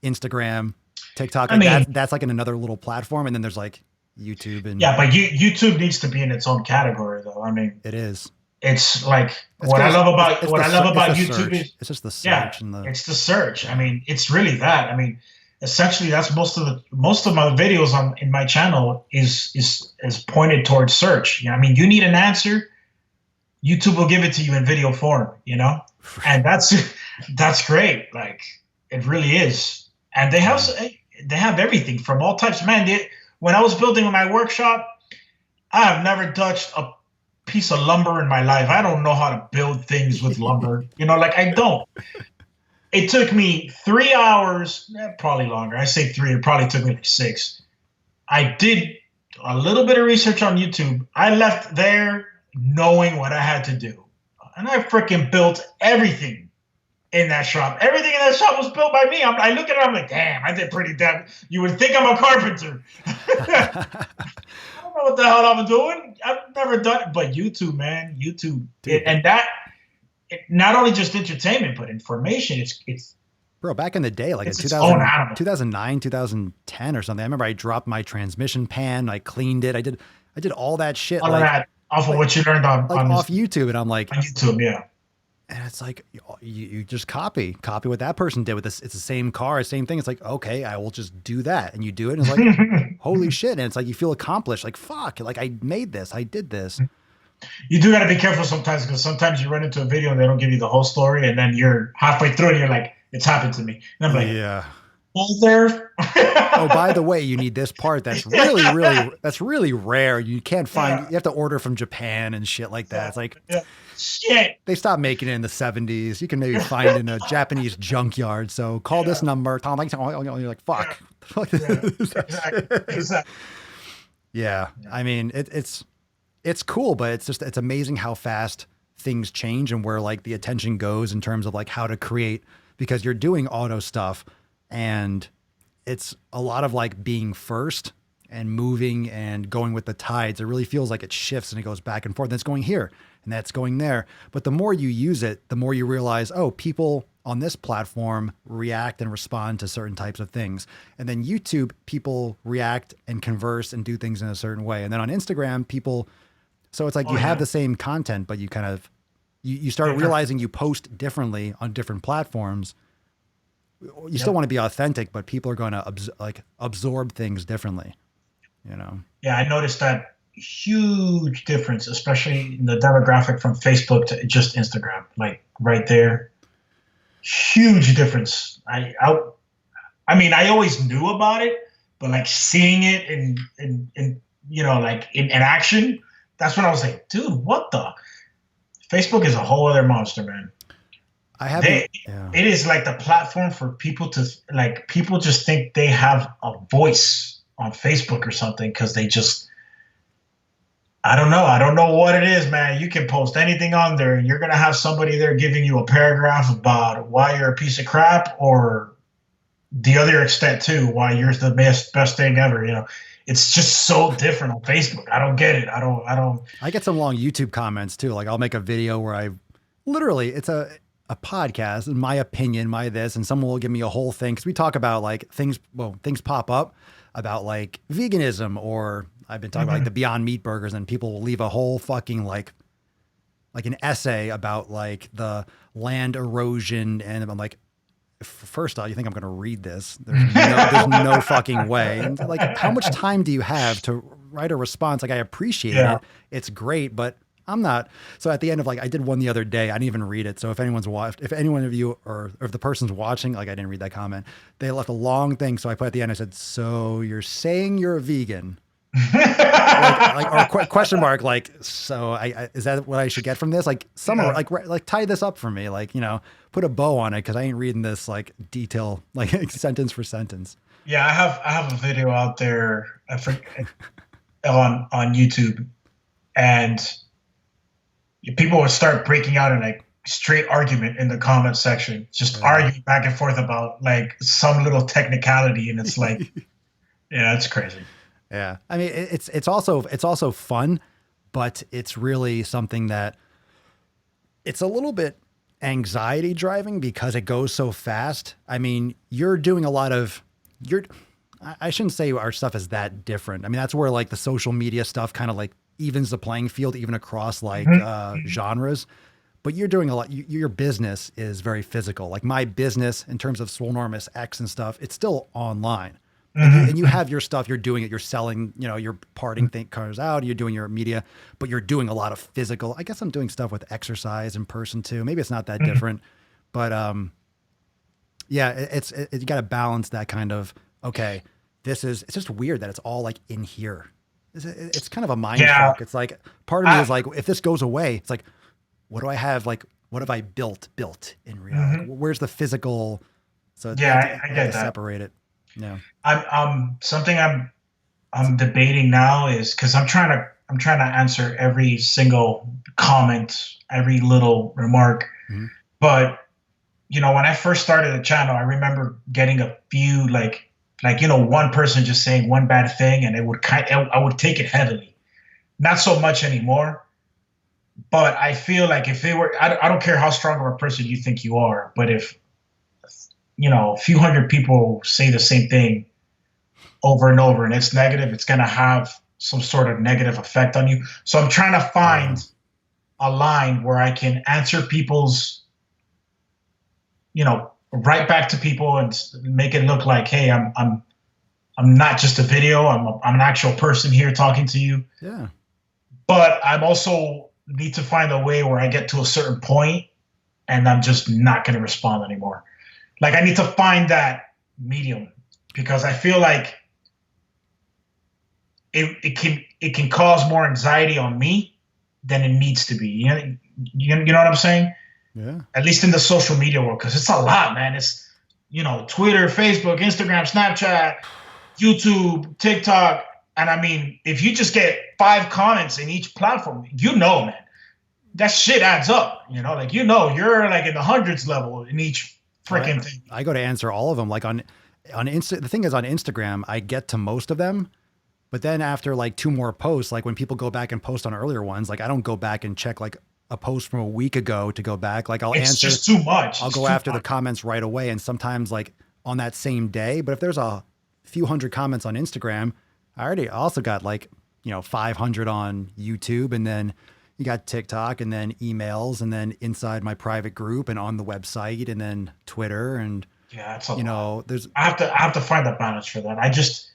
Instagram, TikTok. That's like in another little platform. And then there's like YouTube and but YouTube needs to be in its own category though. I mean, it is. It's like what I love about YouTube is it's just the search it's the search. I mean, it's really that. I mean, essentially that's most of my videos in my channel is pointed towards search. I mean, you need an answer, YouTube will give it to you in video form, and that's great. Like it really is. And they have everything from all types. Man, when I was building my workshop, I have never touched a piece of lumber in my life. I don't know how to build things with lumber. Like I don't. It took me 3 hours, probably longer. I say 3, it probably took me like 6. I did a little bit of research on YouTube. I left there knowing what I had to do. And I freaking built everything in that shop. Everything in that shop was built by me. I look at it, I'm like, damn, I did pretty damn. You would think I'm a carpenter. I don't know what the hell I'm doing. I've never done it. But YouTube, man, YouTube. Not only just entertainment, but information. It's bro, back in the day, like in 2009, 2010 or something. I remember I dropped my transmission pan. I cleaned it. I did all that shit. All that off of what you learned on off YouTube. And I'm like, on YouTube, yeah. And it's like, you just copy what that person did with this. It's the same car, same thing. It's like, okay, I will just do that. And you do it. And it's like, holy shit. And it's like, you feel accomplished. Like, fuck, like I made this. I did this. You do got to be careful sometimes, because sometimes you run into a video and they don't give you the whole story. And then you're halfway through and you're like, it's happened to me. And I'm like, yeah. Was there? Oh, by the way, you need this part. That's really rare. You can't find, you have to order from Japan and shit like that. It's like, shit. They stopped making it in the 70s. You can maybe find it in a Japanese junkyard. So call this number. You're like, fuck. Exactly. Yeah. I mean, it's cool, but it's amazing how fast things change and where like the attention goes in terms of like how to create, because you're doing auto stuff and it's a lot of like being first and moving and going with the tides. It really feels like it shifts and it goes back and forth. And it's going here and that's going there. But the more you use it, the more you realize, oh, people on this platform react and respond to certain types of things. And then YouTube, people react and converse and do things in a certain way. And then on Instagram, people, so it's like you have the same content, but you kind of, you start realizing you post differently on different platforms. You still want to be authentic, but people are going to absorb things differently, you know? Yeah, I noticed that huge difference, especially in the demographic from Facebook to just Instagram, like right there. Huge difference. I mean, I always knew about it, but like seeing it in you know, like in action, that's when I was like, dude, what the? Facebook is a whole other monster, man. It is like the platform for people to, like, people just think they have a voice on Facebook or something because they just, I don't know what it is, man. You can post anything on there and you're going to have somebody there giving you a paragraph about why you're a piece of crap, or the other extent too, why you're the best thing ever. You know, it's just so different on Facebook. I don't get it. I get some long YouTube comments too. Like I'll make a video where I literally, it's a podcast, in my opinion, my this, and someone will give me a whole thing. Cause we talk about like things pop up about like veganism, or I've been talking about like the Beyond Meat burgers, and people will leave a whole fucking like an essay about like the land erosion. And I'm like, first off, you think I'm going to read this? There's no fucking way. And like, how much time do you have to write a response? Like I appreciate it. It's great, but I'm not. So at the end of like, I did one the other day. I didn't even read it. So if anyone's watched, if any one of you, or if the person's watching, like I didn't read that comment, they left a long thing. So I put at the end, I said, so you're saying you're a vegan? or question mark, like, so is that what I should get from this? Like like tie this up for me, like, you know, put a bow on it, because I ain't reading this like detail, like sentence for sentence. Yeah, I have a video out there on YouTube, and people would start breaking out in like straight argument in the comment section, just arguing back and forth about like some little technicality, and it's like, yeah, it's crazy. Yeah. I mean, it's also fun, but it's really something that it's a little bit anxiety driving because it goes so fast. I mean, you're doing a lot of I shouldn't say our stuff is that different. I mean, that's where like the social media stuff kind of like evens the playing field, even across like genres, but you're doing a lot. Your business is very physical. Like my business in terms of Swolenormous X and stuff, it's still online. And you have your stuff, you're doing it, you're selling, you know, you're parting cars out, you're doing your media, but you're doing a lot of physical. I guess I'm doing stuff with exercise in person too. Maybe it's not that different, but yeah, you got to balance that kind of, okay, it's just weird that it's all like in here. It's kind of a mind fuck. It's like, part of me is like, if this goes away, it's like, what do I have? Like, what have I built in reality? Like, where's the physical? So I get that. Separate it. Yeah. Something I'm debating now is, because I'm trying to answer every single comment, every little remark. But you know, when I first started the channel, I remember getting a few like you know, one person just saying one bad thing, and I would take it heavily. Not so much anymore. But I feel like if they were, I don't care how strong of a person you think you are, but if, you know, a few hundred people say the same thing over and over and it's negative, it's going to have some sort of negative effect on you. So I'm trying to find a line where I can answer people's, you know, right back to people and make it look like, hey, I'm not just a video. I'm an actual person here talking to you. Yeah. But I'm also need to find a way where I get to a certain point and I'm just not going to respond anymore. Like I need to find that medium, because I feel like it can cause more anxiety on me than it needs to be. You know what I'm saying? Yeah. At least in the social media world, because it's a lot, man. It's, you know, Twitter, Facebook, Instagram, Snapchat, YouTube, TikTok. And I mean, if you just get 5 comments in each platform, you know, man, that shit adds up. You know, like, you know, you're like in the hundreds level in each freaking thing. I go to answer all of them. Like on the thing is, on Instagram, I get to most of them, but then after like 2 more posts, like when people go back and post on earlier ones, like I don't go back and check like a post from a week ago to go back. Like I'll It's answer, just too much. I'll It's go too after the much. comments right away. And sometimes like on that same day, but if there's a few hundred comments on Instagram, I also got like, 500 on YouTube, and then you got TikTok, and then emails, and then inside my private group and on the website, and then Twitter. And, Yeah, it's a lot. there's, I have to find the balance for that. I just,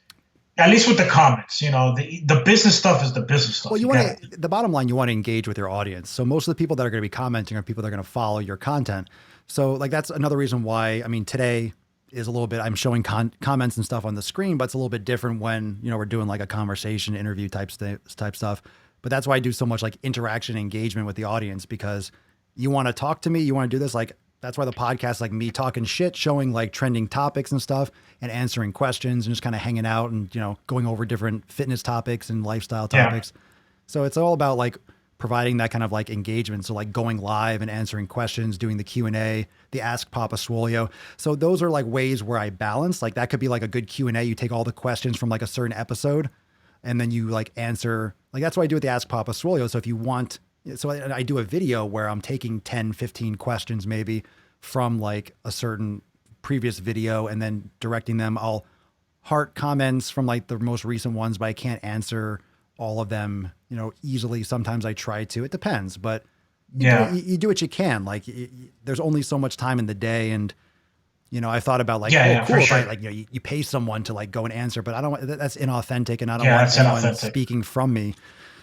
at least with the comments, the business stuff is the business stuff. well, you gotta- want to, the bottom line, you want to engage with your audience. So most of the people that are going to be commenting are people that are going to follow your content. So like, that's another reason why, I mean, today is a little bit, I'm showing comments and stuff on the screen, but it's a little bit different when, we're doing like a conversation interview type stuff. But that's why I do so much like interaction engagement with the audience, because you want to talk to me, you want to do this. Like, that's why the podcast is like me talking shit, showing like trending topics and stuff, and answering questions and just kind of hanging out and, going over different fitness topics and lifestyle topics. So it's all about like providing that kind of like engagement. So like going live and answering questions, doing the Q&A, the Ask Papa Swolio. So those are like ways where I balance. Like that could be like a good Q&A. You take all the questions from like a certain episode and then you like answer. Like that's what I do with the Ask Papa Swolio. So if you want, so I do a video where I'm taking 10, 15 questions maybe from like a certain previous video and then directing them. I'll heart comments from like the most recent ones, but I can't answer all of them, easily. Sometimes I try to. It depends, but you do what you can. Like there's only so much time in the day, and I thought about like, cool for if sure. I like you pay someone to like go and answer, but I don't. That's inauthentic, and I don't Yeah, want that's anyone inauthentic. speaking from me.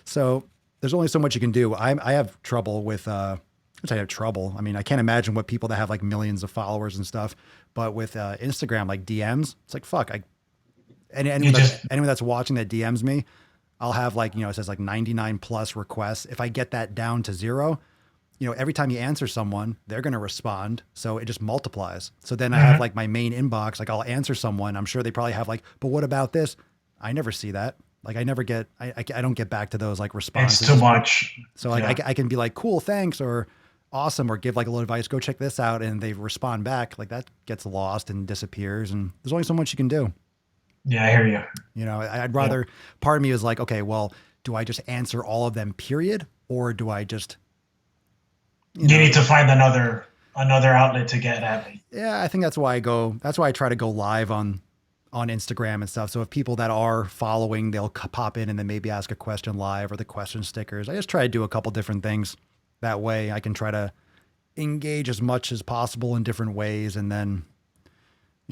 So there's only so much you can do. I have trouble with. Which I have trouble. I mean, I can't imagine what people that have like millions of followers and stuff, but with Instagram, like DMs, it's like fuck. Anyone that's watching that DMs me, I'll have like, it says like 99 plus requests. If I get that down to 0, every time you answer someone, they're going to respond. So it just multiplies. So then I have like my main inbox, like I'll answer someone. I'm sure they probably have like, but what about this? I never see that. Like I never get, I don't get back to those like responses. It's too much. So like I can be like, cool, thanks, or awesome, or give like a little advice, go check this out. And they respond back. Like that gets lost and disappears. And there's only so much you can do. Yeah, I hear you. I'd rather, part of me is like, okay, well, do I just answer all of them, period? Or do I just, You need to find another outlet to get at me. Yeah, I think that's why I try to go live on Instagram and stuff. So if people that are following, they'll pop in and then maybe ask a question live, or the question stickers. I just try to do a couple different things. That way I can try to engage as much as possible in different ways. And then,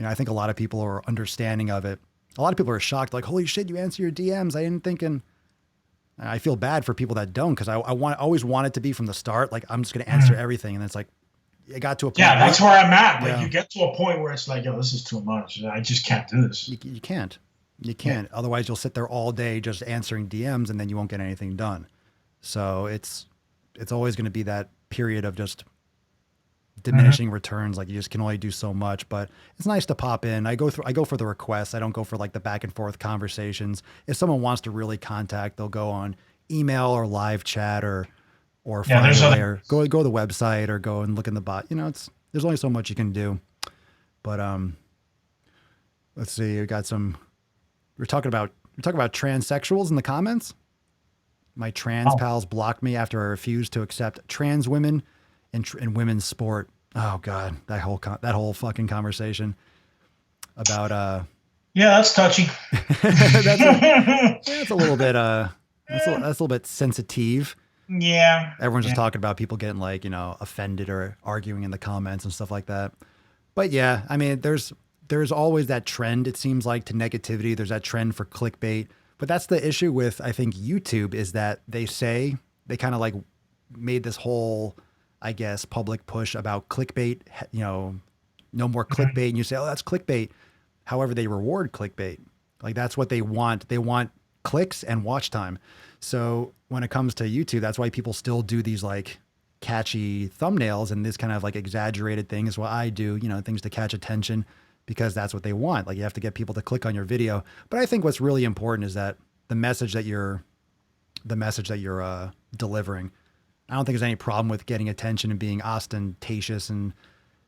I think a lot of people are understanding of it. A lot of people are shocked, like, holy shit, you answer your DMs. I didn't think, and I feel bad for people that don't, because I always want it to be from the start. Like, I'm just going to answer everything. And it's like, it got to a point. Yeah, that's where I'm at. But Yeah. you get to a point where it's like, yo, this is too much. I just can't do this. You can't. You can't. Yeah. Otherwise, you'll sit there all day just answering DMs, and then you won't get anything done. So it's always going to be that period of just diminishing returns. Like you just can only do so much, but it's nice to pop in. I go for the requests. I don't go for like the back and forth conversations. If someone wants to really contact, they'll go on email or live chat or find a way, or go to the website or go and look in the bot. There's only so much you can do. But let's see. We're talking about transsexuals in the comments. My trans pals blocked me after I refused to accept trans women in women's sport. Oh God, that whole fucking conversation about yeah, that's touchy. that's a little bit that's a little bit sensitive. Yeah. Everyone's just talking about people getting like, offended or arguing in the comments and stuff like that. But yeah, I mean, there's always that trend, it seems like, to negativity. There's that trend for clickbait. But that's the issue with, I think, YouTube, is that they kind of like made this whole, I guess, public push about clickbait, no more clickbait. And you say, oh, that's clickbait. However, they reward clickbait. Like that's what they want. They want clicks and watch time. So when it comes to YouTube, that's why people still do these like catchy thumbnails and this kind of like exaggerated thing is what I do, things to catch attention, because that's what they want. Like you have to get people to click on your video. But I think what's really important is that the message that you're delivering. I don't think there's any problem with getting attention and being ostentatious and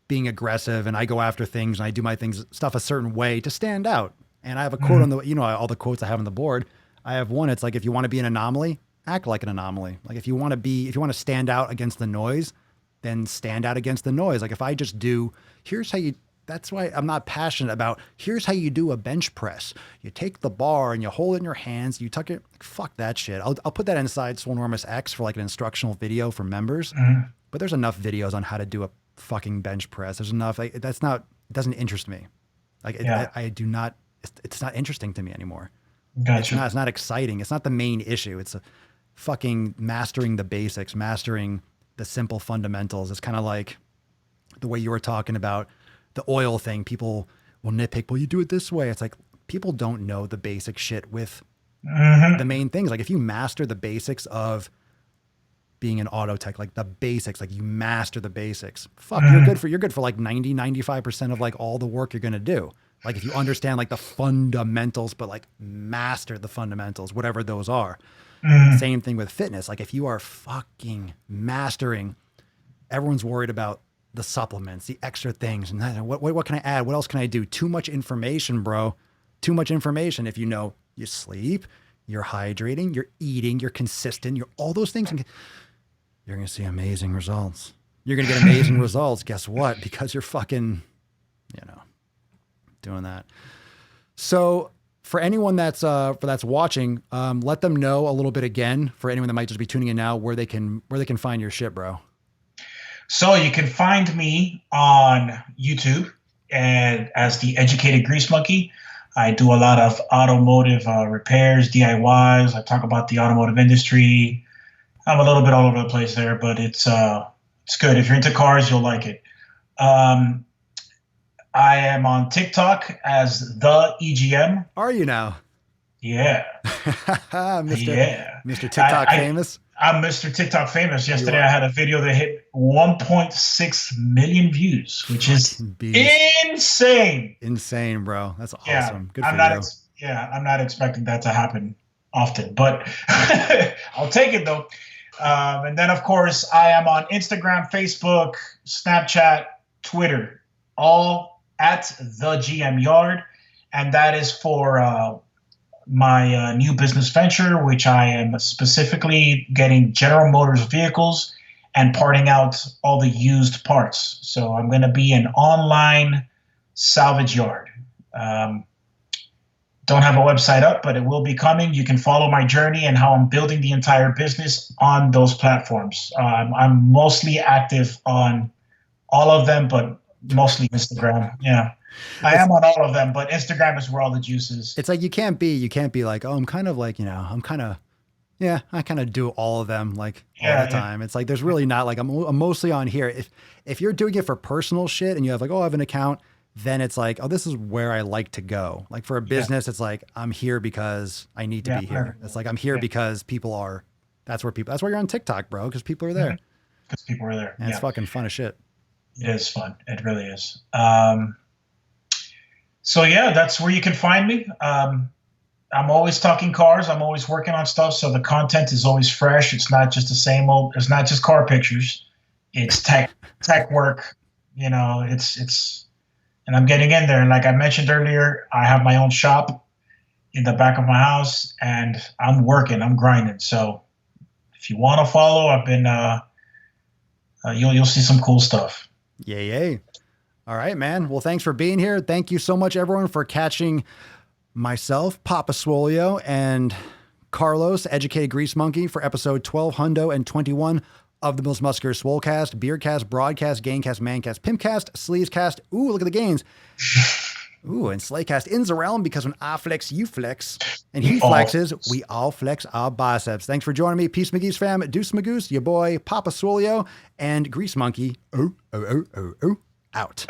being aggressive. And I go after things and I do my stuff a certain way to stand out. And I have a quote on the, all the quotes I have on the board. I have one. It's like, if you want to be an anomaly, act like an anomaly. Like if you want to stand out against the noise, then stand out against the noise. Like if I just do, that's why I'm not passionate about, here's how you do a bench press. You take the bar and you hold it in your hands, you tuck it, fuck that shit. I'll put that inside Swolenormous X for like an instructional video for members. But there's enough videos on how to do a fucking bench press. There's enough, it doesn't interest me. Like I do not, it's not interesting to me anymore. Gotcha. It's not exciting. It's not the main issue. It's fucking mastering the basics, mastering the simple fundamentals. It's kind of like the way you were talking about the oil thing. People will nitpick, well, you do it this way. It's like, people don't know the basic shit with the main things. Like if you master the basics of being an auto tech, like the basics, like you master the basics, fuck, you're good for like 95% of like all the work you're going to do. Like if you understand like the fundamentals, but like master the fundamentals, whatever those are. Same thing with fitness. Like if you are fucking mastering, everyone's worried about the supplements, the extra things, and what can I add? What else can I do? Too much information, bro. Too much information. If you know you sleep, you're hydrating, you're eating, you're consistent, you're all those things, you're going to see amazing results. You're going to get amazing results. Guess what? Because you're fucking, doing that. So for anyone that's watching, let them know a little bit again, for anyone that might just be tuning in now, where they can find your shit, bro. So you can find me on YouTube and as the Educated Grease Monkey. I do a lot of automotive repairs, DIYs. I talk about the automotive industry. I'm a little bit all over the place there, but it's good. If you're into cars, you'll like it. I am on TikTok as the EGM. Are you now? Yeah. Mr. TikTok famous. I'm Mr. TikTok famous. Yesterday I had a video that hit 1.6 million views, which is insane. Insane, bro. That's awesome. Yeah, Good for you. I'm not expecting that to happen often, but I'll take it though. And then of course I am on Instagram, Facebook, Snapchat, Twitter, all at the GM Yard. And that is for my new business venture, which I am specifically getting General Motors vehicles and parting out all the used parts. So I'm going to be an online salvage yard. Don't have a website up, but it will be coming. You can follow my journey and how I'm building the entire business on those platforms. I'm mostly active on all of them, but mostly Instagram. Yeah. I am on all of them, but Instagram is where all the juice is. It's like you can't be like, oh, I'm kind of like, I kind of do all of them like all the time. It's like there's really not like I'm mostly on here. If you're doing it for personal shit and you have like, oh, I have an account, then it's like, oh, this is where I like to go. Like for a business, it's like I'm here because I need to be here. It's like I'm here because that's where you're on TikTok, bro, because people are there. Because people are there. And it's fucking fun as shit. It is fun. It really is. So yeah, that's where you can find me. I'm always talking cars. I'm always working on stuff. So the content is always fresh. It's not just the same old, it's not just car pictures. It's tech work, and I'm getting in there. And like I mentioned earlier, I have my own shop in the back of my house and I'm working, I'm grinding. So if you want to follow, I've been, you'll see some cool stuff. Yay. All right, man. Well, thanks for being here. Thank you so much, everyone, for catching myself, Papa Swolio, and Carlos, Educated Grease Monkey, for episode 1221 of the Most Muscular Swolecast, Beercast, Broadcast, Gaincast, Mancast, Pimpcast, Sleevescast. Ooh, look at the gains. Ooh, and Slaycast in the realm, because when I flex, you flex, and he flexes, we all flex our biceps. Thanks for joining me. Peace, McGee's fam. Deuce Magoose, your boy, Papa Swolio, and Grease Monkey. Out.